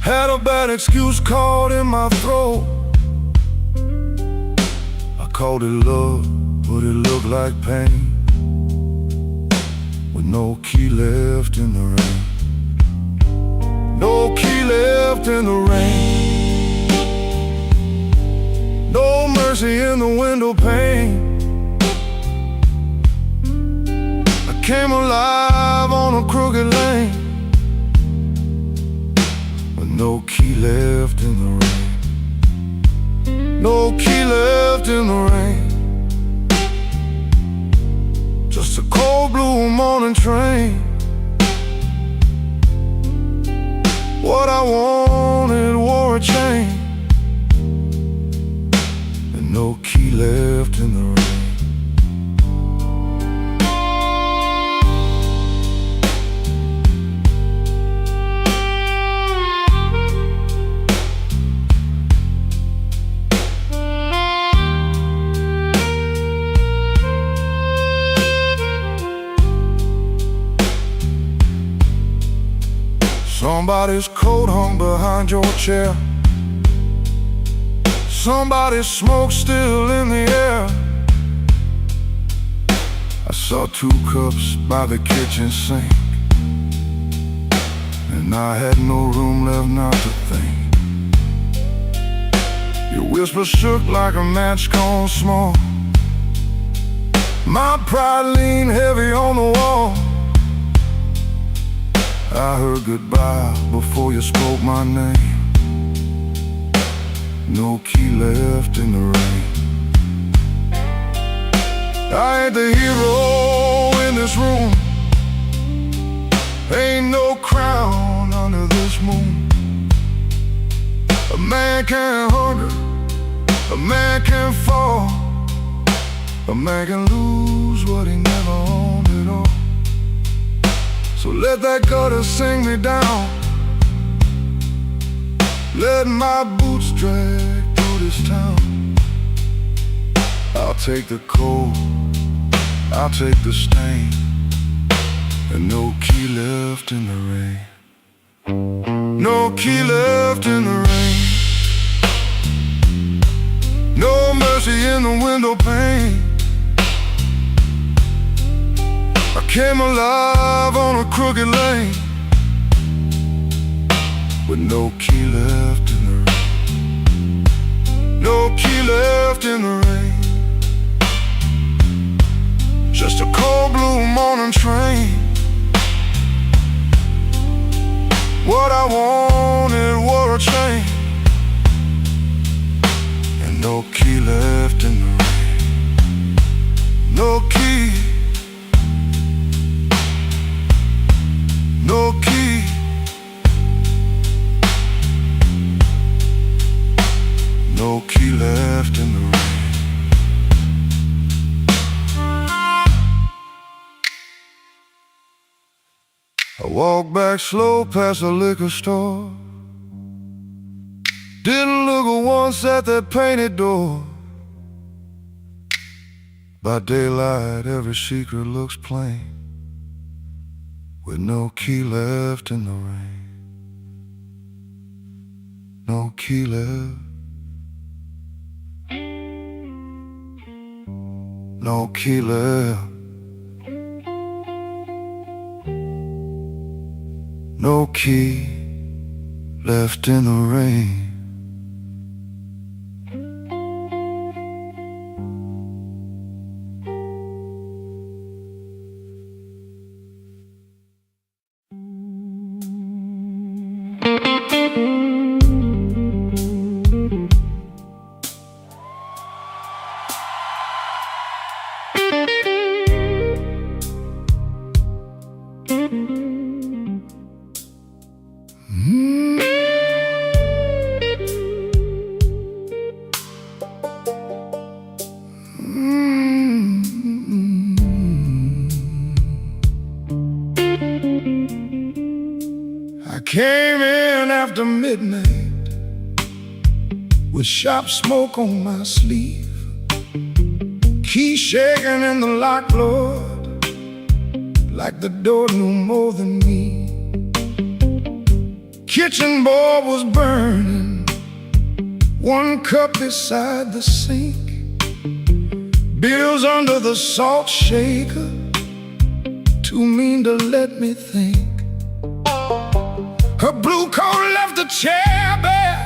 Had a bad excuse caught in my throat. Called it love, but it looked like pain, with no key left in the rain. No key left in the rain. No mercy in the window pane. I came alive on a crooked lane, with no key left in the rain. No key left in the rain. Just a cold blue morning train. What I wanted wore a chain, and no key left in the rain. Somebody's coat hung behind your chair. Somebody's smoke still in the air. I saw 2 cups by the kitchen sink, and I had no room left not to think. Your whisper shook like a match gone small. My pride leaned heavy on the wall. I heard goodbye before you spoke my name. No key left in the rain. I ain't the hero in this room. Ain't no crown under this moon. A man can hunger, a man can fall, a man can lose what he never owned at all. So let that gutter sing me down. Let my boots drag through this town. I'll take the cold, I'll take the stain, and no key left in the rain. No key left in the rain. No mercy in the window pane. I came alive on a crooked lane, with no key left in the rain. No key left in the rain. Just a cold blue morning train. What I wanted wore a chain, and no key left in the rain. No key. No key. No key left in the rain. I walked back slow past the liquor store. Didn't look once at that painted door. By daylight every secret looks plain, with no key left in the rain. No key left. No key left. no key left in the rain. I came in after midnight with sharp smoke on my sleeve, key shaking in the lock, Lord, like the door knew more than me. Kitchen board was burning, one cup beside the sink, bills under the salt shaker, too mean to let me think. Her blue coat left the chair bare,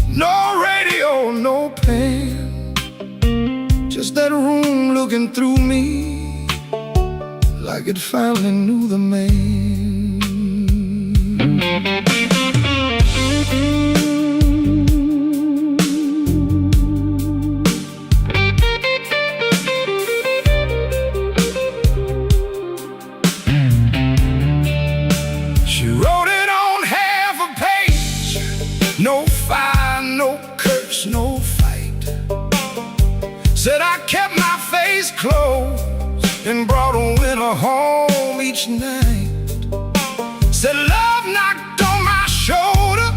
no radio, no pen, just that room looking through me like it finally knew the man. She wrote it on half a page, no fire, no curse, no fight. Said I kept my face closed and brought a winter home each night. Said love knocked on my shoulder,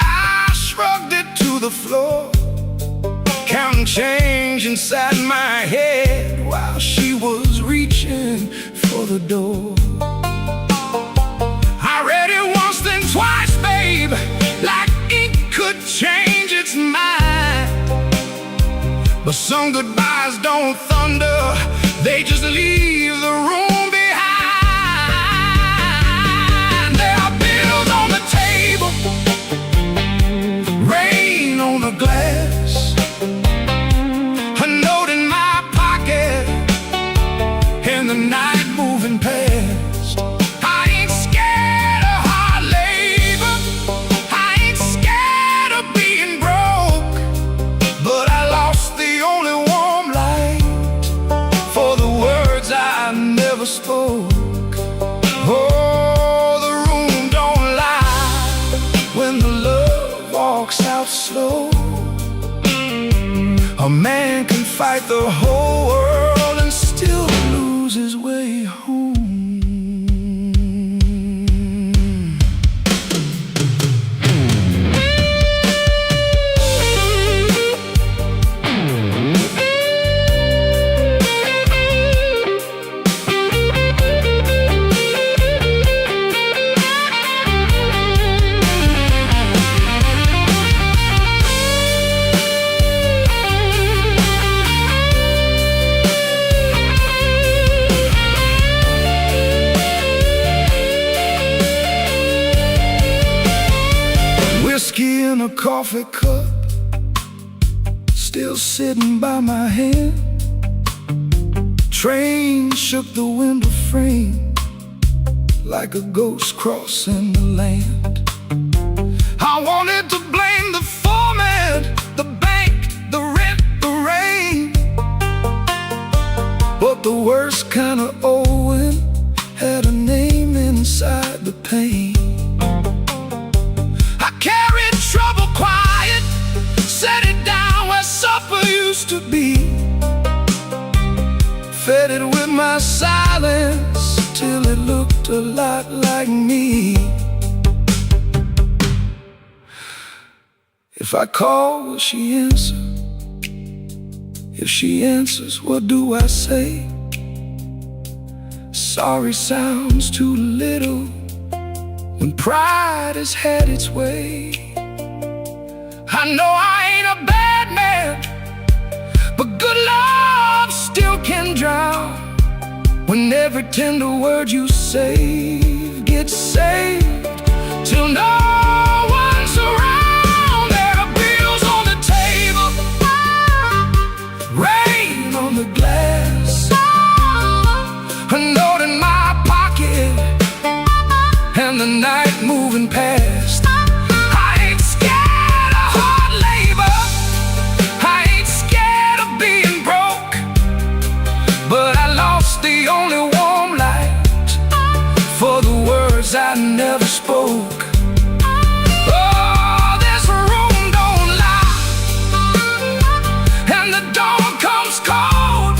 I shrugged it to the floor, counting change inside my head while she was reaching for the door. I read it once, then twice, babe, like ink could change its mind. But some goodbyes don't thunder, they just leave the room behind. There are bills on the table, rain on the glass, a note in my pocket, and the night moving past. I ain't scared of hard labor, I ain't scared of being broke, but I lost the only warm light for the words I never spoke. Oh, the room don't lie when the love walks out slow. A man can fight the whole world and still lose his way home. Whiskey in a coffee cup, still sitting by my hand. Train shook the window frame like a ghost crossing the land. I wanted to blame the foreman, the bank, the rent, the rain, but the worst kind of owing had a name inside the pain. I carried trouble quiet, set it down where supper used to be, fed it with my silence till it looked a lot like me. If I call, will she answer? If she answers, what do I say? Sorry sounds too little when pride has had its way. I know I ain't a bad man, but good love still can drown when every tender word you say get saved till no one's around. There are bills on the table, rain on the glass, a note in my pocket, and the night moving past. I ain't scared of hard labor, I ain't scared of being broke, but I lost the only warm light for the words I never spoke. Oh, this room don't lie, and the dawn comes cold.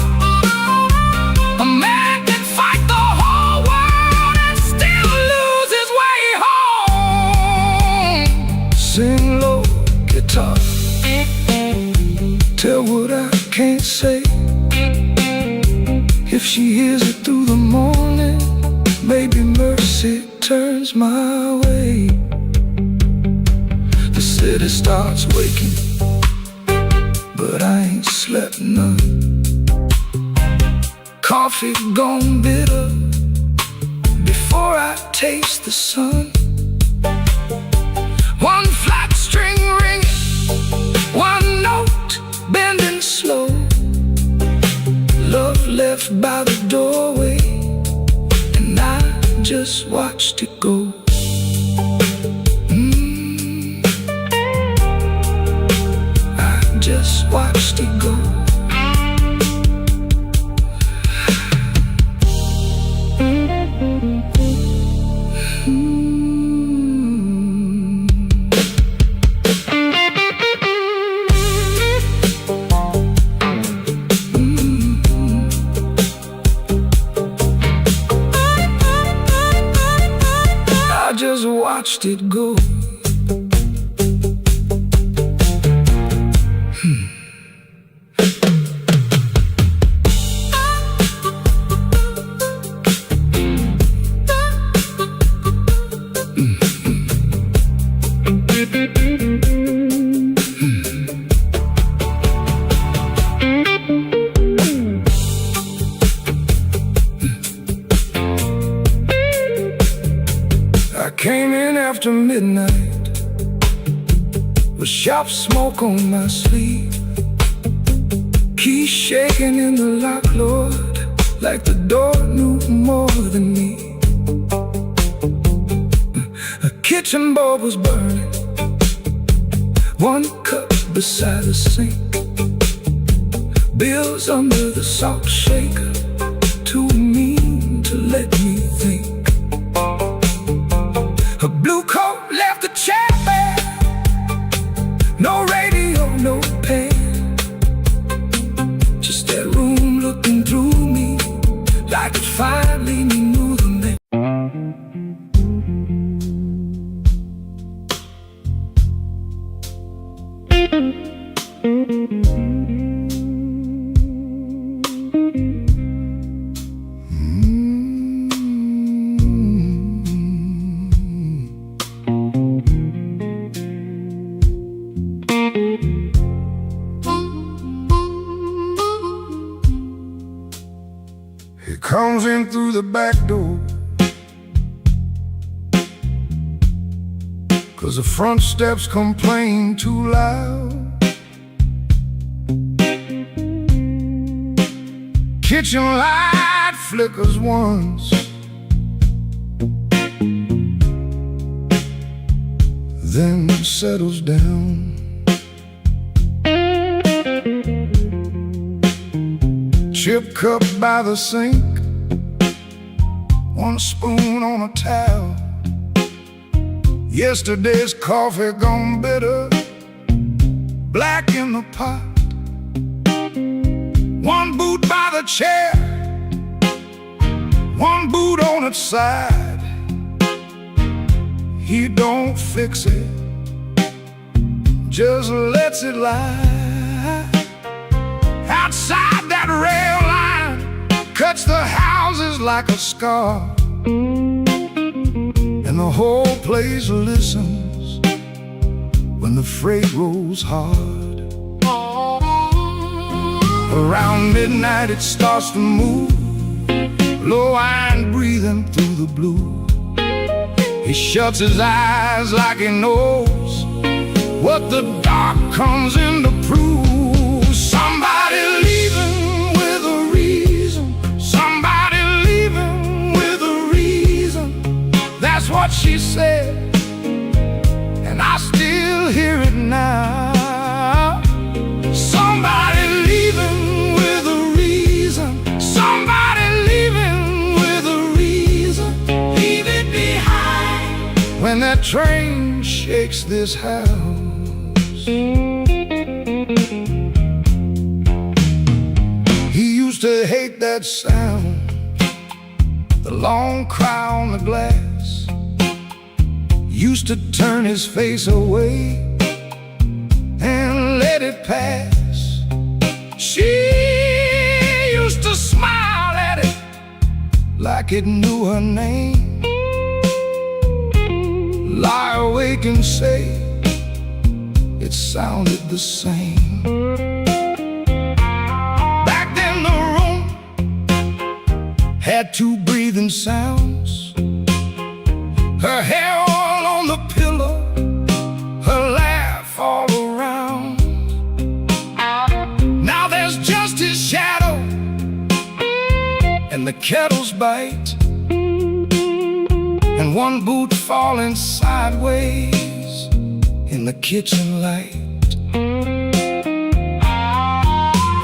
A man can fight the whole world and still lose his way home. Sing low, guitar, tell what I can't say. If she hears it through the morning, maybe mercy turns my way. The city starts waking, but I ain't slept none. Coffee gone bitter before I taste the sun. One flat string ringing, one note bending slow. Love left by the doorway, and I just watched it go. I just watched it go. I just watched it go. I came in after midnight with sharp smoke on my sleeve, keys shaking in the lock, Lord, like the door knew more than me. A kitchen bulb was burning, one cup beside the sink, bills under the salt shaker, too mean to let me think. A blue coat left the chair bare, no radio, no pen, just that room looking through me like it finally knew the name. He comes in through the back door, 'cause the front steps complain too loud. Kitchen light flickers once, then settles down. Chip cup by the sink, one spoon on a towel. Yesterday's coffee gone bitter, black in the pot. One boot by the chair, one boot on its side. He don't fix it, just lets it lie. Outside that rail line cuts the houses like a scar, and the whole place listens when the freight rolls hard. Around midnight it starts to move, low iron breathing through the blue. He shuts his eyes like he knows what the dark comes in to prove. Somebody leaving with a reason. Somebody leaving with a reason. That's what she said, and I still hear it now. Somebody leaving with a reason. Somebody leaving with a reason. Leave it behind when that train shakes this house. He used to hate that sound, the long cry on the glass. Used to turn his face away and let it pass. She used to smile at it like it knew her name. Lie awake and say it sounded the same. Back then the room had two breathing sounds. Her hair all on the pillow, her laugh all around. Now there's just his shadow and the kettle's bite, and one boot falling sideways in the kitchen light.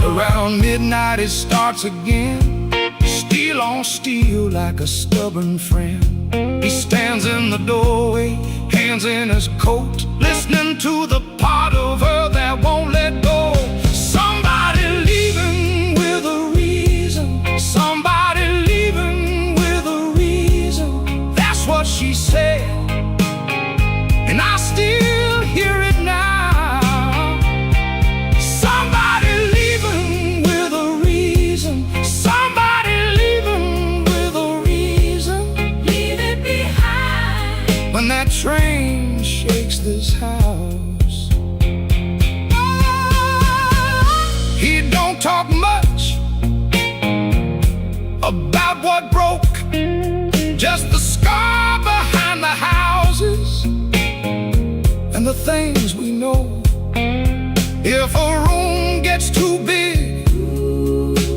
Around midnight it starts again, steel on steel like a stubborn friend. He stands in the doorway, hands in his coat, listening to the part of her that won't let go. Somebody leaving with a reason. Somebody leaving with a reason. That's what she said, and I still hear it now. Somebody leaving with a reason. Somebody leaving with a reason. Leave it behind when that train shakes this house. He don't talk much about what broke, just the scar behind the houses and the things we know. If a room gets too big,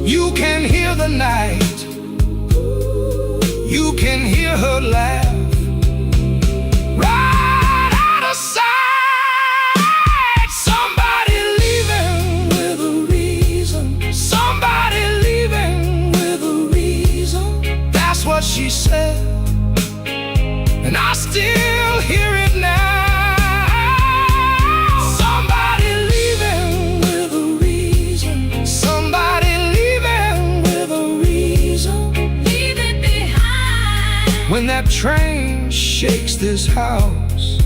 you can hear the night. You can hear her laugh right out of sight. Somebody leaving with a reason. Somebody leaving with a reason. That's what she said, and I still hear it now. Somebody leaving with a reason. Somebody leaving with a reason. Leave it behind when that train shakes this house.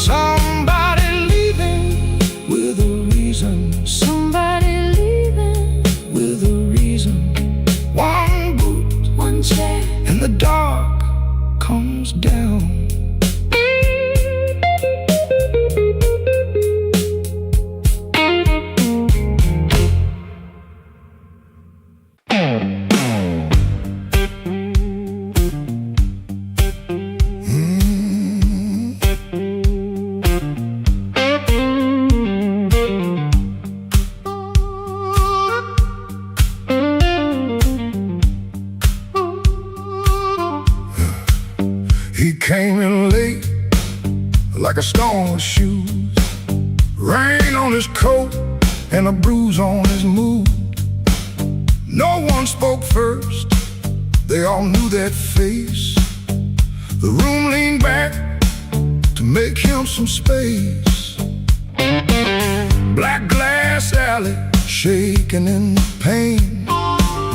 Somebody leaving with a reason. Somebody leaving with a reason. One boot, one chair, and the dark comes down. He came in late like a storm with shoes, rain on his coat and a bruise on his mood. No one spoke first, they all knew that face. The room leaned back to make him some space. Black glass alley shaking in the pain.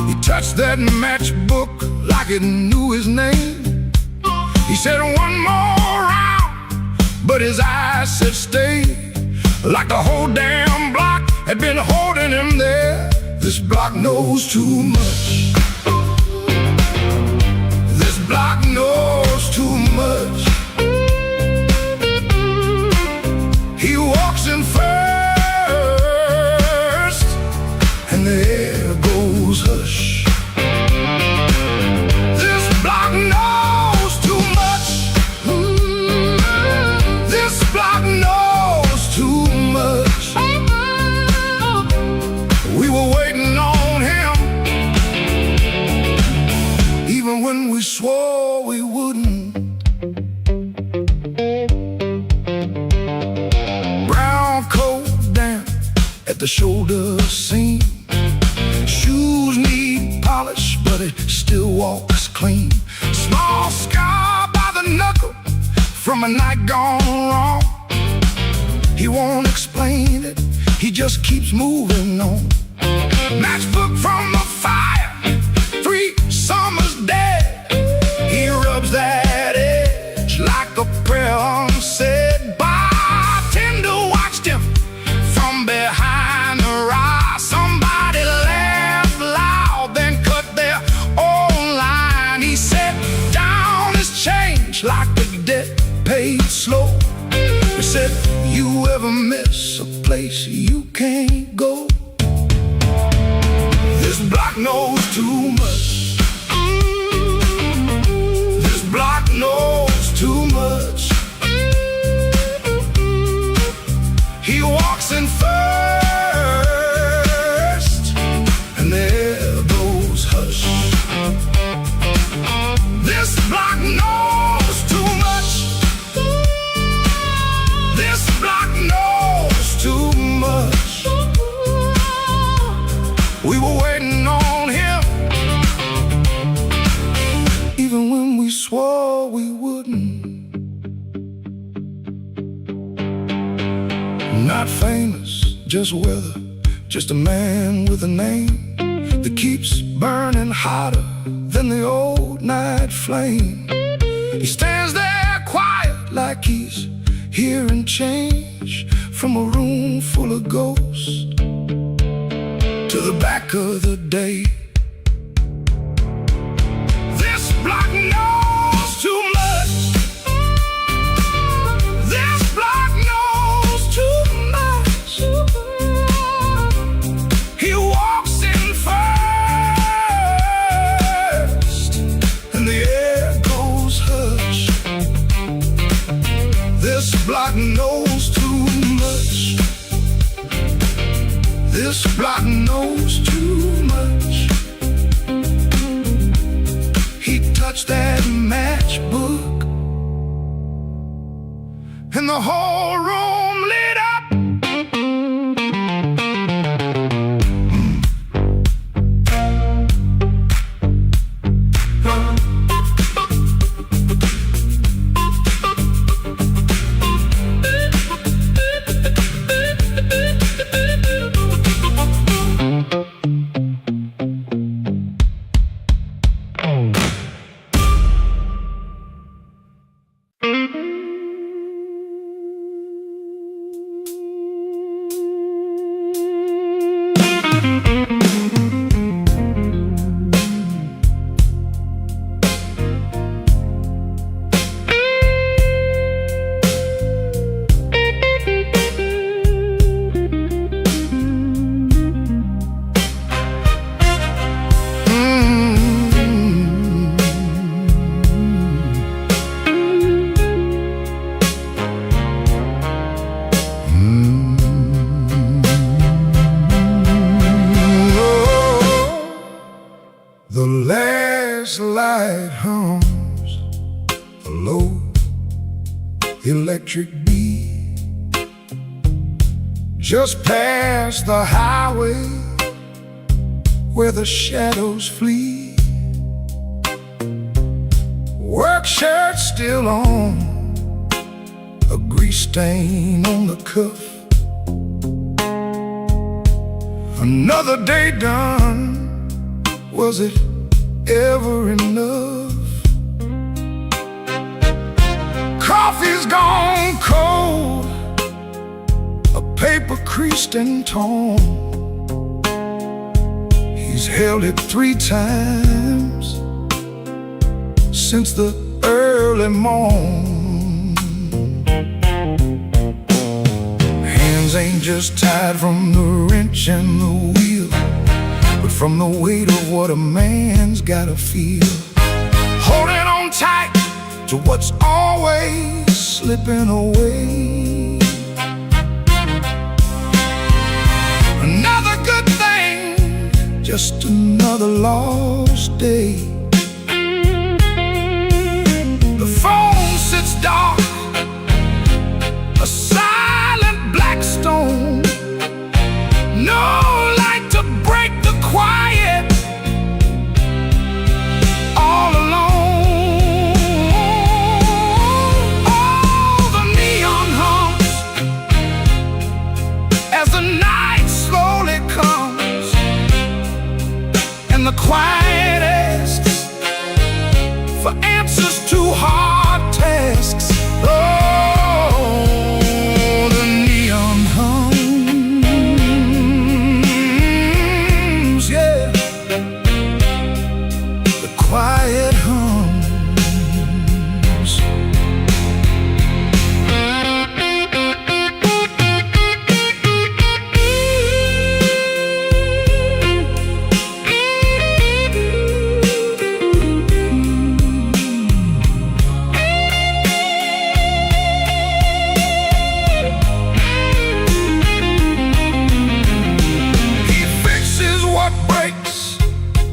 He touched that matchbook like it knew his name. He said one more round, but his eyes said stay. Like the whole damn block had been holding him there. This block knows too much. This block knows too much. He walks in first, and the air goes hush. This block knows too much. the shoulder seam. Shoes need polish, but it still walks clean. Small scar by the knuckle from a night gone wrong. He won't explain it, he just keeps moving on. Matchbook from the fire, 3 summers dead. He rubs that edge like a prayer unsaid. Bartender watched him from behind the rye. Somebody laughed loud, then cut their own line. He set down his change like a debt paid slow. He said, you ever miss a place you can't go? This block knows too much. This block knows too much. He walks in first, and there goes hush. This block knows too much. This block knows too much. We were waiting on him, even when we swore we wouldn't. Not famous, just weather, just a man with a name that keeps burning hotter than the old night flame. He stands there quiet like he's hearing change from a room full of ghosts to the back of the day. This block knows too much. This block knows too much. He walks in first, and the air goes hush. This block knows too much. This block knows too much. He touched that matchbook, and the whole room lit up. The last light hums a low electric beat just past the highway where the shadows flee. Work shirt still on, a grease stain on the cuff. Another day done. Was it ever enough? Coffee's gone cold, a paper creased and torn. He's held it 3 times since the early morn. Hands ain't just tied from the wrench and the wheel, but from the weight of what a man's gotta feel. Holding on tight to what's always slipping away. Another good thing, just another lost day. The phone sits dark, a silent black stone. the quietest for answers to hard tasks. Oh, the neon hums, yeah, the quiet hums.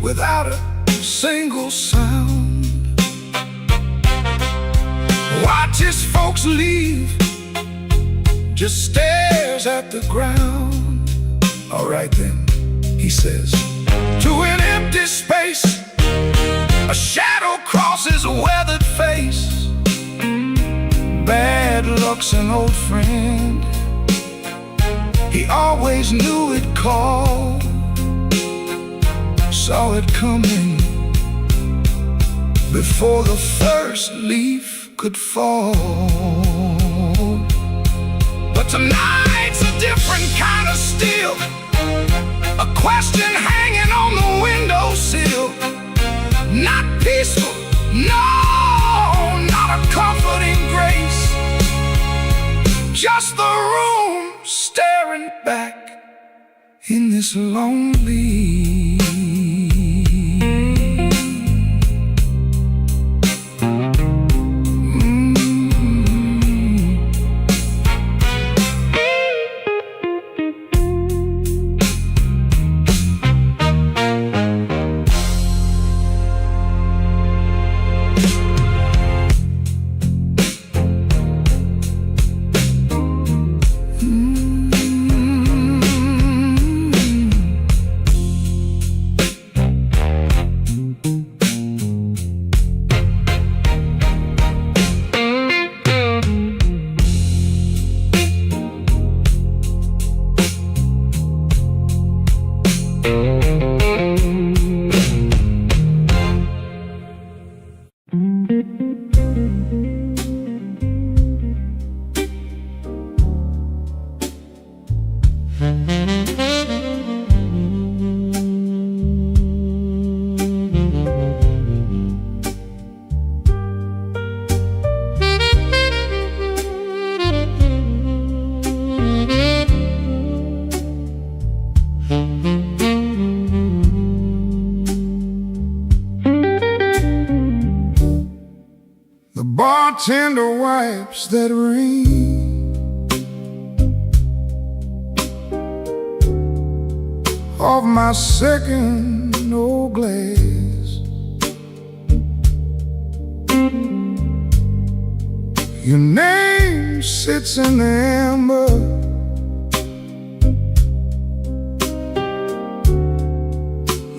Without a single sound, watches folks leave, just stares at the ground. All right then, he says, to an empty space, a shadow crosses a weathered face. Bad luck's an old friend, he always knew it called. Saw it coming before the first leaf could fall. But tonight's a different kind of steel, a question hanging on the windowsill. Not peaceful, no, not a comforting grace, just the room staring back in this lonely. The bartender wipes that rain off my second old glass. Your name sits in the amber,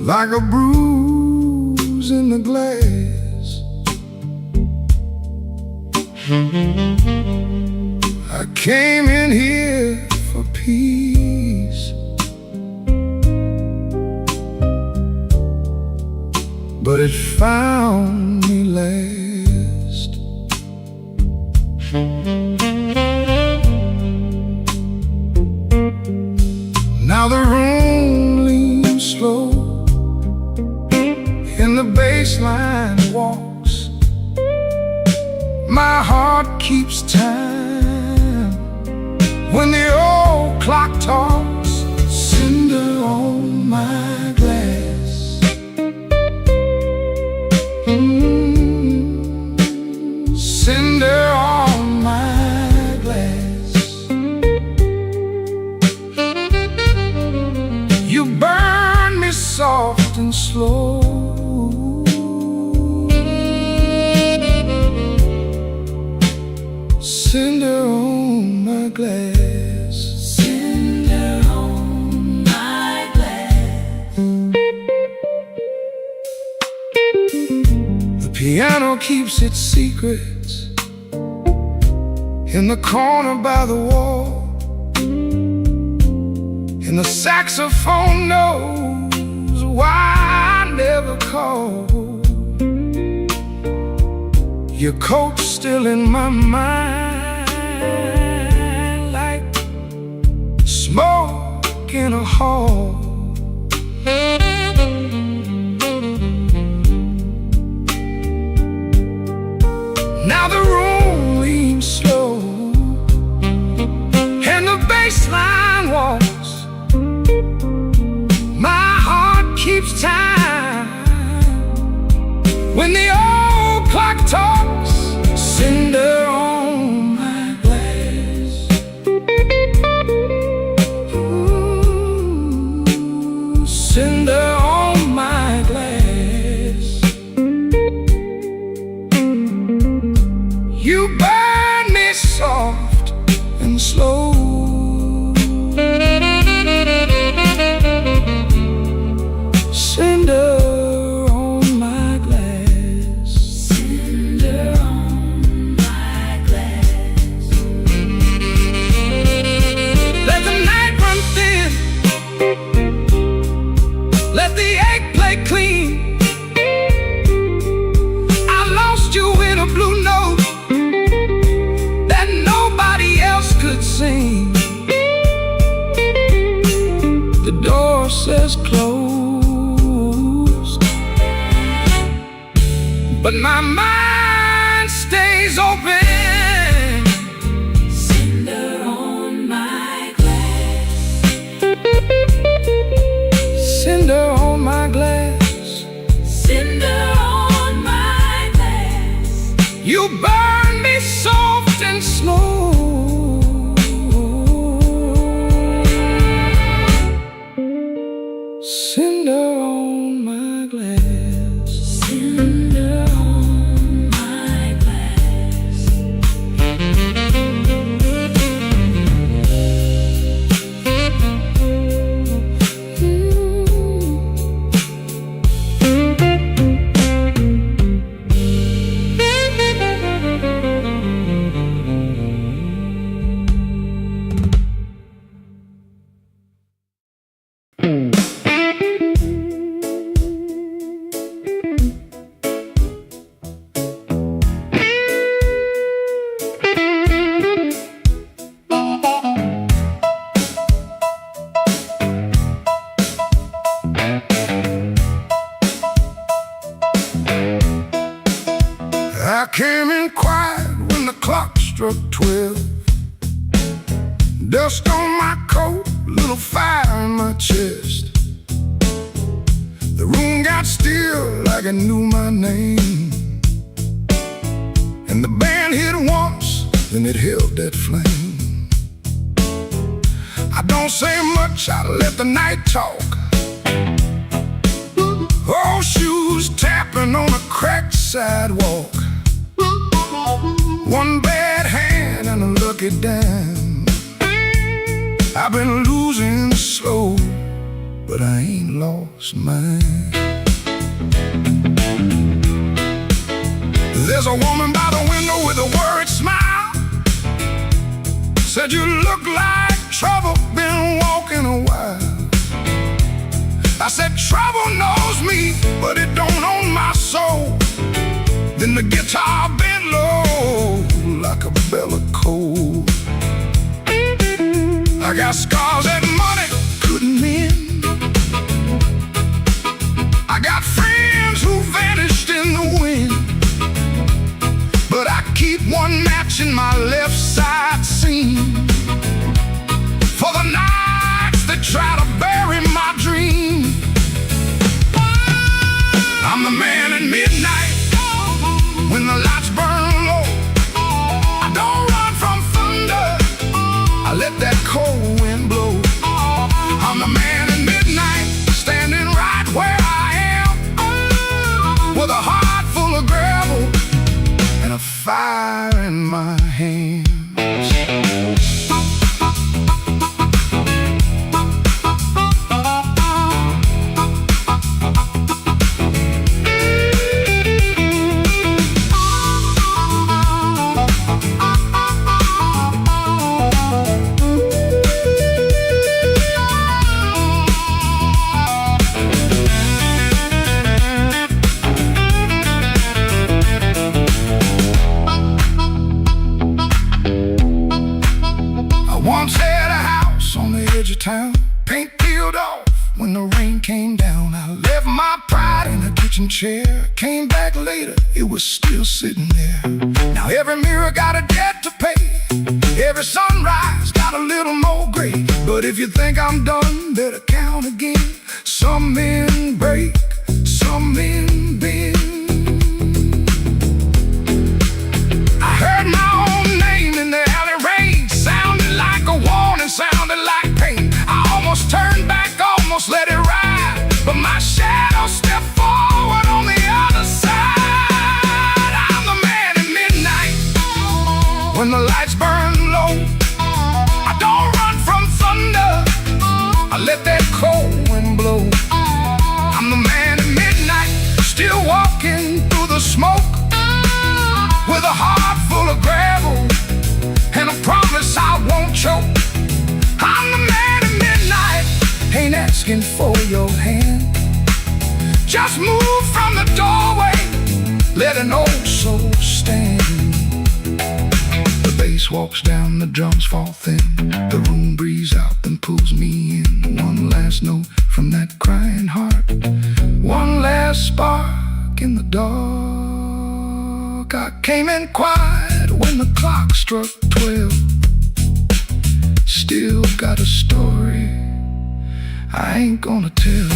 like a bruise in the glass. I came in here for peace, but it found me last. Now the room leans slow, and the bass line walks. My heart keeps time when the old clock talks. Cinder on my glass, cinder on my glass. You burn me soft and slow, cinder on my glass, cinder on my glass. The piano keeps its secrets in the corner by the wall, and the saxophone knows why I never called. Your coat's still in my mind, like smoke in a hall. Now the room leans slow, and the bass line walks. My heart keeps time when the old clock talks. Cinder on my glass. Ooh, cinder on my glass. You burn me soft and slow. Cinder on my glass. Cinder on my glass. Let the night run thin. Let the egg play clean. I lost you in a blue note that nobody else could sing. The door says closed, but my mind stays open. Cinder on my glass. Cinder on my glass. Cinder on my glass. You burn me soft and slow. Cinder on my glass. Cinder on my glass. I came in quiet when the clock struck 12. Dust on my coat, little fire in my chest. The room got still like it knew my name, and the band hit once, then it held that flame. I don't say much, I let the night talk. Old shoes tapping on a cracked sidewalk. One bad hand and a lucky dime. I've been losing slow, but I ain't lost mine. There's a woman by the window with a worried smile. Said you look like trouble, been walking a while. I said trouble knows me, but it don't own my soul. Then the guitar bent low like a bell of coal. I got scars that money couldn't mend. I got friends who vanished in the wind, but I keep one match in my left side seam for the nights that try to bury my dream. I'm the man at midnight when the lights burn low. I don't run from thunder, I let that cold wind blow. town, paint peeled off when the rain came down. I left my pride in a kitchen chair, came back later, it was still sitting there. Now every mirror got a debt to pay, every sunrise got a little more gray. But if you think I'm done, better count again. Some men break, some men bend. I heard my own name in the alley rain, sounded like a warning, sounded like pain. I almost turned back, almost let it ride, but my shadow stepped forward on the other side. I'm the man at midnight, when the lights burn low. I don't run from thunder, I let that cold wind blow. I'm the man at midnight, still walking through the smoke, with a heart full of gravel and a promise I won't choke. I'm the man at midnight, ain't asking for your hand. Just move from the doorway, let an old soul stand. The bass walks down, the drums fall thin, the room breathes out, then pulls me in. One last note from that crying heart, one last spark in the dark. I came in quiet when the clock struck 12. Still got a story I ain't gonna tell.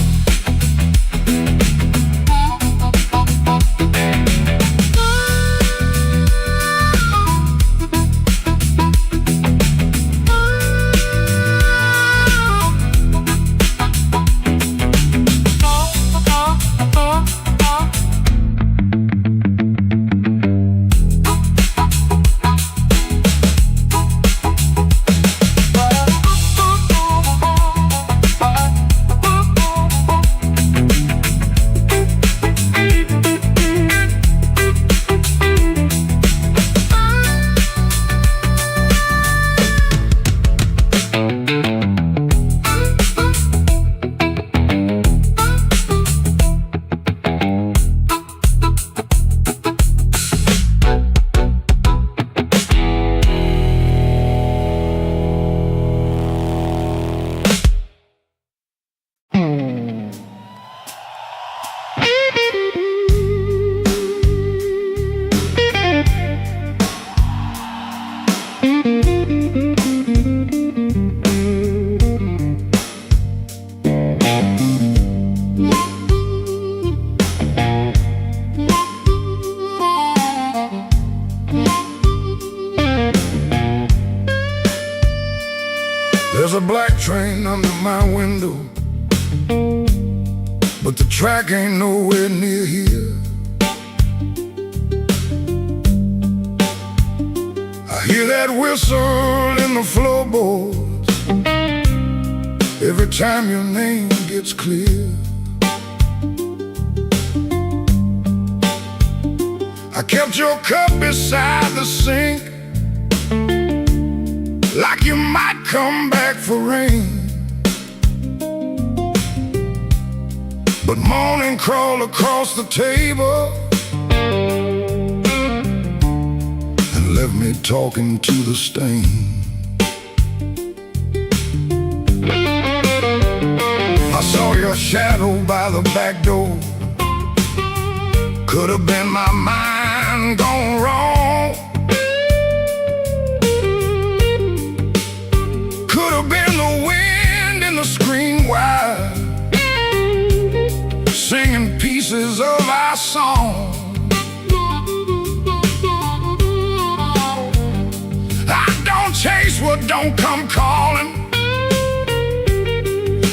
There's a black train under my window, but the track ain't nowhere near here. I hear that whistle in the floorboards every time your name gets clear. I kept your cup beside the sink, like you might come back for rain. But morning crawled across the table and left me talking to the stain. I saw your shadow by the back door. Could have been my mind gone wrong. Could have been the wind in the screen wire, singing pieces of our song. I don't chase what don't come calling.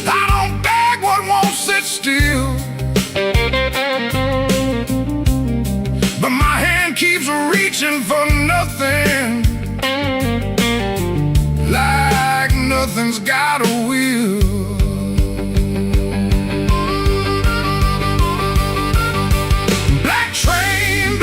I don't beg what won't sit still. But my hand keeps reaching for nothing, like nothing's got a will. Black train,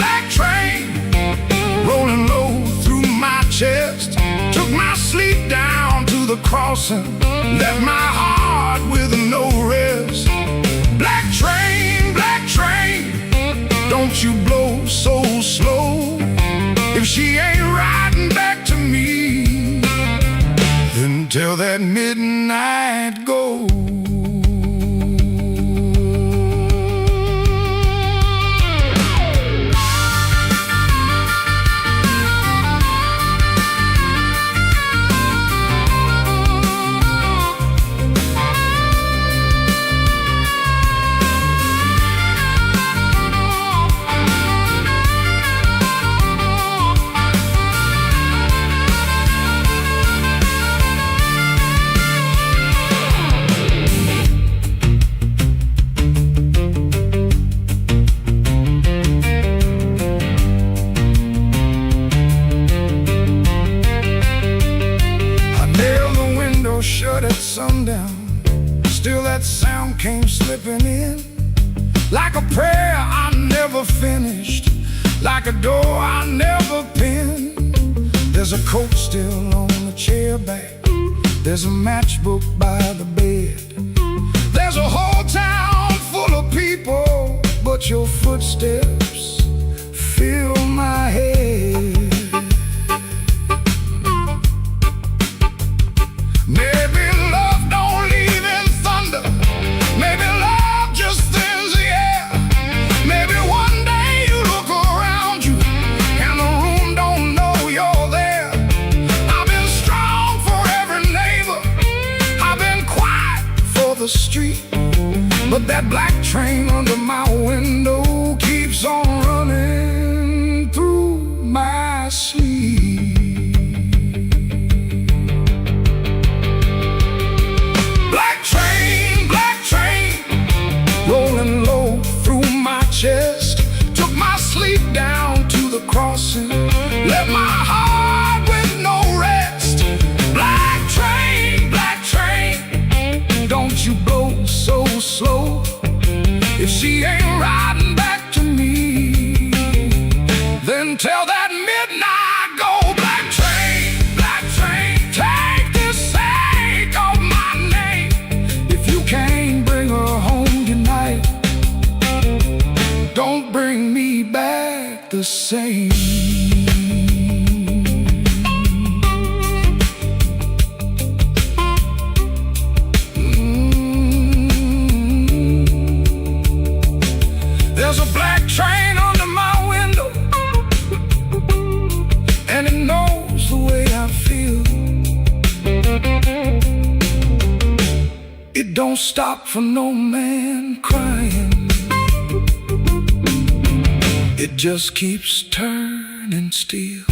rolling low through my chest, took my sleep down to the crossing, left my heart with no rest. Black train, don't you blow so slow. If she ain't riding back to me, then tell that midnight night goes. Shut at sundown, still that sound came slipping in, like a prayer I never finished, like a door I never pinned. There's a coat still on the chair back, there's a matchbook by the bed, there's a whole town full of people, but your footsteps fill my head. Maybe love don't leave in thunder, maybe love just thins the air. Maybe one day you look around you and the room don't know you're there. I've been strong for every neighbor, I've been quiet for the street, but that black train under my window keeps on running through my sleep. Rolling low through my chest, took my sleep down to the crossing, left my heart with no rest. Black train, don't you blow so slow. If she ain't riding back to me, then tell that midnight go. Black train, take the sake of my name. If you can't bring her home tonight, don't bring me back the same. There's a black train under my window, and it knows the way I feel. It don't stop for no man crying, it just keeps turning still.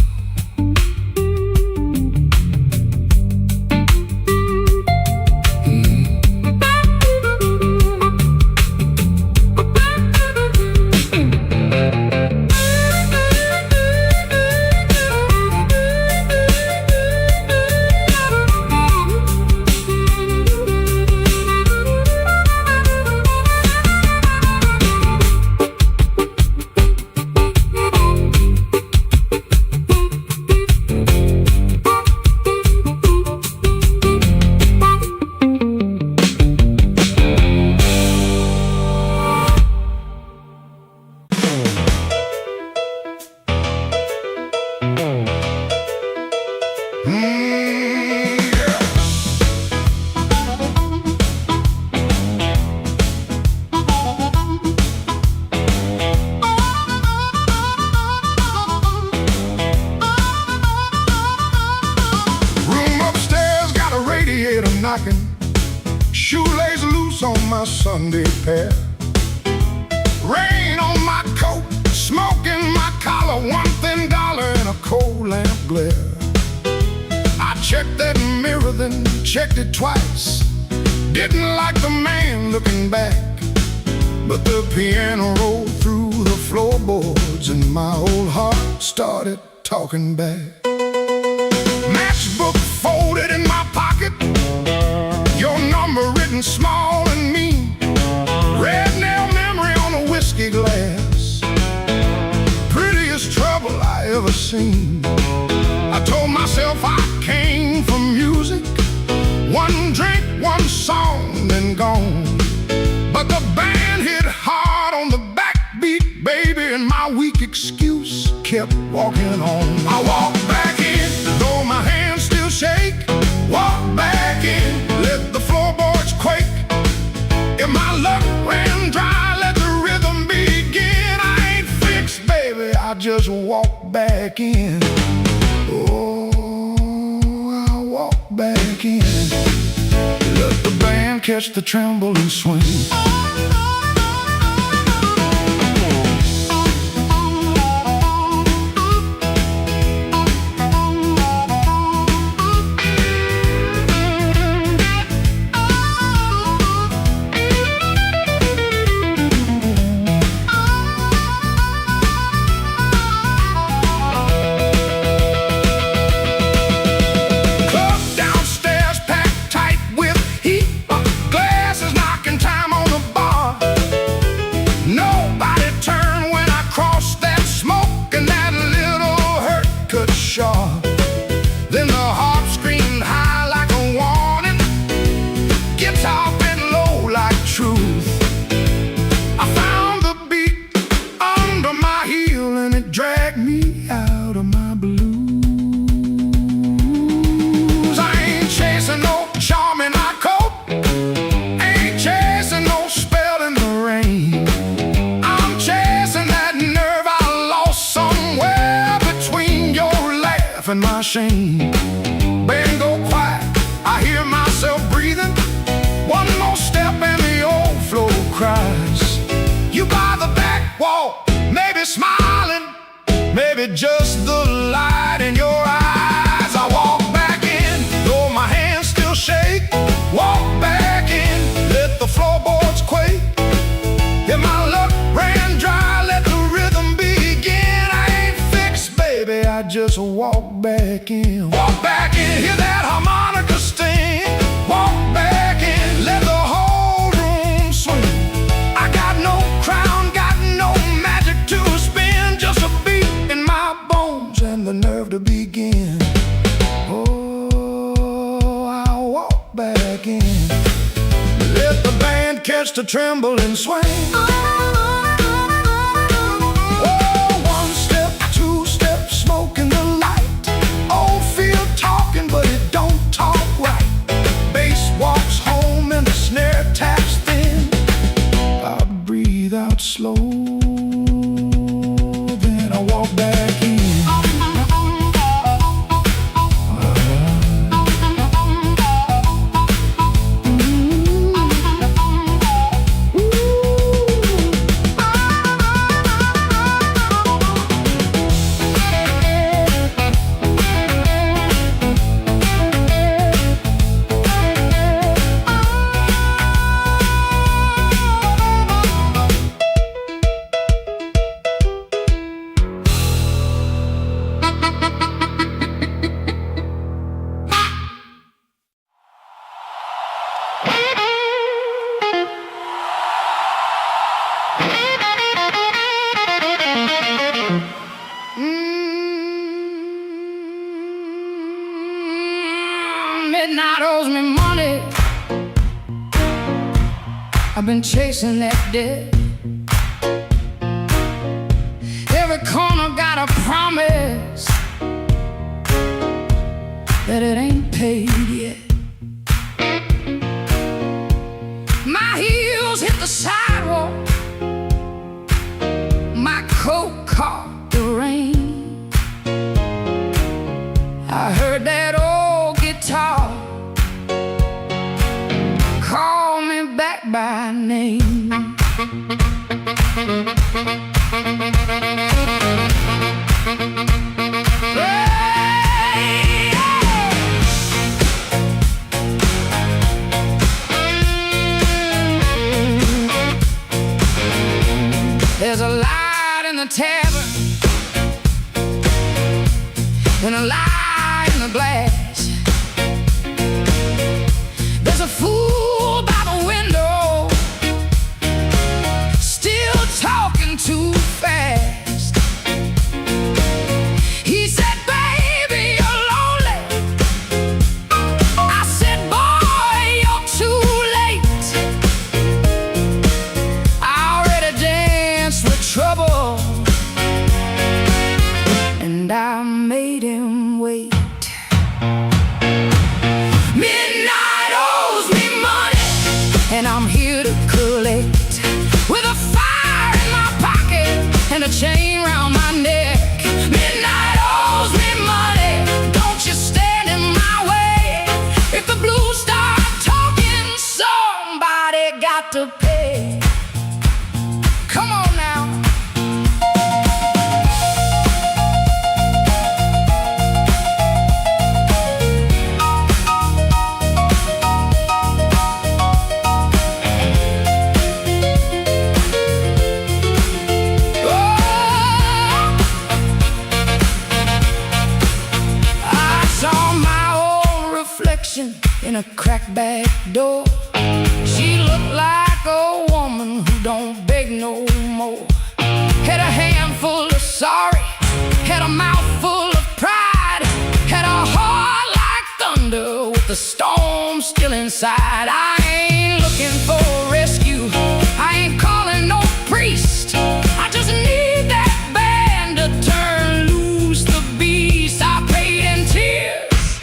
Knocking, shoelace loose on my Sunday pair, rain on my coat, smoke in my collar, one thin dollar in a cold lamp glare. I checked that mirror, then checked it twice, didn't like the man looking back, but the piano rolled through the floorboards and my old heart started talking back. Matchbook folded in my pocket, your number written small and mean, red nail memory on a whiskey glass, prettiest trouble I ever seen. I told myself I came from music, one drink, one song, then gone. But the band hit hard on the backbeat, baby, and my weak excuse kept walking on. I walked back in, though my hands still shake, walk back in, let the floorboards back in. Oh, I'll walk back in. Let the band catch the tremble and swing. Then the harp screamed high like a warning, guitar bent low like truth. I found the beat under my heel and it dragged me out of my blues. I ain't chasing no charm in my coat, ain't chasing no spell in the rain. I'm chasing that nerve I lost somewhere between your laugh and my shame. Band go quiet, I hear myself breathing. One more step and the old floor cries. You by the back wall, maybe smiling, maybe just the light in your eyes. I walk back in, though my hands still shake. Walk back in, let the floorboards quake. If my luck ran dry, let the rhythm begin. I ain't fixed, baby, I just walk back in. Walk back in, hear that harmonica sting. Walk back in, let the whole room swing. I got no crown, got no magic to spin, just a beat in my bones and the nerve to begin. Oh, I'll walk back in, let the band catch the tremble and swing. But it don't talk right. Bass walks home and the snare taps thin. I breathe out slow, then I walk back in. Midnight owes me money. I've been chasing that debt. Every corner got a promise that it ain't paid yet. My heels hit the sidewalk, my coat caught the rain. I heard that old guitar call me back by name. There's a light in the tavern and a light in the glass. There's a fool by the window, still talking too fast. He said, baby, you're lonely. I said, boy, you're too late. I already danced with trouble, and I made him wait. Midnight owes me money, and I'm here to collect. With a fire in my pocket and a chain round my neck. Midnight got to pay. Come on now. In a cracked back door, she looked like a woman who don't beg no more. Had a handful of sorry, had a mouth full of pride, had a heart like thunder with the storm still inside. I ain't looking for a rescue, I ain't calling no priest. I just need that band to turn loose the beast. I paid in tears,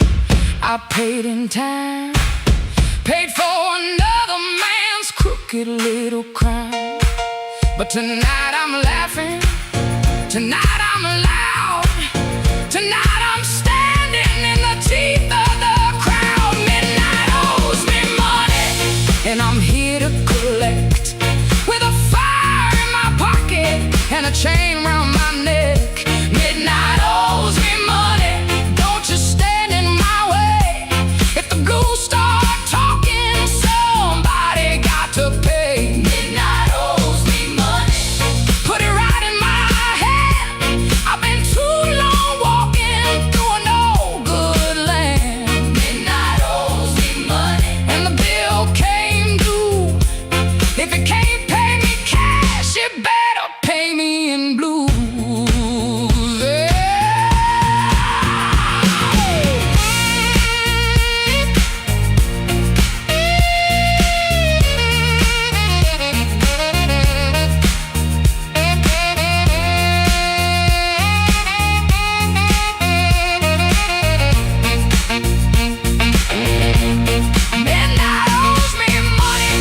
I paid in time, paid for another man's crooked little crime. But tonight I'm laughing, tonight I'm loud, tonight I'm standing in the teeth of the crowd. Midnight owes me money, and I'm here to collect. With a fire in my pocket and a chain round my neck. Midnight owes me money, don't you stand in my way. If the ghosts start talking, somebody got to pay. Midnight owes me money, put it right in my hand. I've been too long walking through a no-good land. Midnight owes me money, and the bill came due. If you can't pay me cash, you better pay me in blues. Midnight owes me money.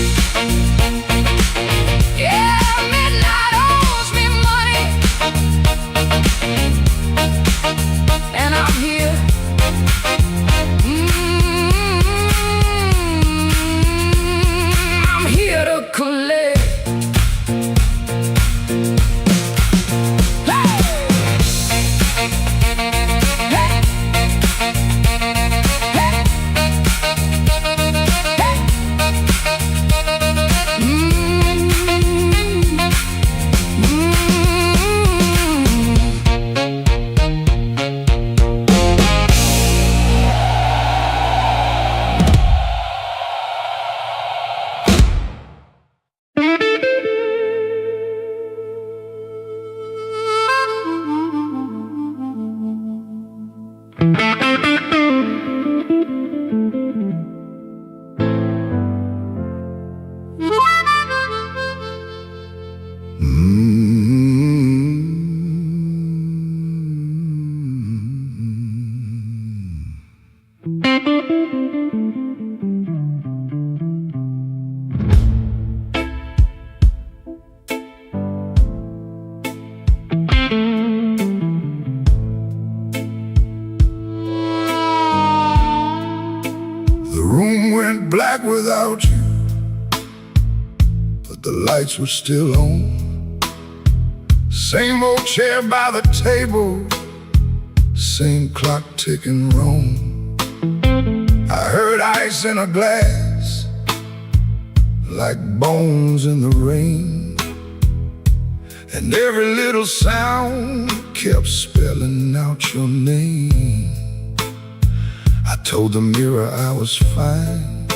Yeah, midnight owes me money. And I'm here. I'm here to collect. Hey! Hey! Hey! The room went black without you, but the lights were still on. Same old chair by the table, same clock ticking wrong. I heard ice in a glass, like bones in the rain, and every little sound kept spelling out your name. I told the mirror I was fine,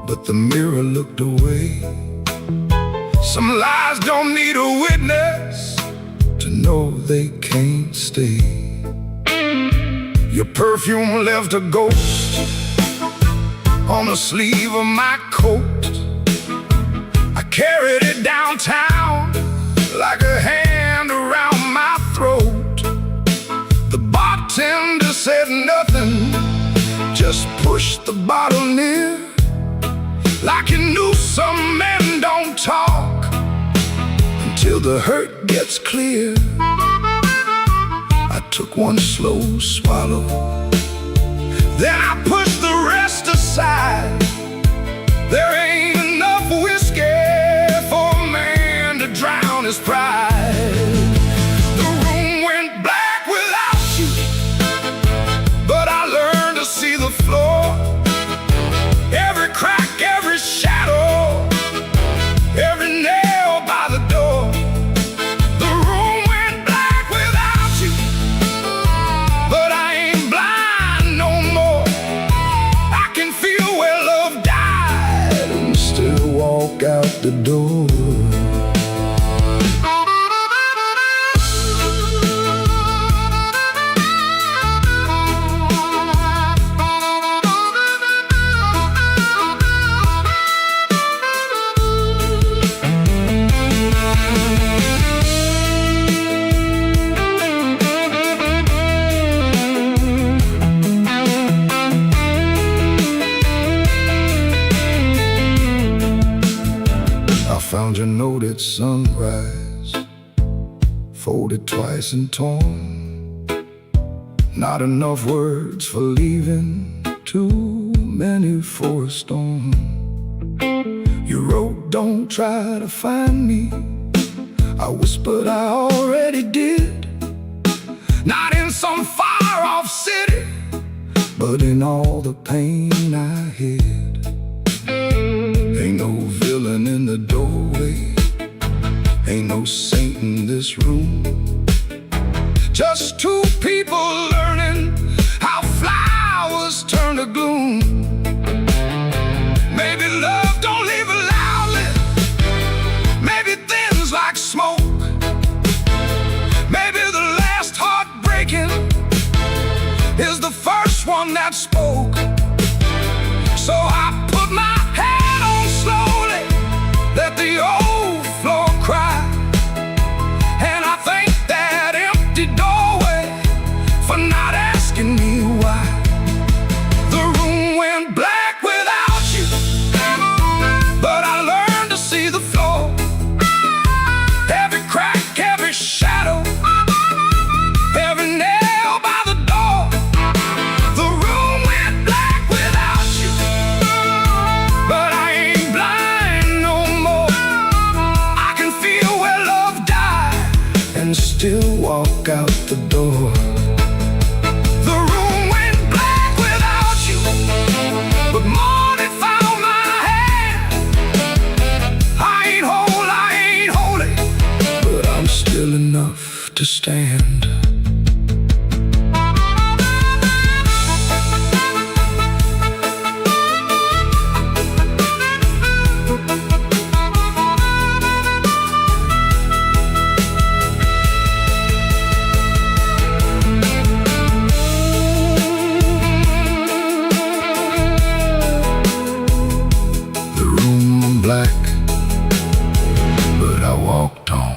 but the mirror looked away. Some lies don't need a witness to know they can't stay. Your perfume left a ghost on the sleeve of my coat. I carried it downtown like a hand around my throat. The bartender said nothing, just pushed the bottle near, like he knew some men don't talk until the hurt gets clear. I took one slow swallow, then I pushed the rest aside. There ain't enough his pride. The room went black without you, but I learned to see the floor, every crack, every shadow, every nail by the door. The room went black without you, but I ain't blind no more. I can feel where love died and still walk out the door. Found your note at sunrise, folded twice and torn. Not enough words for leaving, too many for a storm. You wrote, don't try to find me. I whispered I already did. Not in some far-off city, but in all the pain I hid. Ain't no villain in the doorway, ain't no saint in this room. Just two people learning how flowers turn to gloom. Maybe love don't leave loudly, maybe things like smoke. Maybe the last heartbreaking is the first one that spoke. So I put my head on slowly, let the old floor cry, and I thank that empty doorway for not asking me why. The room went black without you, but I learned to see the floor, every crack, every shadow, every nail by the door. The room went black without you, but I ain't blind no more. I can feel where love died and still walk out the door. The room went black without you, but morning found my hand. I ain't whole, I ain't holy, but I'm still enough to stand. Black, but I walked on.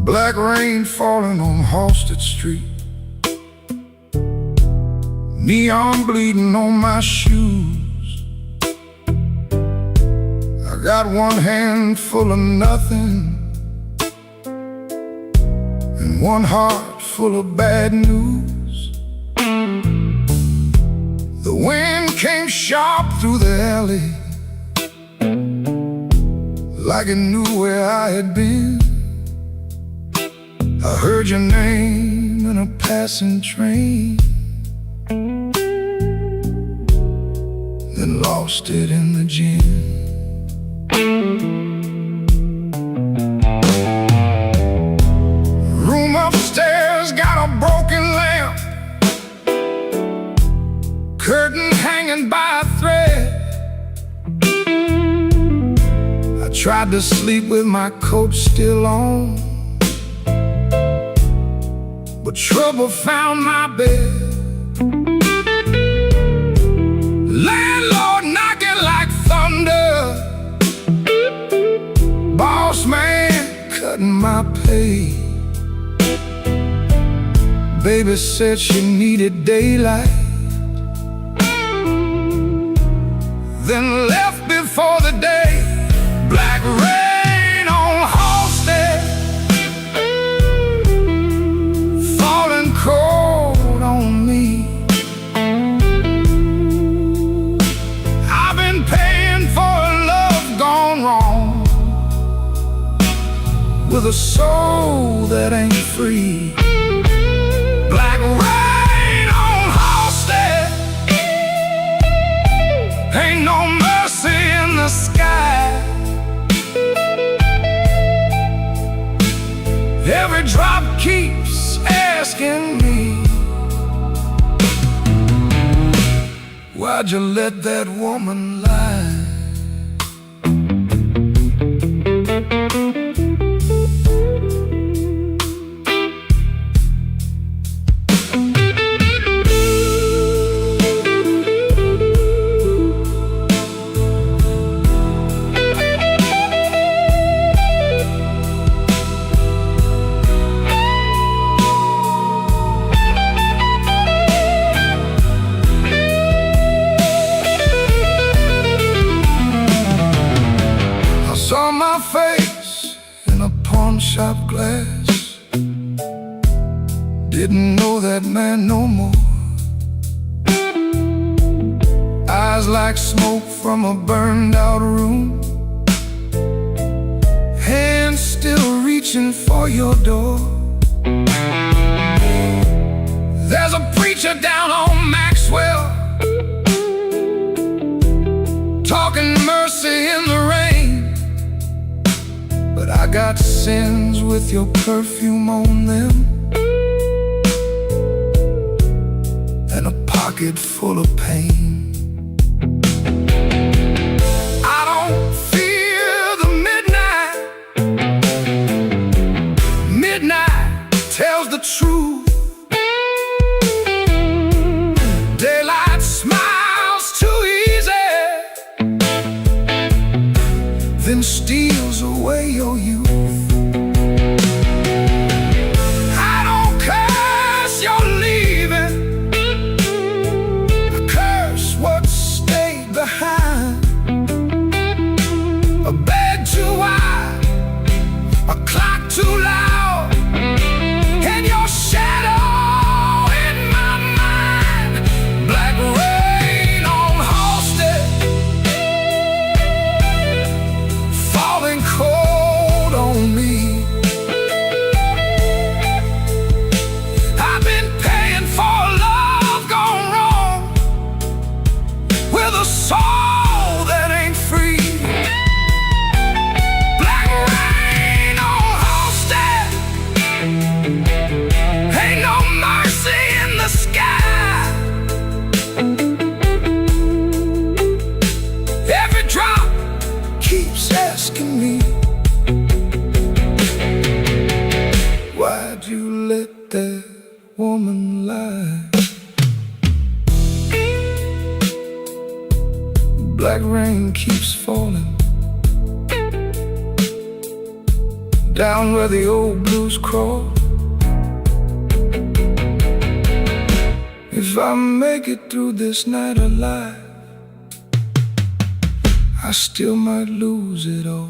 Black rain falling on Halsted Street, neon bleeding on my shoes. I got one hand full of nothing and one heart full of bad news. The wind came sharp through the alley, like it knew where I had been. I heard your name in a passing train, then lost it in the gin. Room upstairs Tried to sleep with my coat still on, but trouble found my bed. Landlord knocking like thunder, boss man cutting my pay. Baby said she needed daylight, then left before the day. Black rain on Halstead, falling cold on me. I've been paying for a love gone wrong, with a soul that ain't free. Black rain on Halstead, ain't no mercy in the sky. Every drop keeps asking me, why'd you let that woman lie? Saw my face in a pawn shop glass, didn't know that man no more. Eyes like smoke from a burned out room, hands still reaching for your door. There's a preacher down on Maxwell, talking mercy in the rain. But I got sins with your perfume on them, and a pocket full of pain. I don't fear the midnight. Midnight tells the truth. Daylight smiles too easy, then steals away your youth. I don't curse your leaving, I curse what stayed behind. A bed too wide, a clock too loud, and your shadow in my mind. Black rain on Halstead, falling cold on me. I've been paying for love gone wrong, with a soul that ain't free. Black rain on Halstead, ain't no mercy in the sky. Every drop keeps asking me, why'd you let that woman lie? Black rain keeps falling down where the old blues crawl. If I make it through this night alive, I still might lose it all.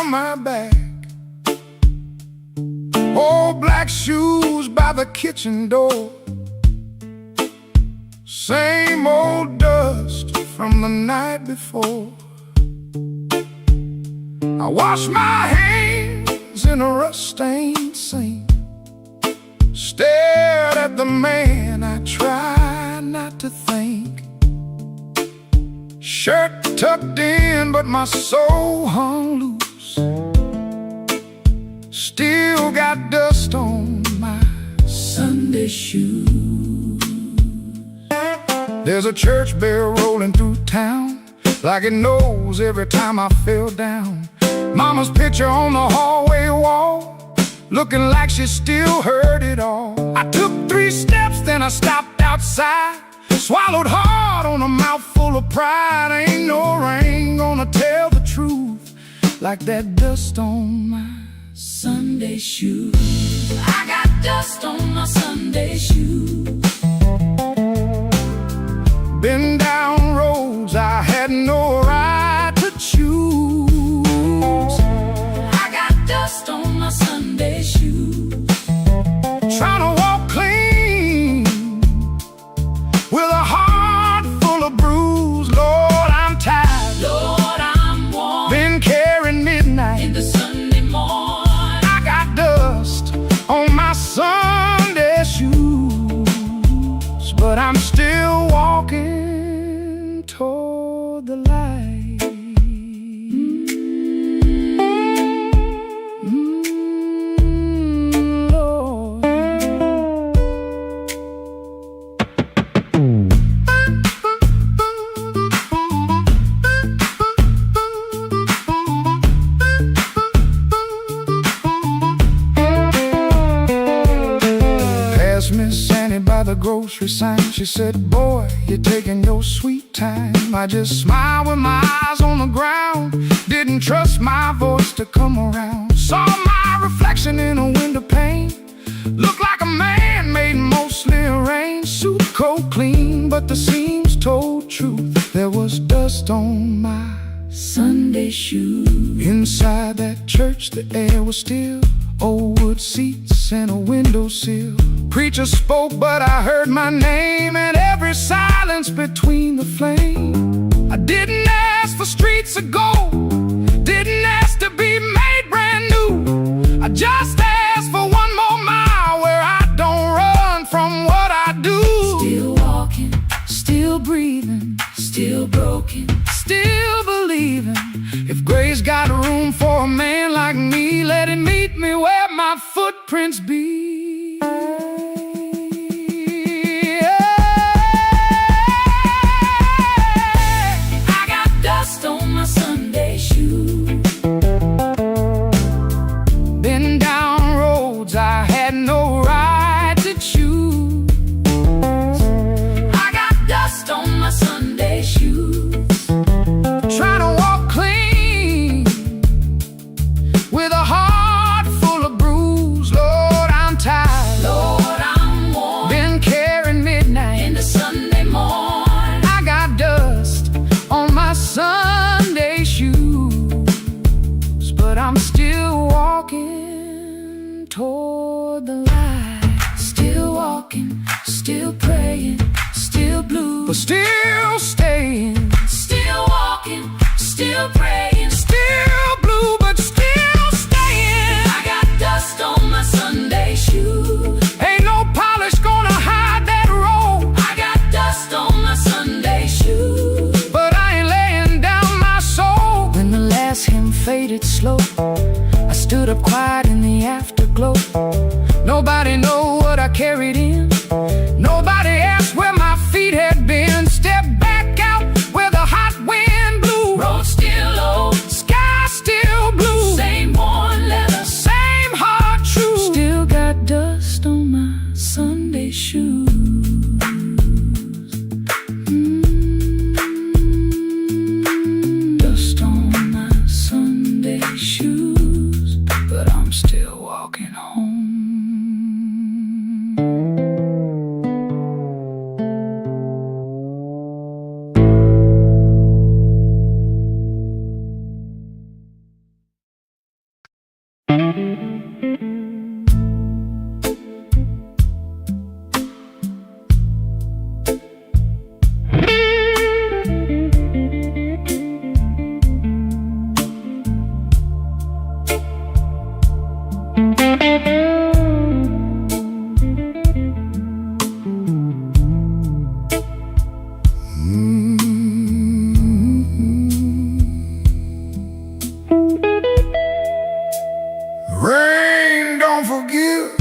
down my back. Old black shoes by the kitchen door. Same old dust from the night before. I wash my hands in a rust-stained sink. Stared at the man I tried not to think. Shirt tucked in, but my soul hung loose. Still got dust on my Sunday shoes. There's a church bell rolling through town, like it knows every time I fell down. Mama's picture on the hallway wall, looking like she still heard it all. I took 3 steps, then I stopped outside. Swallowed hard on a mouthful of pride. Ain't no rain gonna tell the truth like that dust on my Sunday shoes. I got dust on my Sunday shoes. Been down roads I had no right to choose. I got dust on my Sunday shoes. Trying to walk clean with a heart full of bruise. Lord, I'm tired. Lord, I'm warm. Been carrying midnight In the Sunday morning. I got dust on my Sunday shoes, but I'm still walking toward the light. Lord. Passed Miss Annie by the grocery sign. She said, boy, you're taking your sweet time. I just smiled with my eyes on the ground. Didn't trust my voice to come around. Saw my reflection in a window pane. Looked like a man made mostly arranged. Suit coat clean, but the seams told truth. There was dust on my Sunday shoes. Inside that church the air was still. Old wood seats and a windowsill. Preacher spoke, but I heard my name, and every silence between the flame. I didn't ask for streets of gold, didn't ask to be made brand new. I just asked for one more mile where I don't run from what I do. Still walking, Still breathing, still broken. still believing. If grace got room for a man like me, let it meet me where my footprints be. I got dust on my Sunday shoes. Been down roads I had no right to choose. I got dust on my Sunday shoes. Trying to walk clean with a heart full of bruise. Lord, I'm tired. Lord, I'm warm. Been carrying midnight. In the Sunday morning. I got dust on my Sunday shoes, but I'm still walking toward the light. Still walking, still praying, still blue. But still staying. Still walking, still praying. Still blue, but still staying. I got dust on my Sunday shoes. Ain't no polish gonna hide that road. I got dust on my Sunday shoes. But I ain't laying down my soul. When the last hymn faded slow, I stood up quiet in the afterglow. Nobody know what I carried in. Nobody asked where my feet had been. Stepped back out where the hot wind blew. Road still old, Sky still blue. same worn leather. Same heart true. Still got dust on my Sunday shoes. Dust on my Sunday shoes, but I'm still walking home. Rain don't forgive,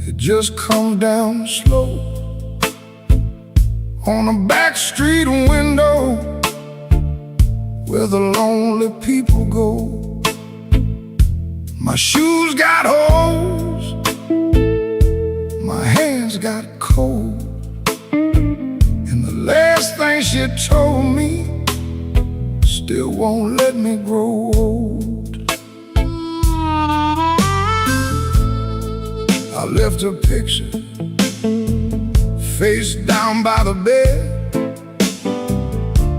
it just comes down slow on a back street window where the lonely people go. My shoes got holes, my hands got cold, and the last thing she told me still won't let me grow old. I left her picture face down by the bed,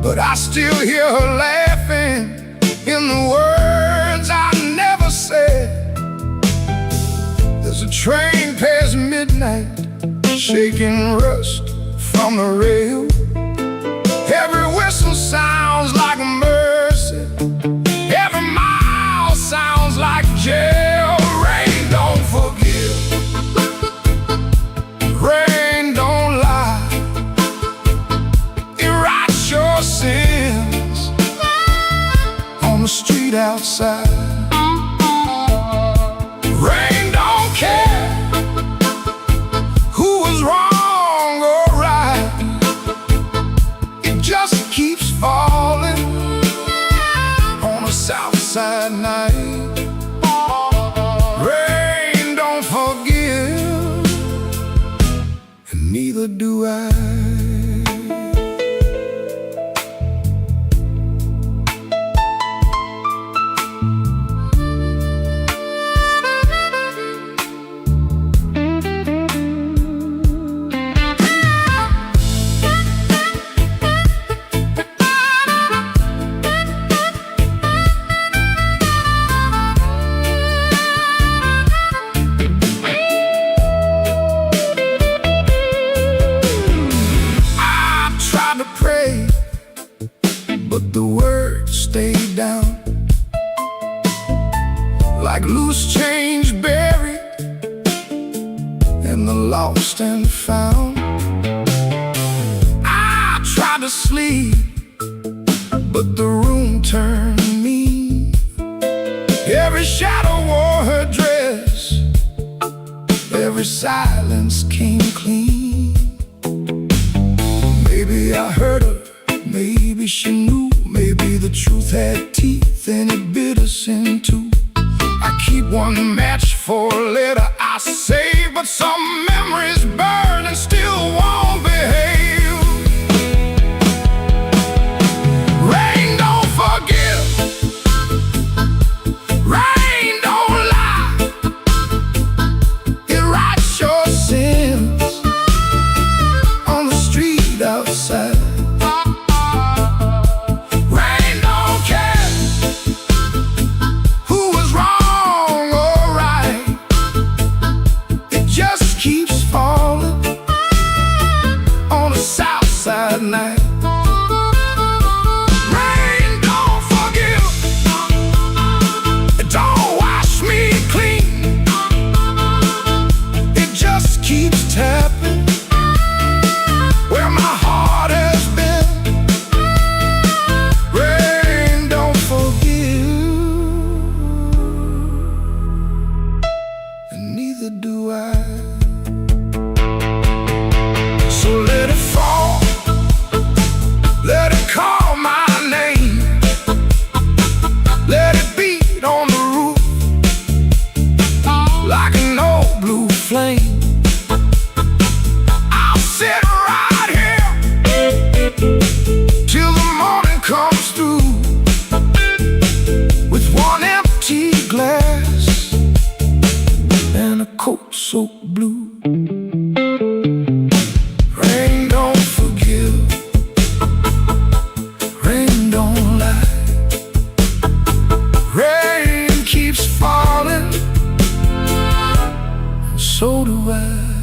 but I still hear her laughing in the words I never said. There's a train past midnight, shaking rust from the rail. Every whistle sounds like mercy, every mile sounds like jail. Rain don't forgive, rain don't lie, it writes your sins on the street outside. Rain don't care who was wrong or right, it just keeps falling on a south side night. Rain don't forgive, and neither do I. But the words stayed down like loose change buried in the lost and found. I tried to sleep, but the room turned mean. Every shadow wore her dress, every silence came clean. Maybe I hurt her, maybe she knew, maybe the truth had teeth and it bit us in two. I keep one match for a letter I save, but some memories burn and still won't behave. Rain don't forgive, rain don't lie, it writes your sins on the street outside. Keep blood.